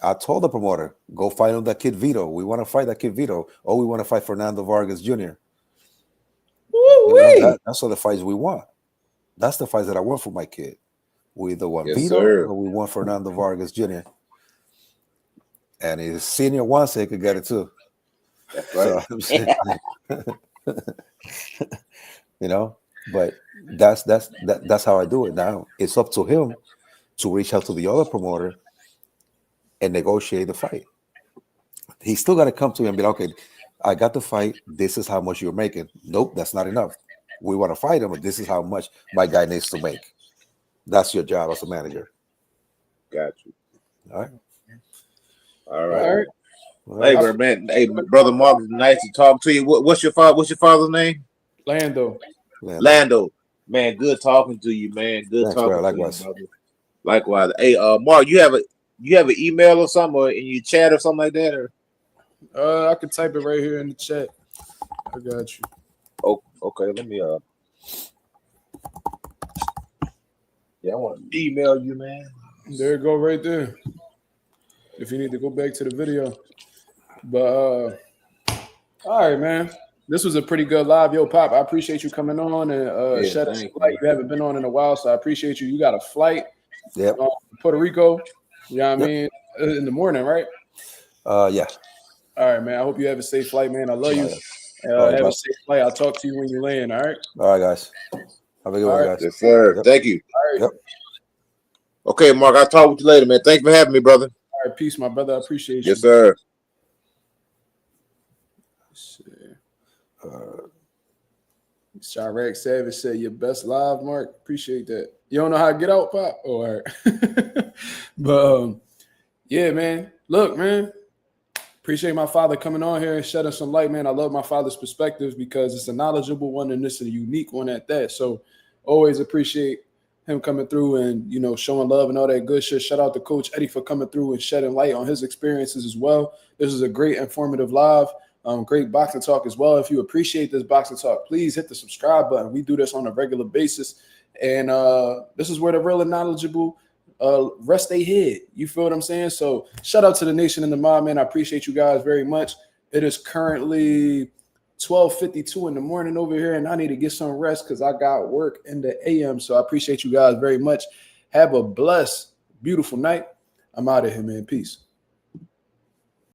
I told the promoter, go fight on that kid Vito. We want to fight that kid Vito, or we want to fight Fernando Vargas Jr. That's all the fights we want. That's the fights that I want for my kid. We either want Yes, Vito sir. or we want Fernando Vargas Jr. And his senior wants it, he could get it too. That's right. So, you know, but that's how I do it. Now it's up to him to reach out to the other promoter and negotiate the fight. He's still got to come to me and be like, okay, I got the fight. This is how much you're making. Nope, that's not enough. We want to fight him, but this is how much my guy needs to make. That's your job as a manager. Got you. All right. All right. All right. Hey, man. Hey, brother Mark, nice to talk to you. What's your father's name? Lando. Lando. Man, good talking to you, man. Good Thanks, talking bro. to Likewise. you, brother. Likewise. Hey, Mark, you have an email or something, or in your chat or something like that, or? I could type it right here in the chat. I got you. Oh, okay. Let me yeah, I want to email you, man. There you go, right there. If you need to go back to the video, but all right, man. This was a pretty good live, yo, Pop. I appreciate you coming on and shedding some light. You haven't been on in a while, so I appreciate you. You got a flight, Puerto Rico. You know what I mean? In the morning, right? Yeah. All right, man. I hope you have a safe flight, man. I love you. Right, have bye. a safe flight. I'll talk to you when you land. All right. All right, guys. Have a good one, guys. Yes, sir. Yep. Thank you. All right. Yep. Okay, Mark. I'll talk with you later, man. Thanks for having me, brother. All right. Peace, my brother. I appreciate you. Yes, sir. Chirac Savage said, your best live, Mark. Appreciate that. You don't know how to get out, Pop? Oh, all right. But yeah, man. Look, man. Appreciate my father coming on here and shedding some light, man. I love my father's perspective because it's a knowledgeable one and it's a unique one at that. So always appreciate him coming through and, you know, showing love and all that good shit. Shout out to Coach Eddie for coming through and shedding light on his experiences as well. This is a great informative live. Great boxing talk as well. If you appreciate this boxing talk, please hit the subscribe button. We do this on a regular basis. And this is where the real and knowledgeable rest they head. You feel what I'm saying? So shout out to the nation and the mob, man. I appreciate you guys very much. It is currently 12:52 in the morning over here, and I need to get some rest because I got work in the AM. So I appreciate you guys very much. Have a blessed, beautiful night. I'm out of here, man. Peace.